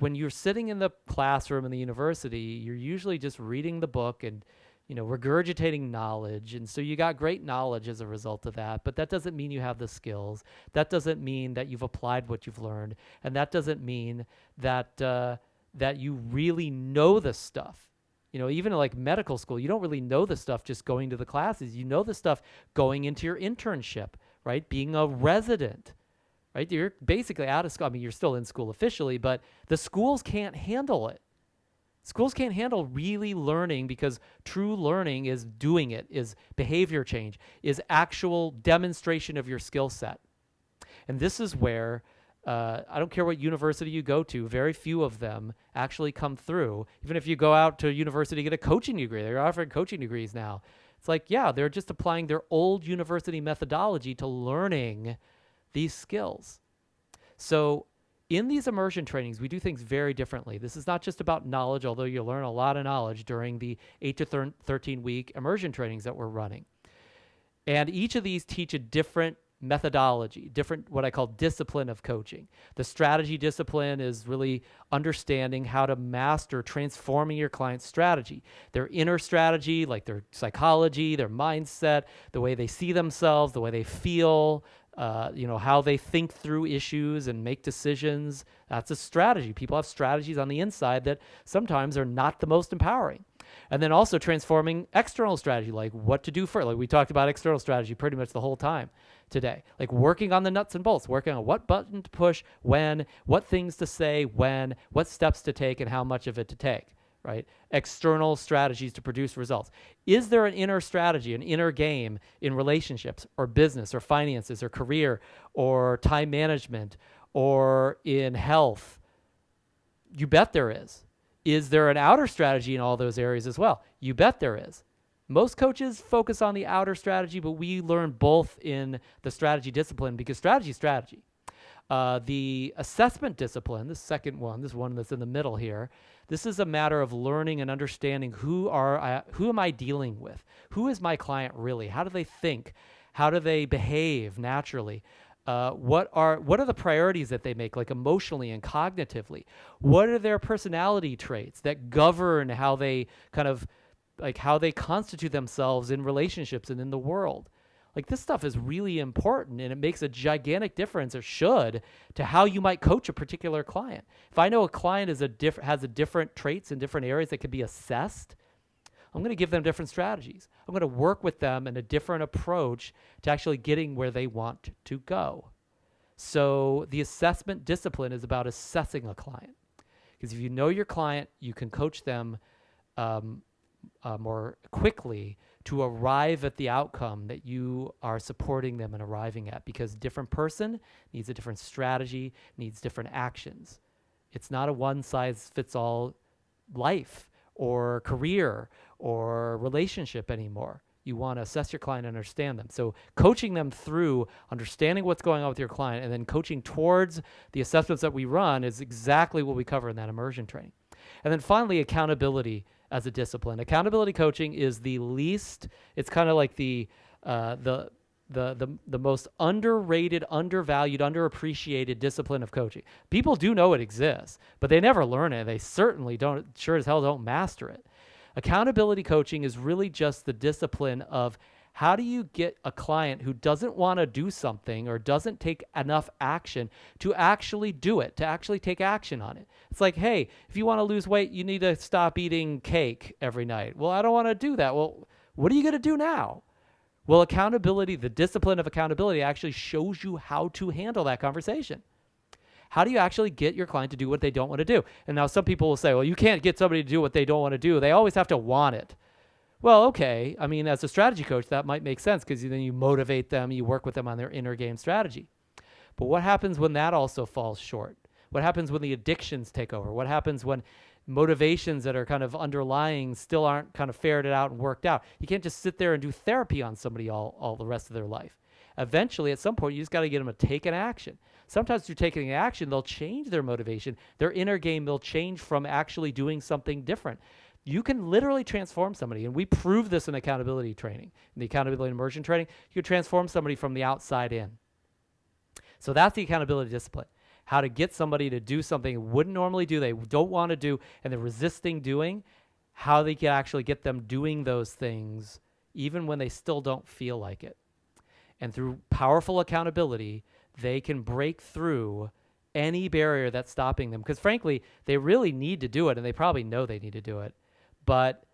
when you're sitting in the classroom in the university, you're usually just reading the book and, regurgitating knowledge. And so you got great knowledge as a result of that, but that doesn't mean you have the skills. That doesn't mean that you've applied what you've learned. And that doesn't mean that, that you really know the stuff. Even like medical school, you don't really know the stuff just going to the classes. You know the stuff going into your internship, right? Being a resident, right? You're basically out of school. I mean, you're still in school officially, but the schools can't handle it. Schools can't handle really learning because true learning is doing it, is behavior change, is actual demonstration of your skill set. And this is where I don't care what university you go to, very few of them actually come through. Even if you go out to a university to get a coaching degree, they're offering coaching degrees now. It's like, yeah, they're just applying their old university methodology to learning these skills. So in these immersion trainings, we do things very differently. This is not just about knowledge, although you'll learn a lot of knowledge during the 8 to 13-week immersion trainings that we're running. And each of these teach a different methodology, different what I call discipline of coaching. The strategy discipline is really understanding how to master transforming your client's strategy, their inner strategy, like their psychology, their mindset, the way they see themselves, the way they feel, how they think through issues and make decisions. That's a strategy. People have strategies on the inside that sometimes are not the most empowering. And then also transforming external strategy, like what to do first. Like we talked about external strategy pretty much the whole time today. Like working on the nuts and bolts, working on what button to push, when, what things to say, when, what steps to take, and how much of it to take, right? External strategies to produce results. Is there an inner strategy, an inner game in relationships or business or finances or career or time management or in health? You bet there is. Is there an outer strategy in all those areas as well? You bet there is. Most coaches focus on the outer strategy, but we learn both in the strategy discipline because strategy is strategy. The assessment discipline, the second one, this one that's in the middle here, this is a matter of learning and understanding who am I dealing with? Who is my client really? How do they think? How do they behave naturally? What are the priorities that they make, like emotionally and cognitively? What are their personality traits that govern how they how they constitute themselves in relationships and in the world? Like, this stuff is really important, and it makes a gigantic difference, or should, to how you might coach a particular client. If I know a client has a different traits in different areas that can be assessed, I'm going to give them different strategies. I'm going to work with them in a different approach to actually getting where they want to go. So the assessment discipline is about assessing a client. Because if you know your client, you can coach them more quickly to arrive at the outcome that you are supporting them in arriving at, because different person needs a different strategy, needs different actions. It's not a one-size-fits-all life or career or relationship anymore. You want to assess your client and understand them. So coaching them through understanding what's going on with your client and then coaching towards the assessments that we run is exactly what we cover in that immersion training. And then finally, accountability as a discipline. Accountability coaching is the least, it's kind of like the most underrated, undervalued, underappreciated discipline of coaching. People do know it exists, but they never learn it. They certainly don't, sure as hell don't master it. Accountability coaching is really just the discipline of how do you get a client who doesn't want to do something or doesn't take enough action to actually do it, to actually take action on it. It's like, hey, if you want to lose weight, you need to stop eating cake every night. Well, I don't want to do that. Well, what are you going to do now? Well, accountability, the discipline of accountability actually shows you how to handle that conversation. How do you actually get your client to do what they don't want to do? And now some people will say, well, you can't get somebody to do what they don't want to do. They always have to want it. Well, okay. I mean, as a strategy coach, that might make sense because then you motivate them, you work with them on their inner game strategy. But what happens when that also falls short? What happens when the addictions take over? What happens when motivations that are kind of underlying still aren't kind of ferreted out and worked out? You can't just sit there and do therapy on somebody all the rest of their life. Eventually, at some point, you just got to get them to take an action. Sometimes through taking action, they'll change their motivation. Their inner game, they'll change from actually doing something different. You can literally transform somebody, and we prove this in accountability training, in the accountability immersion training. You can transform somebody from the outside in. So that's the accountability discipline. How to get somebody to do something they wouldn't normally do, they don't want to do, and they're resisting doing, how they can actually get them doing those things even when they still don't feel like it. And through powerful accountability, they can break through any barrier that's stopping them. Because frankly, they really need to do it, and they probably know they need to do it. But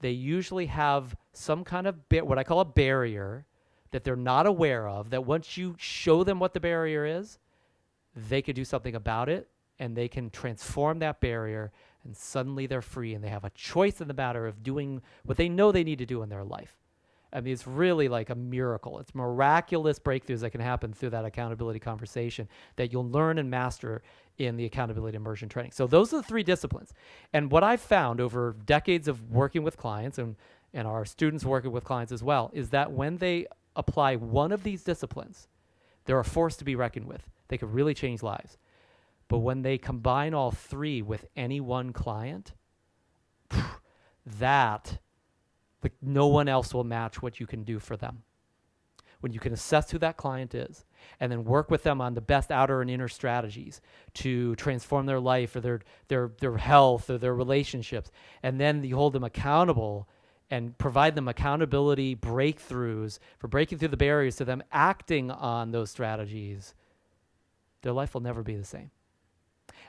they usually have some kind of what I call a barrier that they're not aware of, that once you show them what the barrier is, they could do something about it, and they can transform that barrier, and suddenly they're free, and they have a choice in the matter of doing what they know they need to do in their life. I mean, it's really like a miracle. It's miraculous breakthroughs that can happen through that accountability conversation that you'll learn and master in the accountability immersion training. So those are the three disciplines. And what I've found over decades of working with clients and our students working with clients as well is that when they apply one of these disciplines, they're a force to be reckoned with. They can really change lives. But when they combine all three with any one client, like no one else will match what you can do for them. When you can assess who that client is and then work with them on the best outer and inner strategies to transform their life or their health or their relationships, and then you hold them accountable and provide them accountability breakthroughs for breaking through the barriers to them acting on those strategies, their life will never be the same.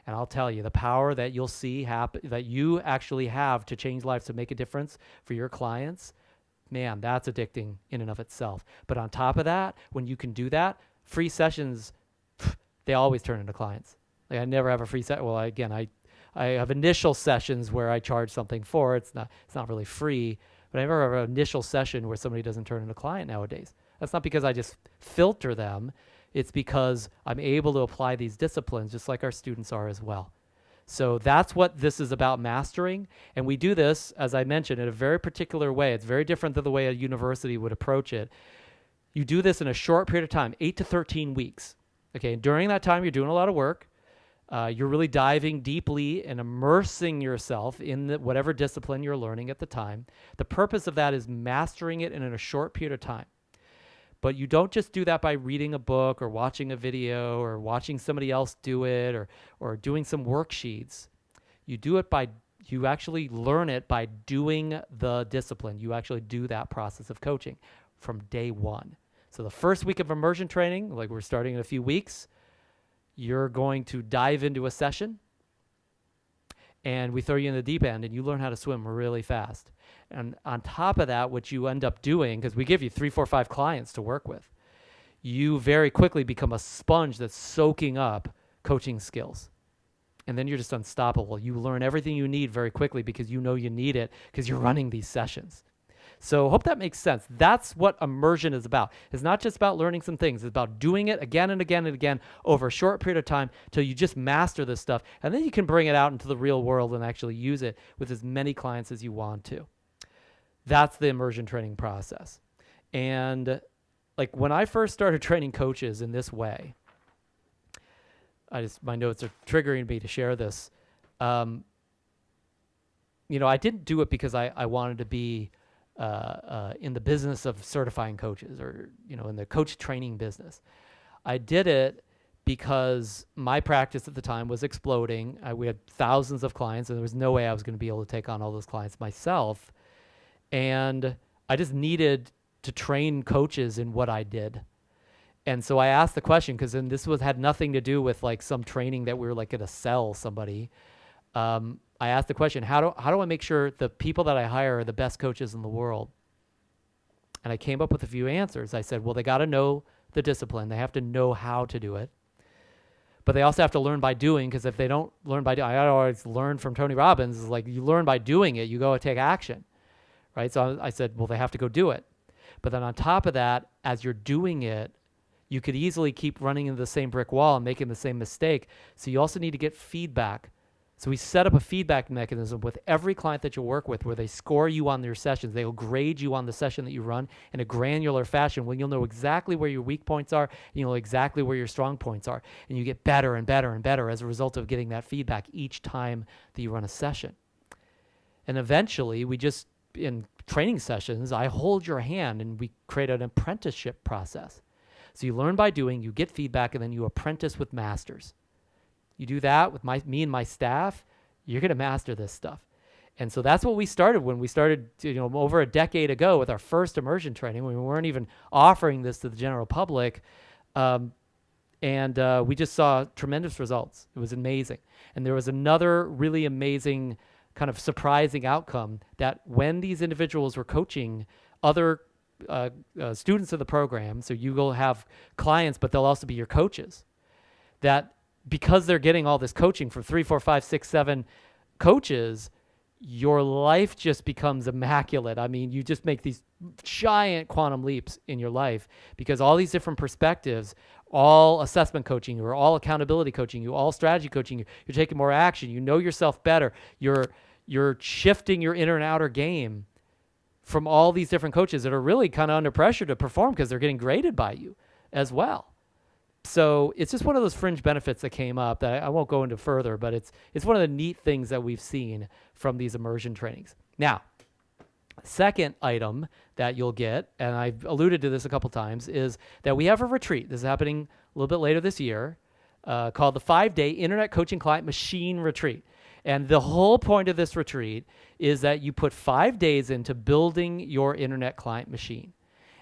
And I'll tell you, the power that you'll see happen, that you actually have to change lives, to make a difference for your clients, man, that's addicting in and of itself. But on top of that, when you can do that, free sessions, they always turn into clients. Like I never have a free session. Well, again, I have initial sessions where I charge something for it. It's not really free, but I never have an initial session where somebody doesn't turn into a client nowadays. That's not because I just filter them. It's because I'm able to apply these disciplines just like our students are as well. So that's what this is about, mastering. And we do this, as I mentioned, in a very particular way. It's very different than the way a university would approach it. You do this in a short period of time, 8 to 13 weeks. Okay, and during that time, you're doing a lot of work. You're really diving deeply and immersing yourself in whatever discipline you're learning at the time. The purpose of that is mastering it in a short period of time. But you don't just do that by reading a book or watching a video or watching somebody else do it or doing some worksheets. You actually learn it by doing the discipline. You actually do that process of coaching from day one. So the first week of immersion training, like we're starting in a few weeks, you're going to dive into a session and we throw you in the deep end and you learn how to swim really fast. And on top of that, what you end up doing, because we give you 3, 4, 5 clients to work with, you very quickly become a sponge that's soaking up coaching skills. And then you're just unstoppable. You learn everything you need very quickly because you know you need it because you're running these sessions. So hope that makes sense. That's what immersion is about. It's not just about learning some things. It's about doing it again and again and again over a short period of time till you just master this stuff. And then you can bring it out into the real world and actually use it with as many clients as you want to. That's the immersion training process. And like when I first started training coaches in this way, my notes are triggering me to share this. I didn't do it because I wanted to be in the business of certifying coaches or, in the coach training business. I did it because my practice at the time was exploding. We had thousands of clients and there was no way I was going to be able to take on all those clients myself. And I just needed to train coaches in what I did. And so I asked the question, because then this had nothing to do with like some training that we were like going to sell somebody. I asked the question, how do I make sure the people that I hire are the best coaches in the world? And I came up with a few answers. I said, well, they got to know the discipline. They have to know how to do it. But they also have to learn by doing, because if they don't learn by doing, I always learned from Tony Robbins, is like you learn by doing it, you go and take action, right? So I said, well, they have to go do it. But then on top of that, as you're doing it, you could easily keep running into the same brick wall and making the same mistake. So you also need to get feedback. So we set up a feedback mechanism with every client that you work with where they score you on their sessions. They will grade you on the session that you run in a granular fashion when you'll know exactly where your weak points are and you'll know exactly where your strong points are. And you get better and better and better as a result of getting that feedback each time that you run a session. And eventually, in training sessions, I hold your hand and we create an apprenticeship process. So you learn by doing, you get feedback, and then you apprentice with masters. You do that with me and my staff, you're going to master this stuff. And so that's what we started when we started, over a decade ago with our first immersion training, when we weren't even offering this to the general public. We just saw tremendous results. It was amazing. And there was another really amazing kind of surprising outcome that when these individuals were coaching other students of the program, so you will have clients, but they'll also be your coaches, that because they're getting all this coaching from 3, 4, 5, 6, 7 coaches, your life just becomes immaculate. I mean, you just make these giant quantum leaps in your life because all these different perspectives, all assessment coaching you, or all accountability coaching you, all strategy coaching you, you're taking more action. You know yourself better. You're shifting your inner and outer game from all these different coaches that are really kind of under pressure to perform because they're getting graded by you as well. So it's just one of those fringe benefits that came up that I won't go into further, but it's one of the neat things that we've seen from these immersion trainings. Now, second item that you'll get, and I've alluded to this a couple times, is that we have a retreat. This is happening a little bit later this year, called the 5-day Internet Coaching Client Machine Retreat. And the whole point of this retreat is that you put 5 days into building your internet client machine.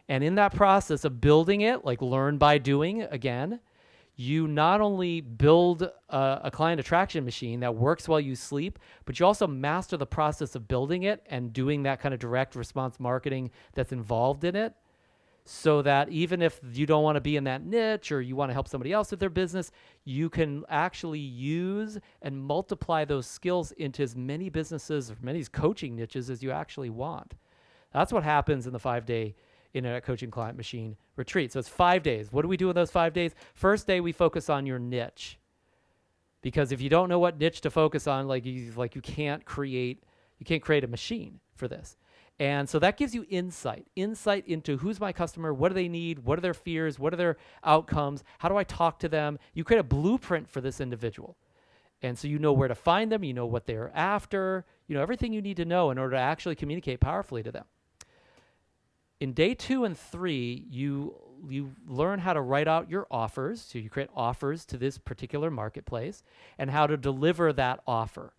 And in that process of building it, like learn by doing again, you not only build a client attraction machine that works while you sleep, but you also master the process of building it and doing that kind of direct response marketing that's involved in it, so that even if you don't want to be in that niche or you want to help somebody else with their business, you can actually use and multiply those skills into as many businesses or many coaching niches as you actually want. That's what happens in the 5-day Internet Coaching Client Machine retreat. So it's 5 days. What do we do in those 5 days? First day, we focus on your niche. Because if you don't know what niche to focus on, you can't create a machine for this. And so that gives you insight into who's my customer, what do they need, what are their fears, what are their outcomes, how do I talk to them? You create a blueprint for this individual. And so you know where to find them, you know what they're after, you know everything you need to know in order to actually communicate powerfully to them. In day 2 and 3, you learn how to write out your offers. So you create offers to this particular marketplace and how to deliver that offer.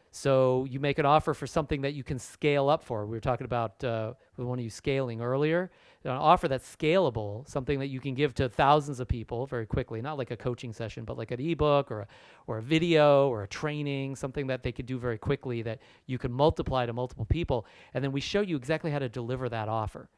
So you make an offer for something that you can scale up for. We were talking about with one of you scaling earlier. An offer that's scalable, something that you can give to thousands of people very quickly, not like a coaching session, but like an ebook or a video or a training, something that they could do very quickly that you can multiply to multiple people. And then we show you exactly how to deliver that offer.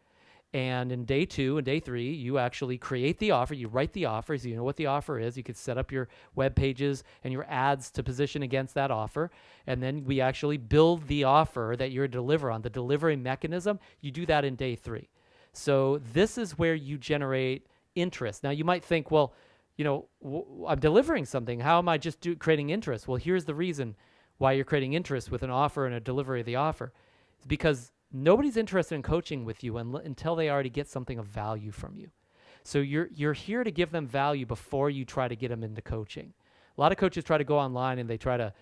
And in day 2 and day 3, you actually create the offer. You write the offer so you know what the offer is. You could set up your web pages and your ads to position against that offer. And then we actually build the offer that you're deliver on, the delivery mechanism. You do that in day 3. So this is where you generate interest. Now you might think, well, I'm delivering something. How am I just creating interest? Well, here's the reason why you're creating interest with an offer and a delivery of the offer. It's because nobody's interested in coaching with you until they already get something of value from you. So you're here to give them value before you try to get them into coaching. A lot of coaches try to go online and they try to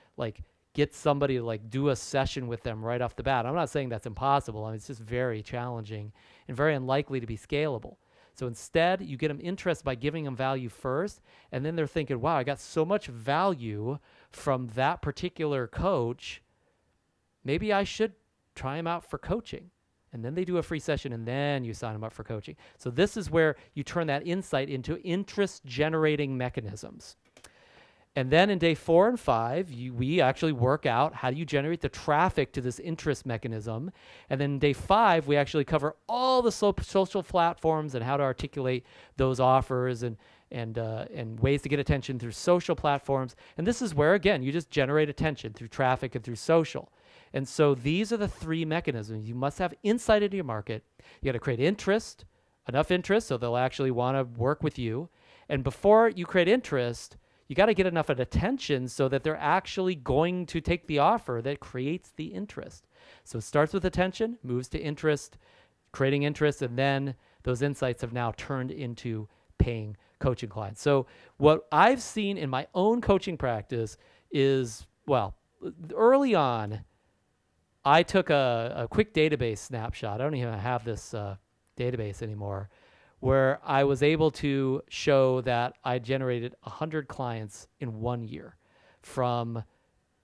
get somebody to do a session with them right off the bat. I'm not saying that's impossible. I mean, it's just very challenging and very unlikely to be scalable. So instead, you get them interested by giving them value first, and then they're thinking, wow, I got so much value from that particular coach. Maybe I should try them out for coaching. And then they do a free session and then you sign them up for coaching. So this is where you turn that insight into interest generating mechanisms. And then in day 4 and 5, we actually work out how do you generate the traffic to this interest mechanism. And then in day 5, we actually cover all the social platforms and how to articulate those offers and ways to get attention through social platforms. And this is where, again, you just generate attention through traffic and through social. And so these are the 3 mechanisms. You must have insight into your market. You got to create interest, enough interest so they'll actually want to work with you. And before you create interest, you got to get enough of attention so that they're actually going to take the offer that creates the interest. So it starts with attention, moves to interest, creating interest, and then those insights have now turned into paying coaching clients. So what I've seen in my own coaching practice is, well, early on, I took a quick database snapshot. I don't even have this database anymore, where I was able to show that I generated 100 clients in 1 year from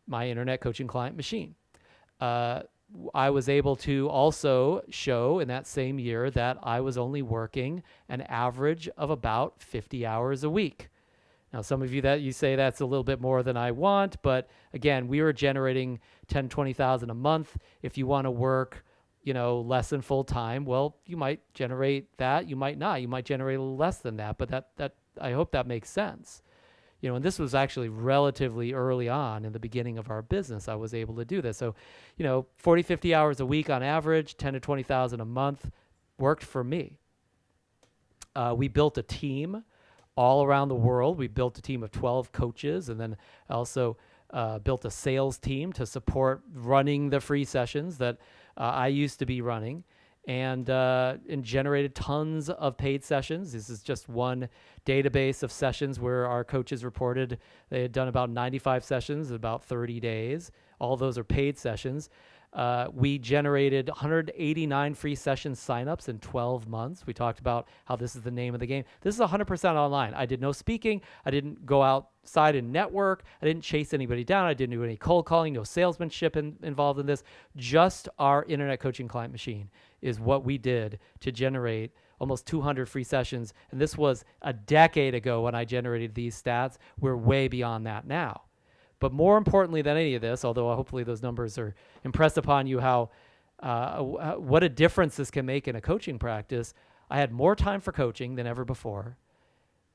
my Internet Coaching Client Machine. I was able to also show in that same year that I was only working an average of about 50 hours a week. Now, some of you that you say that's a little bit more than I want, but again, we were generating 10, 20,000 a month. If you want to work, less than full time, well, you might generate that. You might not. You might generate a little less than that, but that I hope that makes sense. And this was actually relatively early on in the beginning of our business. I was able to do this. So, 40, 50 hours a week on average, 10 to 20,000 a month worked for me. We built a team all around the world. We built a team of 12 coaches, and then also built a sales team to support running the free sessions that I used to be running, and generated tons of paid sessions. This is just one database of sessions where our coaches reported they had done about 95 sessions in about 30 days. All those are paid sessions. We generated 189 free session signups in 12 months. We talked about how this is the name of the game. This is 100% online. I did no speaking. I didn't go outside and network. I didn't chase anybody down. I didn't do any cold calling, no salesmanship involved in this. Just our Internet Coaching Client Machine is what we did to generate almost 200 free sessions. And this was a decade ago when I generated these stats. We're way beyond that now. But more importantly than any of this, although hopefully those numbers are impressed upon you what a difference this can make in a coaching practice, I had more time for coaching than ever before,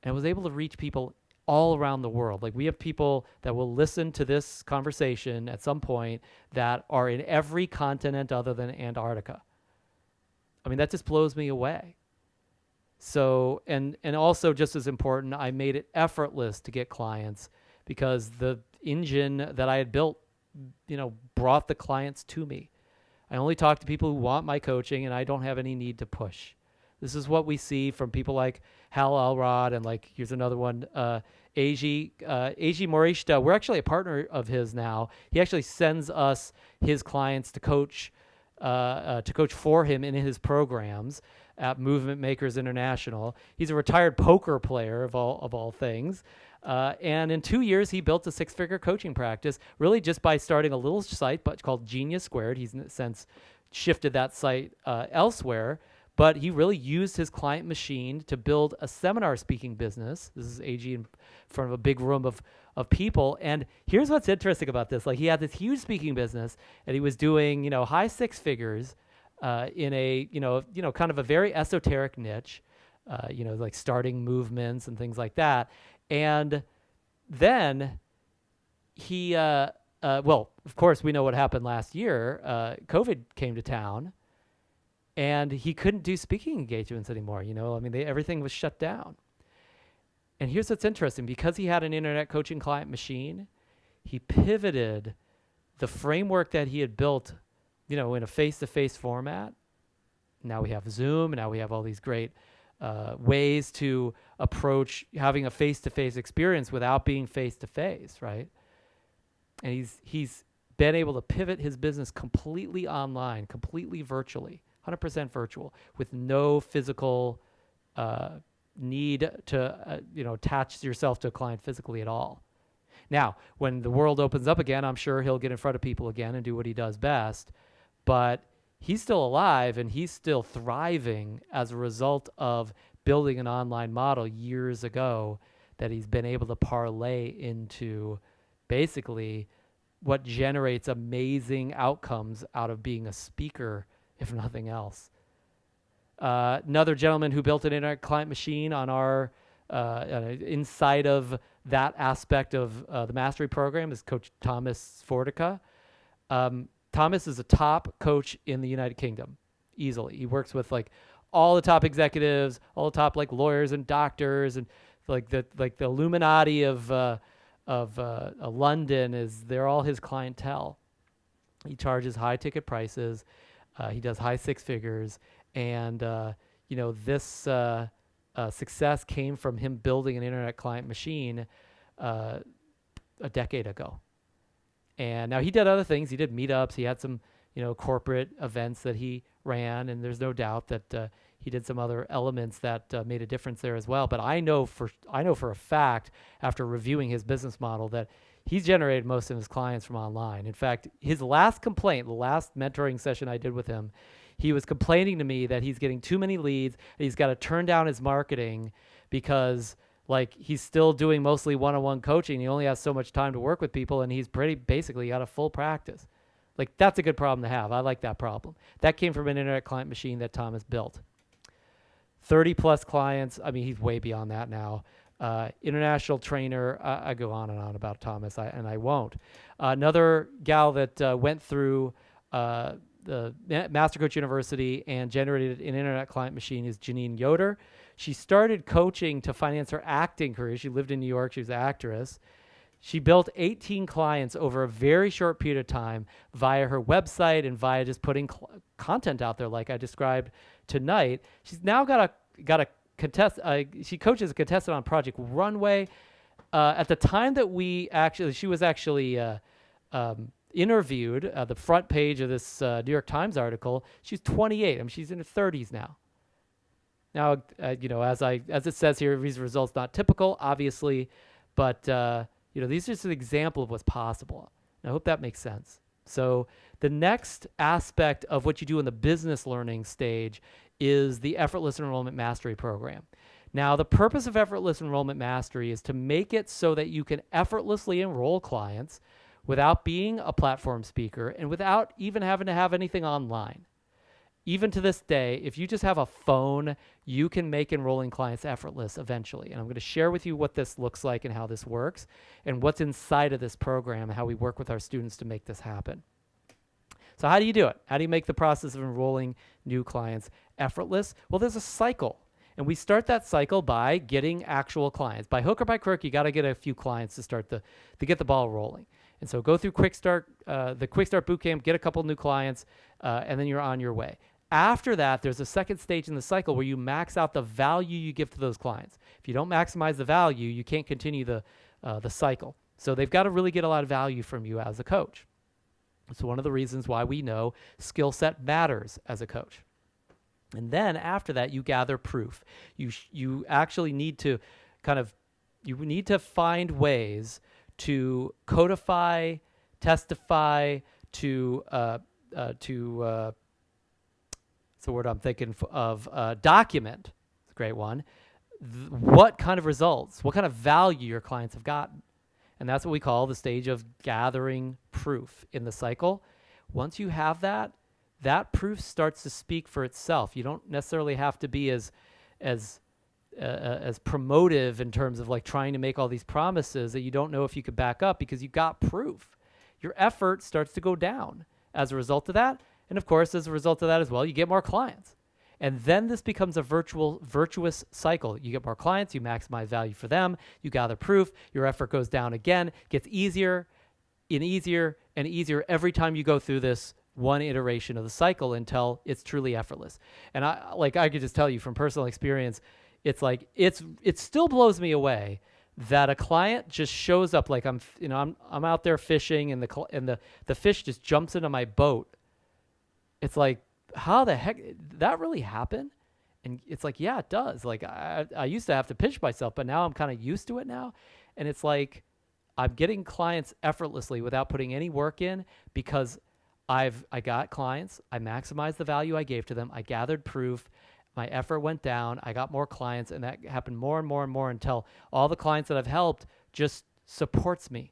and was able to reach people all around the world. Like, we have people that will listen to this conversation at some point that are in every continent other than Antarctica. I mean, that just blows me away. So, and also just as important, I made it effortless to get clients because the engine that I had built, brought the clients to me. I only talk to people who want my coaching, and I don't have any need to push. This is what we see from people like Hal Elrod, and like, here's another one, Aji Morishita. We're actually a partner of his now. He actually sends us his clients to coach for him in his programs at Movement Makers International. He's a retired poker player of all things. And in 2 years, he built a 6-figure coaching practice, really just by starting a little site but called Genius Squared. He's since shifted that site elsewhere, but he really used his client machine to build a seminar speaking business. This is AG in front of a big room of people. And here's what's interesting about this. Like, he had this huge speaking business, and he was doing, high 6 figures in a, kind of a very esoteric niche, like starting movements and things like that. And then he, well, of course, we know what happened last year. COVID came to town, and he couldn't do speaking engagements anymore. Everything was shut down. And here's what's interesting. Because he had an internet coaching client machine, he pivoted the framework that he had built, in a face-to-face format. Now we have Zoom. Now we have all these great ways to approach having a face-to-face experience without being face-to-face, right? And he's been able to pivot his business completely online, completely virtually, 100% virtual, with no physical need to attach yourself to a client physically at all. Now, when the world opens up again, I'm sure he'll get in front of people again and do what he does best, but he's still alive and he's still thriving as a result of building an online model years ago that he's been able to parlay into basically what generates amazing outcomes out of being a speaker, if nothing else. Another gentleman who built an internet client machine on our inside of that aspect of the mastery program is Coach Thomas Fortica. Thomas is a top coach in the United Kingdom, easily. He works with like all the top executives, all the top like lawyers and doctors, and like the Illuminati of London. They're all his clientele. He charges high ticket prices. He does high 6 figures, and this success came from him building an internet client machine a decade ago. And now he did other things. He did meetups. He had some, corporate events that he ran, and there's no doubt that he did some other elements that made a difference there as well. But I know for a fact, after reviewing his business model, that he's generated most of his clients from online. In fact, his last complaint, the last mentoring session I did with him, he was complaining to me that he's getting too many leads, and he's got to turn down his marketing because like he's still doing mostly one-on-one coaching. He only has so much time to work with people, and he's pretty basically got a full practice. Like, that's a good problem to have. I like that problem. That came from an internet client machine that Thomas built. 30 plus clients. I mean, he's way beyond that now. International trainer. I go on and on about Thomas, and I won't. Another gal that went through the Master Coach University and generated an internet client machine is Janine Yoder. She started coaching to finance her acting career. She lived in New York. She was an actress. She built 18 clients over a very short period of time via her website and via just putting content out there like I described tonight. She's now got a contest. She coaches a contestant on Project Runway. At the time that she was actually interviewed, the front page of this New York Times article, she's 28. I mean, she's in her 30s now. Now, as it says here, these results not typical, obviously, but these are just an example of what's possible. And I hope that makes sense. So the next aspect of what you do in the business learning stage is the Effortless Enrollment Mastery Program. Now, the purpose of Effortless Enrollment Mastery is to make it so that you can effortlessly enroll clients without being a platform speaker and without even having to have anything online. Even to this day, if you just have a phone, you can make enrolling clients effortless eventually. And I'm going to share with you what this looks like and how this works and what's inside of this program and how we work with our students to make this happen. So how do you do it? How do you make the process of enrolling new clients effortless? Well, there's a cycle. And we start that cycle by getting actual clients. By hook or by crook, you got to get a few clients to get the ball rolling. And so go through Quick Start, the Quick Start Bootcamp, get a couple new clients, and then you're on your way. After that, there's a second stage in the cycle where you max out the value you give to those clients. If you don't maximize the value, you can't continue the cycle. So they've got to really get a lot of value from you as a coach. It's one of the reasons why we know skill set matters as a coach. And then after that, you gather proof. You actually need to find ways to codify, testify, it's the word I'm thinking of, document, it's a great one, what kind of results, what kind of value your clients have gotten. And that's what we call the stage of gathering proof in the cycle. Once you have that proof starts to speak for itself. You don't necessarily have to be as promotive in terms of like trying to make all these promises that you don't know if you could back up, because you got proof. Your effort starts to go down as a result of that. And of course, as a result of that as well, you get more clients. And then this becomes a virtuous cycle. You get more clients, you maximize value for them, you gather proof, your effort goes down again, gets easier and easier and easier every time you go through this one iteration of the cycle until it's truly effortless. And I could just tell you from personal experience, it's like it still blows me away that a client just shows up, like I'm out there fishing and the fish just jumps into my boat. It's like, how the heck did that really happen? And it's like, yeah, it does. Like I used to have to pinch myself, but now I'm kind of used to it now. And it's like I'm getting clients effortlessly without putting any work in, because I got clients, I maximized the value I gave to them, I gathered proof, my effort went down, I got more clients, and that happened more and more and more until all the clients that I've helped just supports me.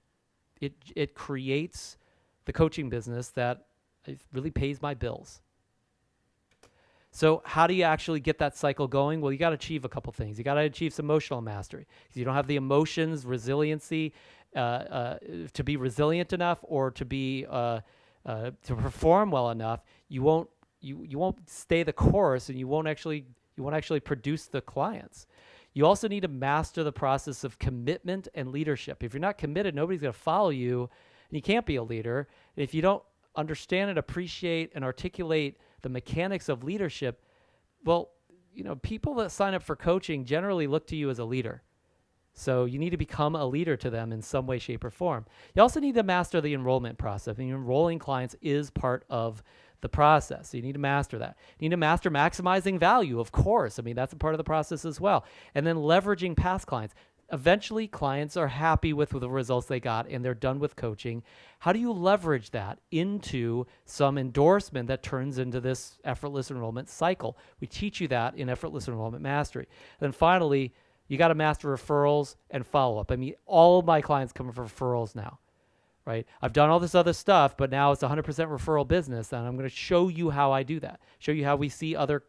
It creates the coaching business that really pays my bills. So how do you actually get that cycle going? Well, you got to achieve a couple things. You got to achieve some emotional mastery. Because you don't have the emotions, resiliency, to be resilient enough or to be to perform well enough. You won't stay the course, and you won't actually produce the clients. You also need to master the process of commitment and leadership. If you're not committed, nobody's going to follow you, and you can't be a leader. And if you don't understand and appreciate and articulate the mechanics of leadership, well, people that sign up for coaching generally look to you as a leader. So you need to become a leader to them in some way, shape, or form. You also need to master the enrollment process. And enrolling clients is part of the process. So you need to master that. You need to master maximizing value, of course. I mean, that's a part of the process as well. And then leveraging past clients. Eventually, clients are happy with the results they got and they're done with coaching. How do you leverage that into some endorsement that turns into this effortless enrollment cycle? We teach you that in Effortless Enrollment Mastery. And then finally, you got to master referrals and follow-up. I mean, all of my clients come from referrals now, right? I've done all this other stuff, but now it's 100% referral business, and I'm going to show you how I do that, show you how we see other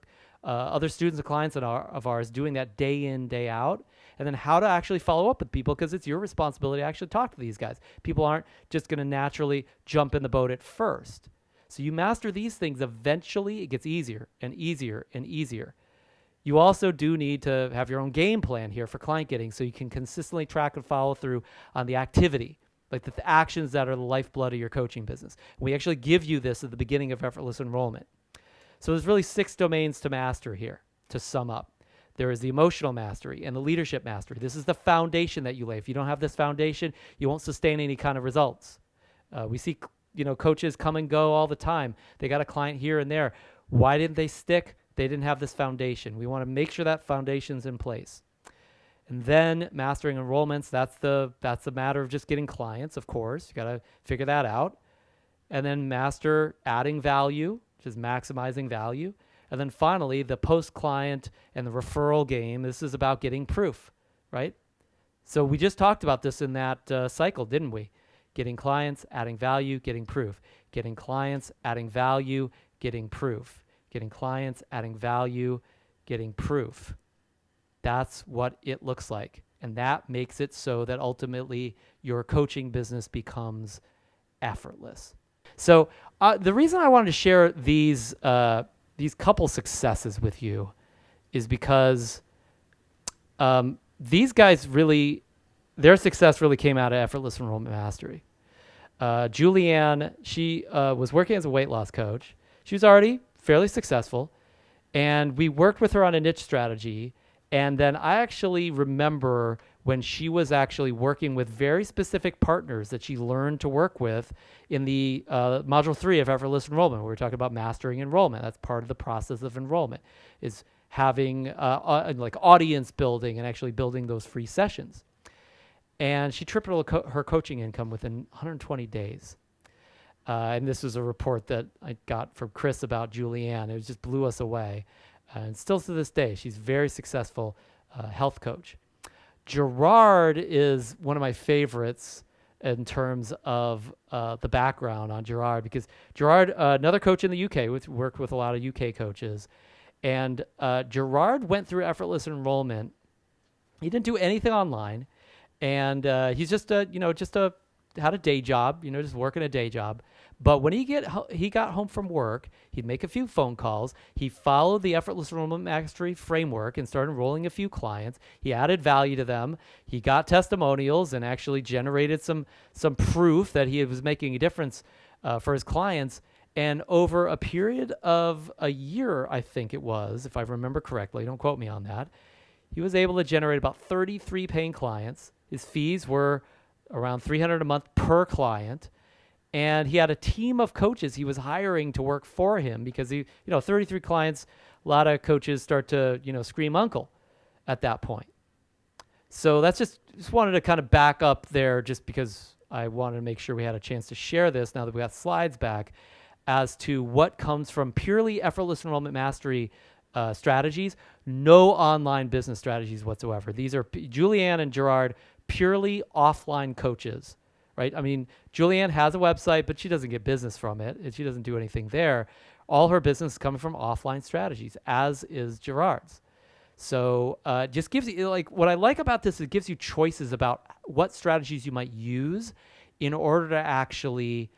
students and clients of ours doing that day in, day out, and then how to actually follow up with people, because it's your responsibility to actually talk to these guys. People aren't just going to naturally jump in the boat at first. So you master these things, eventually it gets easier and easier and easier. You also do need to have your own game plan here for client getting, so you can consistently track and follow through on the activity, like the actions that are the lifeblood of your coaching business. We actually give you this at the beginning of Effortless Enrollment. So there's really 6 domains to master here, to sum up. There is the emotional mastery and the leadership mastery. This is the foundation that you lay. If you don't have this foundation, you won't sustain any kind of results. We see, coaches come and go all the time. They got a client here and there. Why didn't they stick? They didn't have this foundation. We want to make sure that foundation's in place. And then mastering enrollments, that's the matter of just getting clients, of course. You got to figure that out. And then master adding value, which is maximizing value. And then finally, the post-client and the referral game. This is about getting proof, right? So we just talked about this in that cycle, didn't we? Getting clients, adding value, getting proof. Getting clients, adding value, getting proof. Getting clients, adding value, getting proof. That's what it looks like. And that makes it so that ultimately your coaching business becomes effortless. So the reason I wanted to share these couple successes with you is because these guys really, their success really came out of Effortless Enrollment Mastery. Julianne, she was working as a weight loss coach. She was already fairly successful, and we worked with her on a niche strategy. And then I actually remember when she was actually working with very specific partners that she learned to work with in the module 3 of Effortless Enrollment, where we're talking about mastering enrollment. That's part of the process of enrollment, is having like audience building and actually building those free sessions. And she tripled her coaching income within 120 days. And this was a report that I got from Chris about Julianne. It just blew us away. And still to this day, she's a very successful health coach. Gerard is one of my favorites in terms of the background on Gerard, because Gerard, another coach in the UK, worked with a lot of UK coaches. And Gerard went through Effortless Enrollment. He didn't do anything online. And he's just had a day job, just working a day job. But when he got home from work, he'd make a few phone calls. He followed the Effortless Enrollment Mastery framework and started enrolling a few clients. He added value to them. He got testimonials and actually generated some proof that he was making a difference for his clients. And over a period of a year, I think it was, if I remember correctly, don't quote me on that, he was able to generate about 33 paying clients. His fees were around $300 a month per client. And he had a team of coaches he was hiring to work for him, because 33 clients, a lot of coaches start to, scream uncle at that point. So that's just wanted to kind of back up there, just because I wanted to make sure we had a chance to share this now that we got slides back, as to what comes from purely Effortless Enrollment Mastery strategies, no online business strategies whatsoever. These are Julianne and Gerard, purely offline coaches, right? I mean, Julianne has a website, but she doesn't get business from it, and she doesn't do anything there. All her business is coming from offline strategies, as is Gerard's. So just gives you, what I like about this, it gives you choices about what strategies you might use in order to actually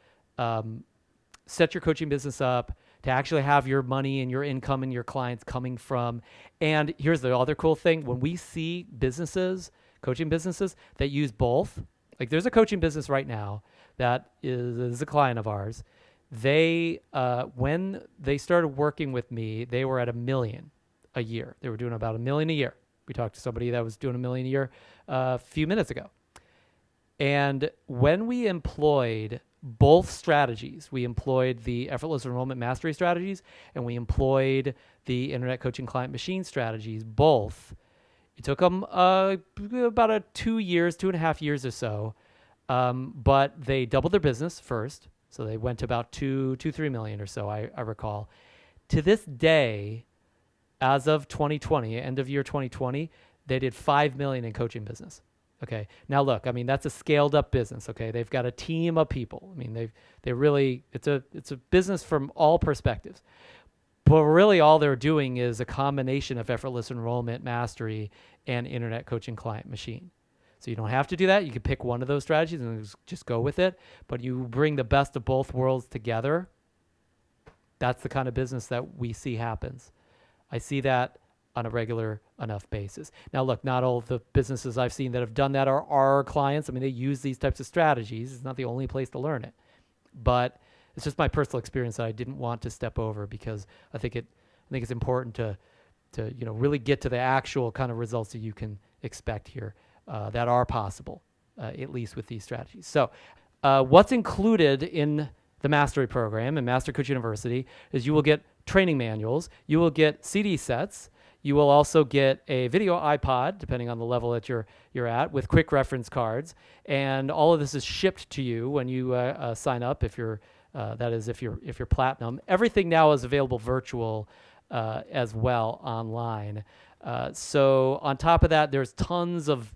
set your coaching business up, to actually have your money and your income and your clients coming from. And here's the other cool thing. When we see businesses, coaching businesses that use both, like there's a coaching business right now that is a client of ours. They, when they started working with me, they were at $1 million a year. They were doing about $1 million a year. We talked to somebody that was doing $1 million a year a few minutes ago. And when we employed both strategies, we employed the Effortless Enrollment Mastery strategies, and we employed the Internet Coaching Client Machine strategies, both. It took them about 2.5 years or so, but they doubled their business first. So they went to about 3 million or so, I recall. To this day, as of 2020, end of year 2020, they did 5 million in coaching business. Okay. Now look, I mean, that's a scaled up business. Okay. They've got a team of people. I mean, they really, it's a business from all perspectives, but really all they're doing is a combination of Effortless Enrollment Mastery and Internet Coaching Client Machine. So you don't have to do that. You can pick one of those strategies and just go with it, but you bring the best of both worlds together. That's the kind of business that we see happens. I see that on a regular enough basis. Now, look, not all of the businesses I've seen that have done that are our clients. I mean, they use these types of strategies. It's not the only place to learn it, but it's just my personal experience that I didn't want to step over, because I think it's important to really get to the actual kind of results that you can expect here that are possible, at least with these strategies. So, what's included in the Mastery program and Master Coach University is you will get training manuals, you will get CD sets. You will also get a video iPod, depending on the level that you're at, with quick reference cards, and all of this is shipped to you when you sign up. If you're platinum, everything now is available virtual as well online. So on top of that, there's tons of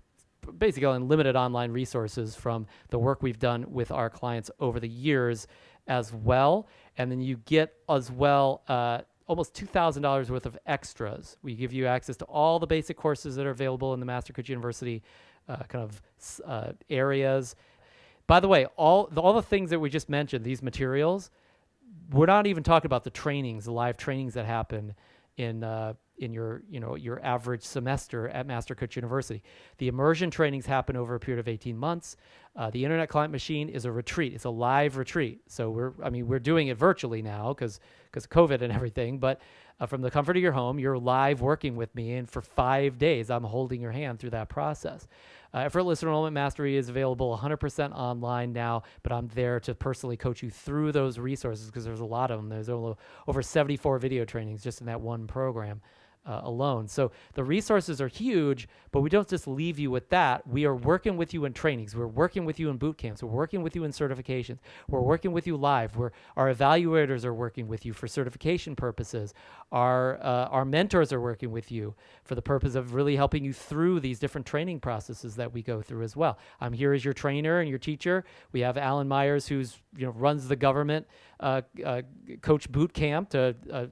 basically unlimited online resources from the work we've done with our clients over the years as well, and then you get as well. Almost $2,000 worth of extras. We give you access to all the basic courses that are available in the Master Coach University areas. By the way, all the things that we just mentioned, these materials, we're not even talking about the trainings, the live trainings that happen in your your average semester at Master Coach University. The immersion trainings happen over a period of 18 months. The Internet Client Machine is a retreat. It's a live retreat. So we're doing it virtually now because of COVID and everything. But from the comfort of your home, you're live working with me, and for 5 days, I'm holding your hand through that process. Effortless Enrollment Mastery is available 100% online now, but I'm there to personally coach you through those resources because there's a lot of them. There's over 74 video trainings just in that one program alone. So the resources are huge, but we don't just leave you with that. We are working with you in trainings. We're working with you in boot camps. We're working with you in certifications. We're working with you live. Our evaluators are working with you for certification purposes. Our mentors are working with you for the purpose of really helping you through these different training processes that we go through as well. I'm here as your trainer and your teacher. We have Alan Myers, who's runs the government coach boot camp to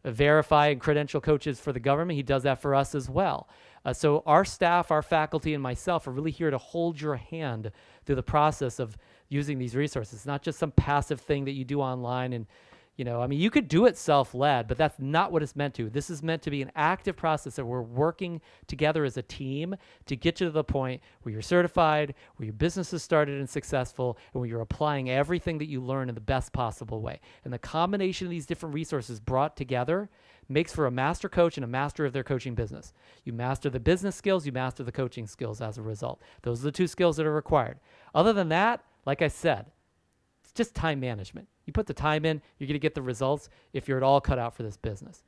verify and credential coaches for the government. He does that for us as well. So our staff, our faculty, and myself are really here to hold your hand through the process of using these resources. It's not just some passive thing that you do online and you could do it self-led, but that's not what it's meant to. This is meant to be an active process that we're working together as a team to get you to the point where you're certified, where your business is started and successful, and where you're applying everything that you learn in the best possible way. And the combination of these different resources brought together makes for a master coach and a master of their coaching business. You master the business skills, you master the coaching skills as a result. Those are the two skills that are required. Other than that, like I said, it's just time management. You put the time in, you're going to get the results if you're at all cut out for this business.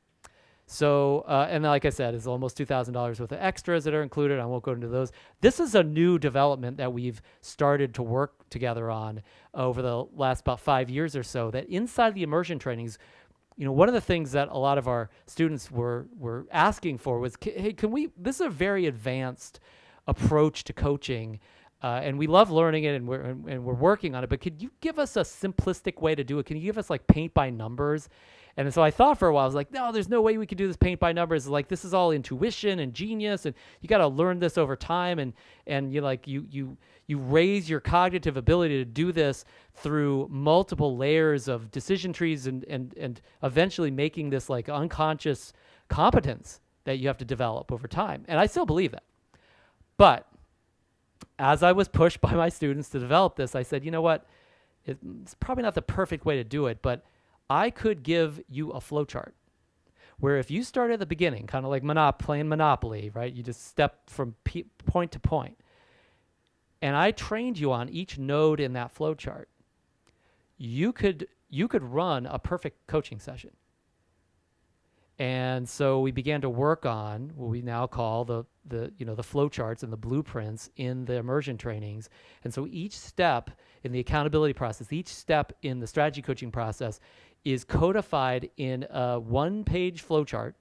So, and like I said, it's almost $2,000 worth of extras that are included. I won't go into those. This is a new development that we've started to work together on over the last about 5 years or so, that inside the immersion trainings, one of the things that a lot of our students were asking for was, hey, this is a very advanced approach to coaching. And we love learning it, and we're working on it. But could you give us a simplistic way to do it? Can you give us like paint by numbers? And so I thought for a while, I was like, no, there's no way we could do this paint by numbers. Like, this is all intuition and genius, and you got to learn this over time. And you raise your cognitive ability to do this through multiple layers of decision trees, and eventually making this like unconscious competence that you have to develop over time. And I still believe that, but as I was pushed by my students to develop this, I said, you know what? It's probably not the perfect way to do it, but I could give you a flowchart where if you start at the beginning, kind of like playing Monopoly, right? You just step from point to point. And I trained you on each node in that flowchart. You could run a perfect coaching session. And so we began to work on what we now call the flow charts and the blueprints in the immersion trainings. And so each step in the accountability process, each step in the strategy coaching process is codified in a one-page flow chart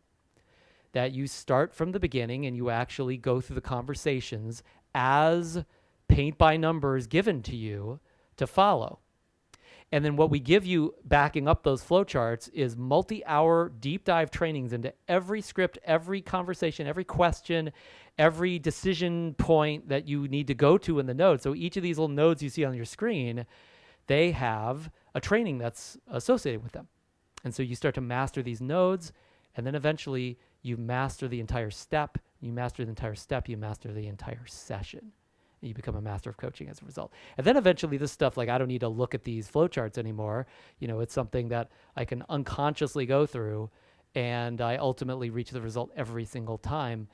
that you start from the beginning, and you actually go through the conversations as paint by numbers given to you to follow. And then what we give you backing up those flowcharts is multi-hour deep dive trainings into every script, every conversation, every question, every decision point that you need to go to in the node. So each of these little nodes you see on your screen, they have a training that's associated with them. And so you start to master these nodes, and then eventually you master the entire step. You master the entire step, you master the entire session. You become a master of coaching as a result. And then eventually this stuff, like, I don't need to look at these flowcharts anymore. It's something that I can unconsciously go through, and I ultimately reach the result every single time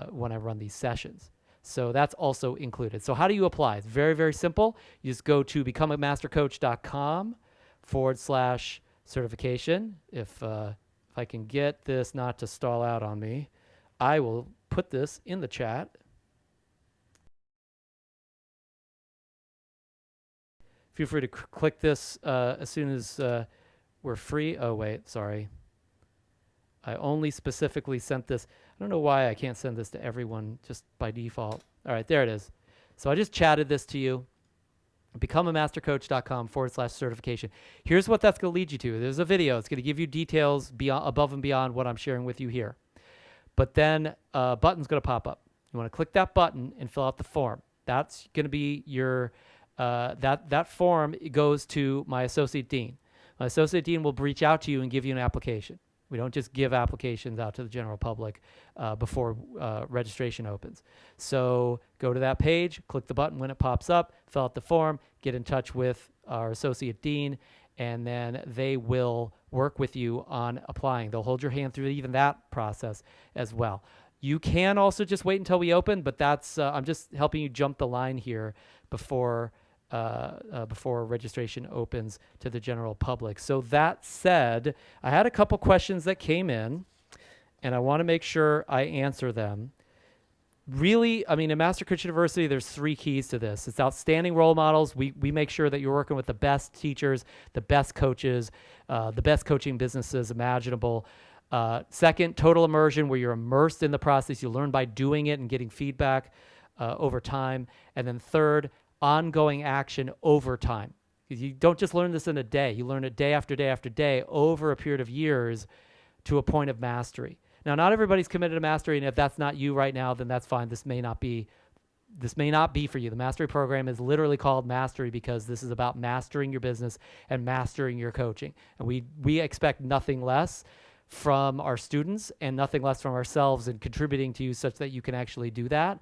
when I run these sessions. So that's also included. So how do you apply? It's very, very simple. You just go to becomeamastercoach.com/certification. If I can get this not to stall out on me, I will put this in the chat. Feel free to click this as soon as we're free. Oh, wait, sorry. I only specifically sent this. I don't know why I can't send this to everyone just by default. All right, there it is. So I just chatted this to you. becomeamastercoach.com/certification. Here's what that's going to lead you to. There's a video. It's going to give you details above and beyond what I'm sharing with you here. But then a button's going to pop up. You want to click that button and fill out the form. That's going to be your that form goes to my associate dean. My associate dean will reach out to you and give you an application. We don't just give applications out to the general public before registration opens. So go to that page, click the button when it pops up, fill out the form, get in touch with our associate dean, and then they will work with you on applying. They'll hold your hand through even that process as well. You can also just wait until we open, but that's I'm just helping you jump the line here before registration opens to the general public. So that said, I had a couple questions that came in, and I want to make sure I answer them. Really, I mean, in Master Coach University, there's 3 keys to this. It's outstanding role models. We make sure that you're working with the best teachers, the best coaches, the best coaching businesses imaginable. Second, total immersion, where you're immersed in the process. You learn by doing it and getting feedback over time. And then third, ongoing action over time. Because you don't just learn this in a day. You learn it day after day after day over a period of years to a point of mastery. Now, not everybody's committed to mastery, and if that's not you right now, then that's fine. This may not be for you. The mastery program is literally called Mastery because this is about mastering your business and mastering your coaching. And we expect nothing less from our students and nothing less from ourselves in contributing to you such that you can actually do that.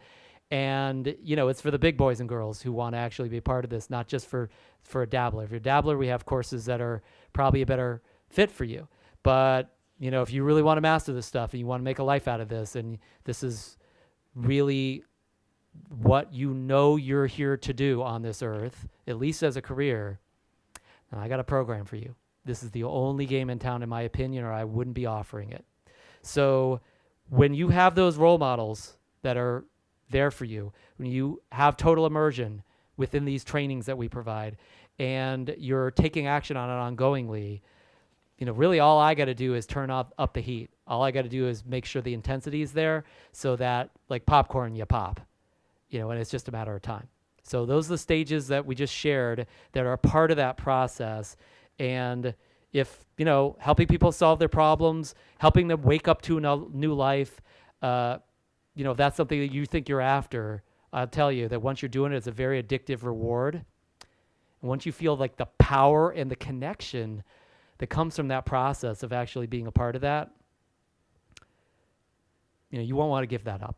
And, it's for the big boys and girls who want to actually be a part of this, not just for a dabbler. If you're a dabbler, we have courses that are probably a better fit for you. But, if you really want to master this stuff and you want to make a life out of this, and this is really what you're here to do on this earth, at least as a career, I got a program for you. This is the only game in town, in my opinion, or I wouldn't be offering it. So when you have those role models that are there for you, when you have total immersion within these trainings that we provide, and you're taking action on it ongoingly, really all I got to do is turn up the heat. All I got to do is make sure the intensity is there so that, like popcorn, you pop, and it's just a matter of time. So those are the stages that we just shared that are part of that process. And if, helping people solve their problems, helping them wake up to a new life, if that's something that you think you're after, I'll tell you that once you're doing it, it's a very addictive reward. And once you feel like the power and the connection that comes from that process of actually being a part of that, you won't want to give that up.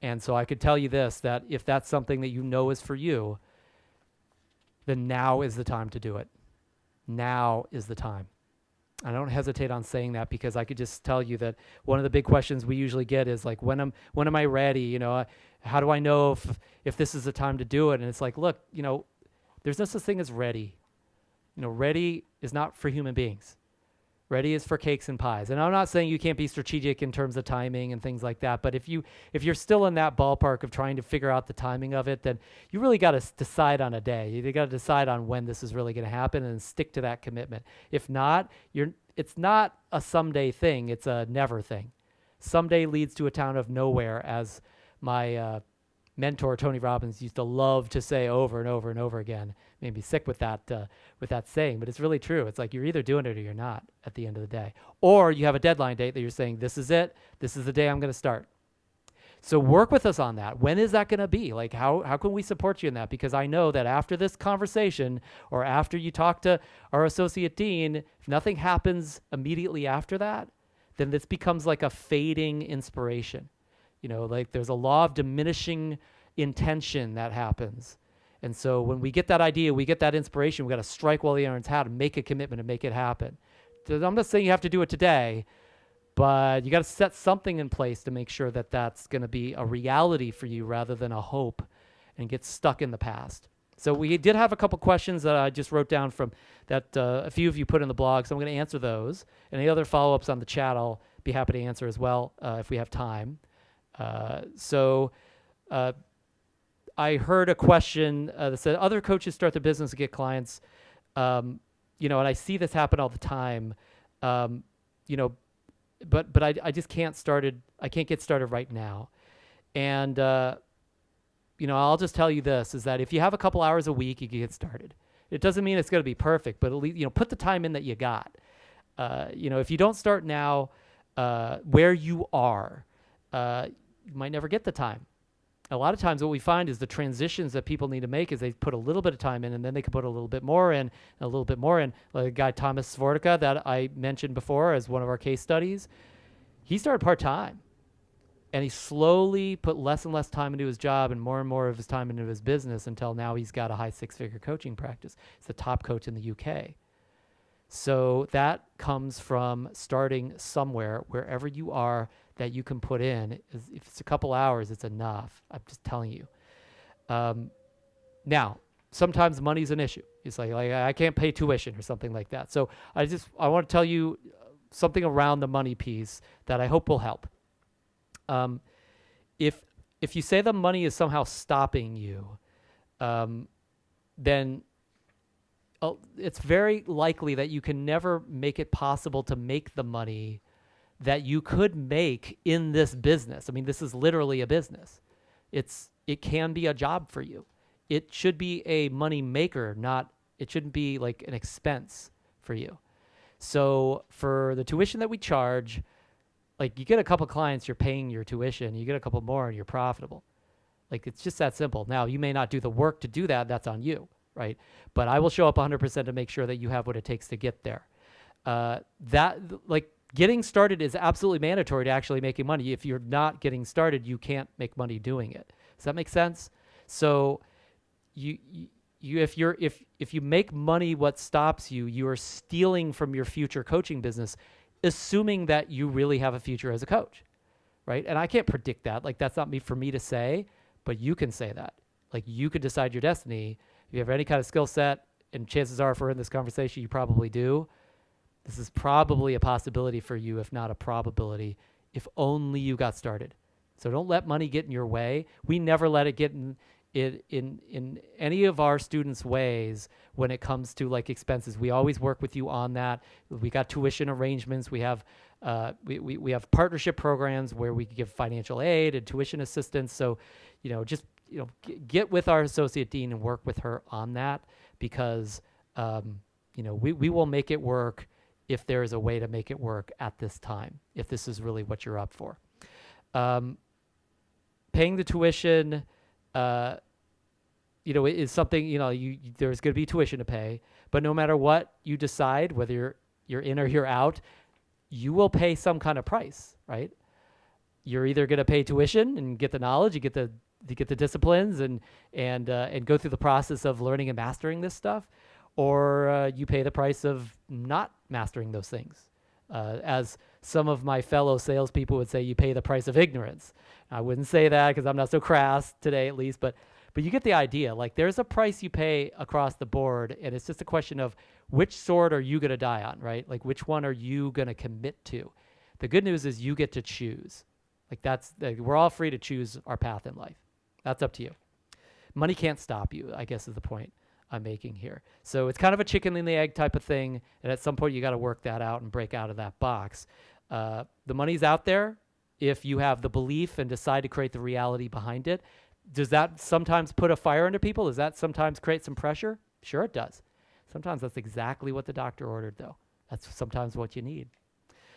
And so I could tell you this, that if that's something that is for you, then now is the time to do it. Now is the time. I don't hesitate on saying that because I could just tell you that one of the big questions we usually get is like, when am I ready? How do I know if this is the time to do it? And it's like, look, there's no such thing as ready. Ready is not for human beings. Ready is for cakes and pies. And I'm not saying you can't be strategic in terms of timing and things like that. But if you're still in that ballpark of trying to figure out the timing of it, then you really got to decide on a day. You got to decide on when this is really going to happen and stick to that commitment. If not, it's not a someday thing. It's a never thing. Someday leads to a town of nowhere, as my mentor Tony Robbins used to love to say over and over and over again. Made me sick with that saying, but it's really true. It's like you're either doing it or you're not at the end of the day. Or you have a deadline date that you're saying, this is it. This is the day I'm going to start. So work with us on that. When is that going to be? Like, how can we support you in that? Because I know that after this conversation or after you talk to our associate dean, if nothing happens immediately after that, then this becomes like a fading inspiration. Like there's a law of diminishing intention that happens. And so when we get that idea, we get that inspiration, we got to strike while the iron's hot and make a commitment and make it happen. I'm not saying you have to do it today, but you got to set something in place to make sure that that's going to be a reality for you rather than a hope and get stuck in the past. So we did have a couple questions that I just wrote down from that a few of you put in the blog, so I'm going to answer those. And any other follow-ups on the chat, I'll be happy to answer as well if we have time. I heard a question that said, other coaches start their business to get clients, and I see this happen all the time, but I just can't get started right now. And, I'll just tell you this, is that if you have a couple hours a week, you can get started. It doesn't mean it's going to be perfect, but at least, put the time in that you got. If you don't start now, where you are, you might never get the time. A lot of times what we find is the transitions that people need to make is they put a little bit of time in, and then they can put a little bit more in, and a little bit more in. Like the guy Thomas Svortica that I mentioned before as one of our case studies, he started part-time, and he slowly put less and less time into his job and more of his time into his business until now he's got a high six-figure coaching practice. He's the top coach in the UK. So that comes from starting somewhere, wherever you are, that you can put in. If it's a couple hours, it's enough. I'm just telling you. Now, sometimes money's an issue. It's like I can't pay tuition or something like that. So I want to tell you something around the money piece that I hope will help. If you say the money is somehow stopping you, then it's very likely that you can never make it possible to make the money that you could make in this business. I mean, this is literally a business. It can be a job for you. It should be a money maker, it shouldn't be like an expense for you. So for the tuition that we charge, like you get a couple clients, you're paying your tuition, you get a couple more and you're profitable. Like it's just that simple. Now you may not do the work to do that. That's on you, right? But I will show up 100% to make sure that you have what it takes to get there. Getting started is absolutely mandatory to actually making money. If you're not getting started, you can't make money doing it. Does that make sense? So if you make money, what stops you, you are stealing from your future coaching business, assuming that you really have a future as a coach, right? And I can't predict that. Like that's not for me to say, but you can say that. Like you could decide your destiny. If you have any kind of skill set, and chances are if we're in this conversation, you probably do. This is probably a possibility for you, if not a probability, if only you got started. So don't let money get in your way. We never let it get in any of our students' ways when it comes to like expenses. We always work with you on that. We got tuition arrangements. We have we have partnership programs where we give financial aid and tuition assistance. So, get with our associate dean and work with her on that because, we will make it work if there is a way to make it work at this time, if this is really what you're up for. Paying the tuition, is something, there's going to be tuition to pay, but no matter what you decide, whether you're in or you're out, you will pay some kind of price, right? You're either going to pay tuition and get the knowledge, you get the disciplines and go through the process of learning and mastering this stuff, or you pay the price of not mastering those things. As some of my fellow salespeople would say, you pay the price of ignorance. I wouldn't say that because I'm not so crass today, at least, but you get the idea. Like there's a price you pay across the board, and it's just a question of which sword are you going to die on, right? Like which one are you going to commit to? The good news is you get to choose. We're all free to choose our path in life. That's up to you. Money can't stop you, I guess is the point I'm making here. So it's kind of a chicken and the egg type of thing. And at some point you got to work that out and break out of that box. The money's out there if you have the belief and decide to create the reality behind it. Does that sometimes put a fire under people? Does that sometimes create some pressure? Sure it does. Sometimes that's exactly what the doctor ordered though. That's sometimes what you need.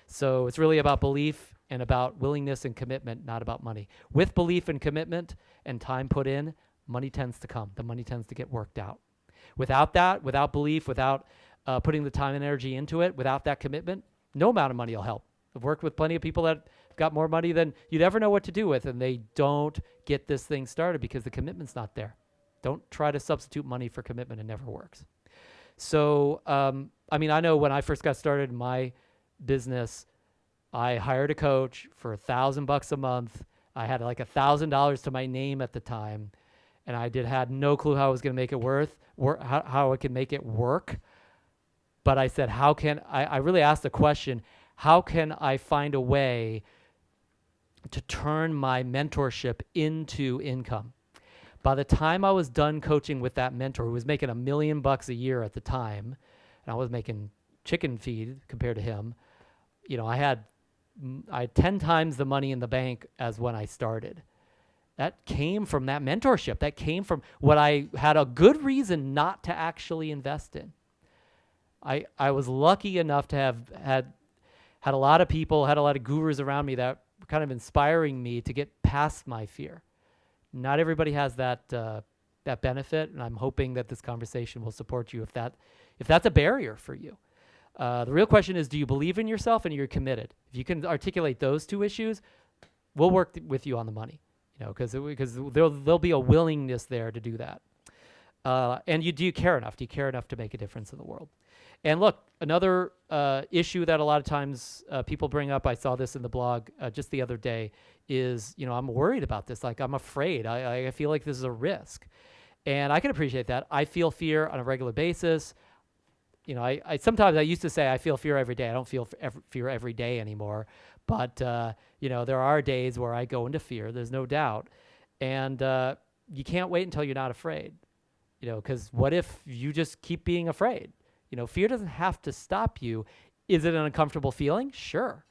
So it's really about belief and about willingness and commitment, not about money. With belief and commitment and time put in, money tends to come. The money tends to get worked out. Without that, without belief, without putting the time and energy into it, without that commitment, no amount of money will help. I've worked with plenty of people that got more money than you'd ever know what to do with, and they don't get this thing started because the commitment's not there. Don't try to substitute money for commitment. It never works. So, I know when I first got started in my business, I hired a coach for $1,000 a month. I had like $1,000 to my name at the time, and I had no clue how I was going to make it how I could make it work. But I said, I really asked the question, how can I find a way to turn my mentorship into income? By the time I was done coaching with that mentor, who was making $1 million a year at the time, and I was making chicken feed compared to him, I had 10 times the money in the bank as when I started. That came from that mentorship. That came from what I had a good reason not to actually invest in. I was lucky enough to have had a lot of people, had a lot of gurus around me that were kind of inspiring me to get past my fear. Not everybody has that that benefit, and I'm hoping that this conversation will support you if that's a barrier for you. The real question is, do you believe in yourself and you're committed? If you can articulate those two issues, we'll work with you on the money, because there'll be a willingness there to do that. And do you care enough? Do you care enough to make a difference in the world? And look, another issue that a lot of times people bring up, I saw this in the blog just the other day, is, I'm worried about this. Like, I'm afraid. I feel like this is a risk. And I can appreciate that. I feel fear on a regular basis. I sometimes I used to say I feel fear every day. I don't feel fear every day anymore. But, there are days where I go into fear. There's no doubt. And you can't wait until you're not afraid, because what if you just keep being afraid? Fear doesn't have to stop you. Is it an uncomfortable feeling? Sure.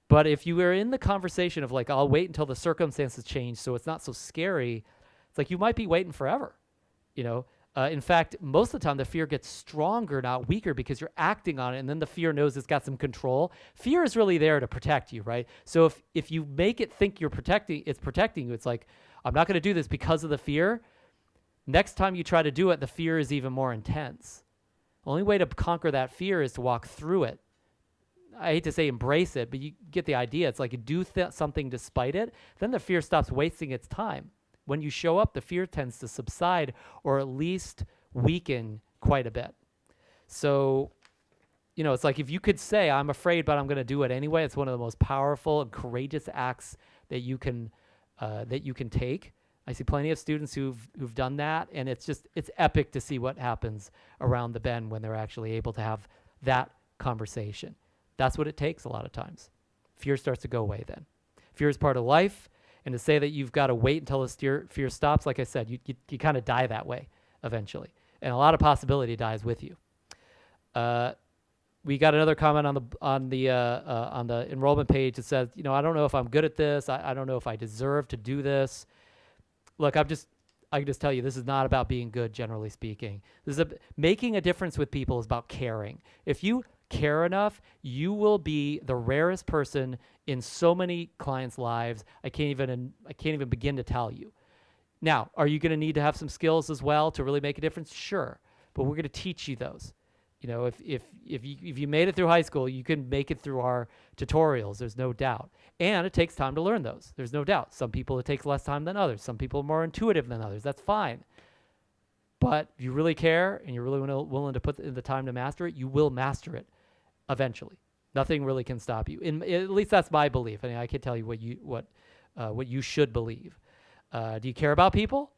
But if you are in the conversation of like, I'll wait until the circumstances change so it's not so scary, it's like you might be waiting forever. In fact, most of the time the fear gets stronger, not weaker, because you're acting on it, and then the fear knows it's got some control. Fear is really there to protect you, right? So if you make it think it's protecting you, it's like, I'm not going to do this because of the fear. Next time you try to do it, the fear is even more intense. The only way to conquer that fear is to walk through it. I hate to say embrace it, but you get the idea. It's like you do something despite it, then the fear stops wasting its time. When you show up, the fear tends to subside or at least weaken quite a bit. So, it's like if you could say, I'm afraid, but I'm going to do it anyway, it's one of the most powerful and courageous acts that you can take. I see plenty of students who've done that, and it's epic to see what happens around the bend when they're actually able to have that conversation. That's what it takes a lot of times. Fear starts to go away then. Fear is part of life. And to say that you've got to wait until the fear stops, like I said, you kind of die that way eventually. And a lot of possibility dies with you. We got another comment on the enrollment page that says, I don't know if I'm good at this. I don't know if I deserve to do this. Look, I can just tell you, this is not about being good, generally speaking. Making a difference with people is about caring. If you care enough, you will be the rarest person in so many clients' lives. I can't even begin to tell you. Now, are you going to need to have some skills as well to really make a difference? Sure, but we're going to teach you those. If you made it through high school, you can make it through our tutorials. There's no doubt, and it takes time to learn those. There's no doubt. Some people it takes less time than others. Some people are more intuitive than others. That's fine. But if you really care and you're really willing to put in the time to master it, you will master it eventually. Nothing really can stop you. At least that's my belief. I mean, I can tell you what you should believe. Do you care about people?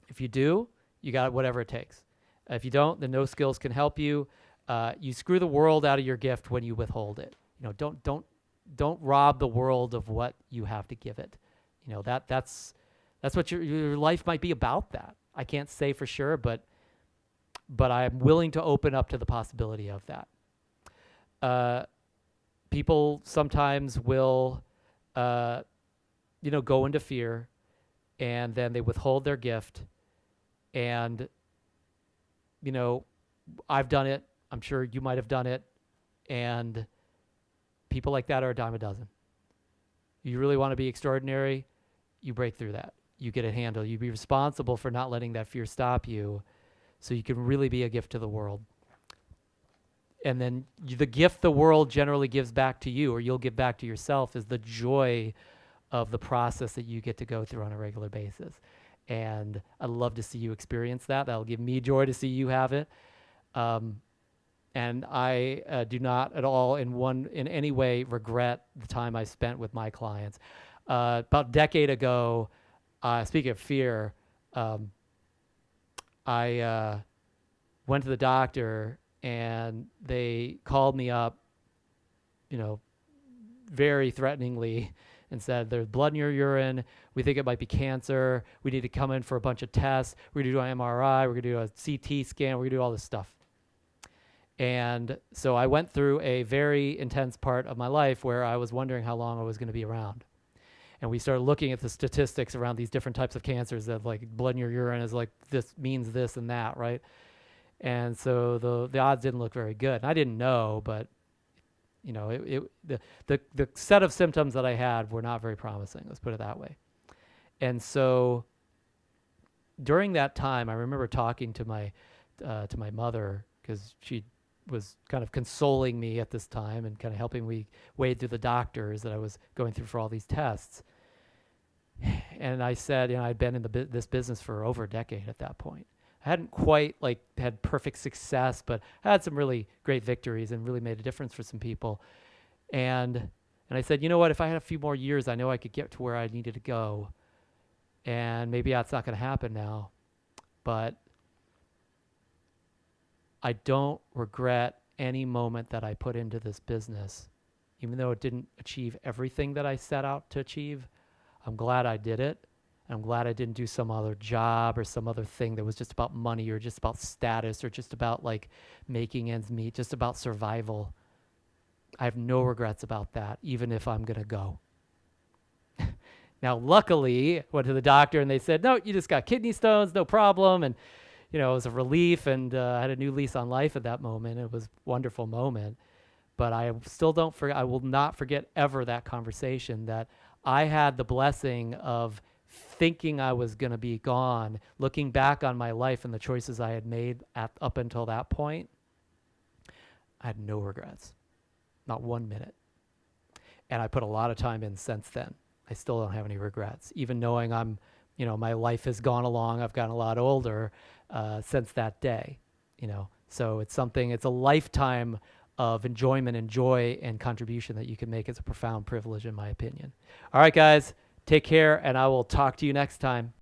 If you do, you got whatever it takes. If you don't, then no skills can help you. You screw the world out of your gift when you withhold it. Don't rob the world of what you have to give it. That's what your life might be about. That I can't say for sure, but I'm willing to open up to the possibility of that. People sometimes will, go into fear, and then they withhold their gift. And, I've done it. I'm sure you might have done it. And people like that are a dime a dozen. You really want to be extraordinary, you break through that. You get it handled. You be responsible for not letting that fear stop you so you can really be a gift to the world. And then the gift the world generally gives back to you, or you'll give back to yourself, is the joy of the process that you get to go through on a regular basis. And I'd love to see you experience that. That'll give me joy to see you have it. And I do not at all in any way regret the time I spent with my clients. About a decade ago, speaking of fear, I went to the doctor, and they called me up, very threateningly, and said, there's blood in your urine. We think it might be cancer. We need to come in for a bunch of tests. We're going to do an MRI. We're going to do a CT scan. We're going to do all this stuff. And so I went through a very intense part of my life where I was wondering how long I was going to be around. And we started looking at the statistics around these different types of cancers, that like blood in your urine is like this means this and that, right? And so the odds didn't look very good. And I didn't know, but the set of symptoms that I had were not very promising. Let's put it that way. And so during that time, I remember talking to my mother, because she was kind of consoling me at this time and kind of helping me wade through the doctors that I was going through for all these tests. And I said, I'd been in this business for over a decade at that point. I hadn't quite like had perfect success, but I had some really great victories and really made a difference for some people. And I said, you know what? If I had a few more years, I know I could get to where I needed to go. And maybe that's not going to happen now, but I don't regret any moment that I put into this business, even though it didn't achieve everything that I set out to achieve. I'm glad I did it. I'm glad I didn't do some other job or some other thing that was just about money or just about status or just about like making ends meet, just about survival. I have no regrets about that, even if I'm going to go. Now, luckily, I went to the doctor and they said, no, you just got kidney stones, no problem. And, it was a relief, and I had a new lease on life at that moment. It was a wonderful moment. But I still don't forget, I will not forget ever that conversation, that I had the blessing of thinking I was going to be gone, looking back on my life and the choices I had made up until that point. I had no regrets, not 1 minute. And I put a lot of time in since then. I still don't have any regrets, even knowing my life has gone along. I've gotten a lot older since that day, So it's a lifetime of enjoyment and joy and contribution that you can make. It's a profound privilege, in my opinion. All right, guys, take care, and I will talk to you next time.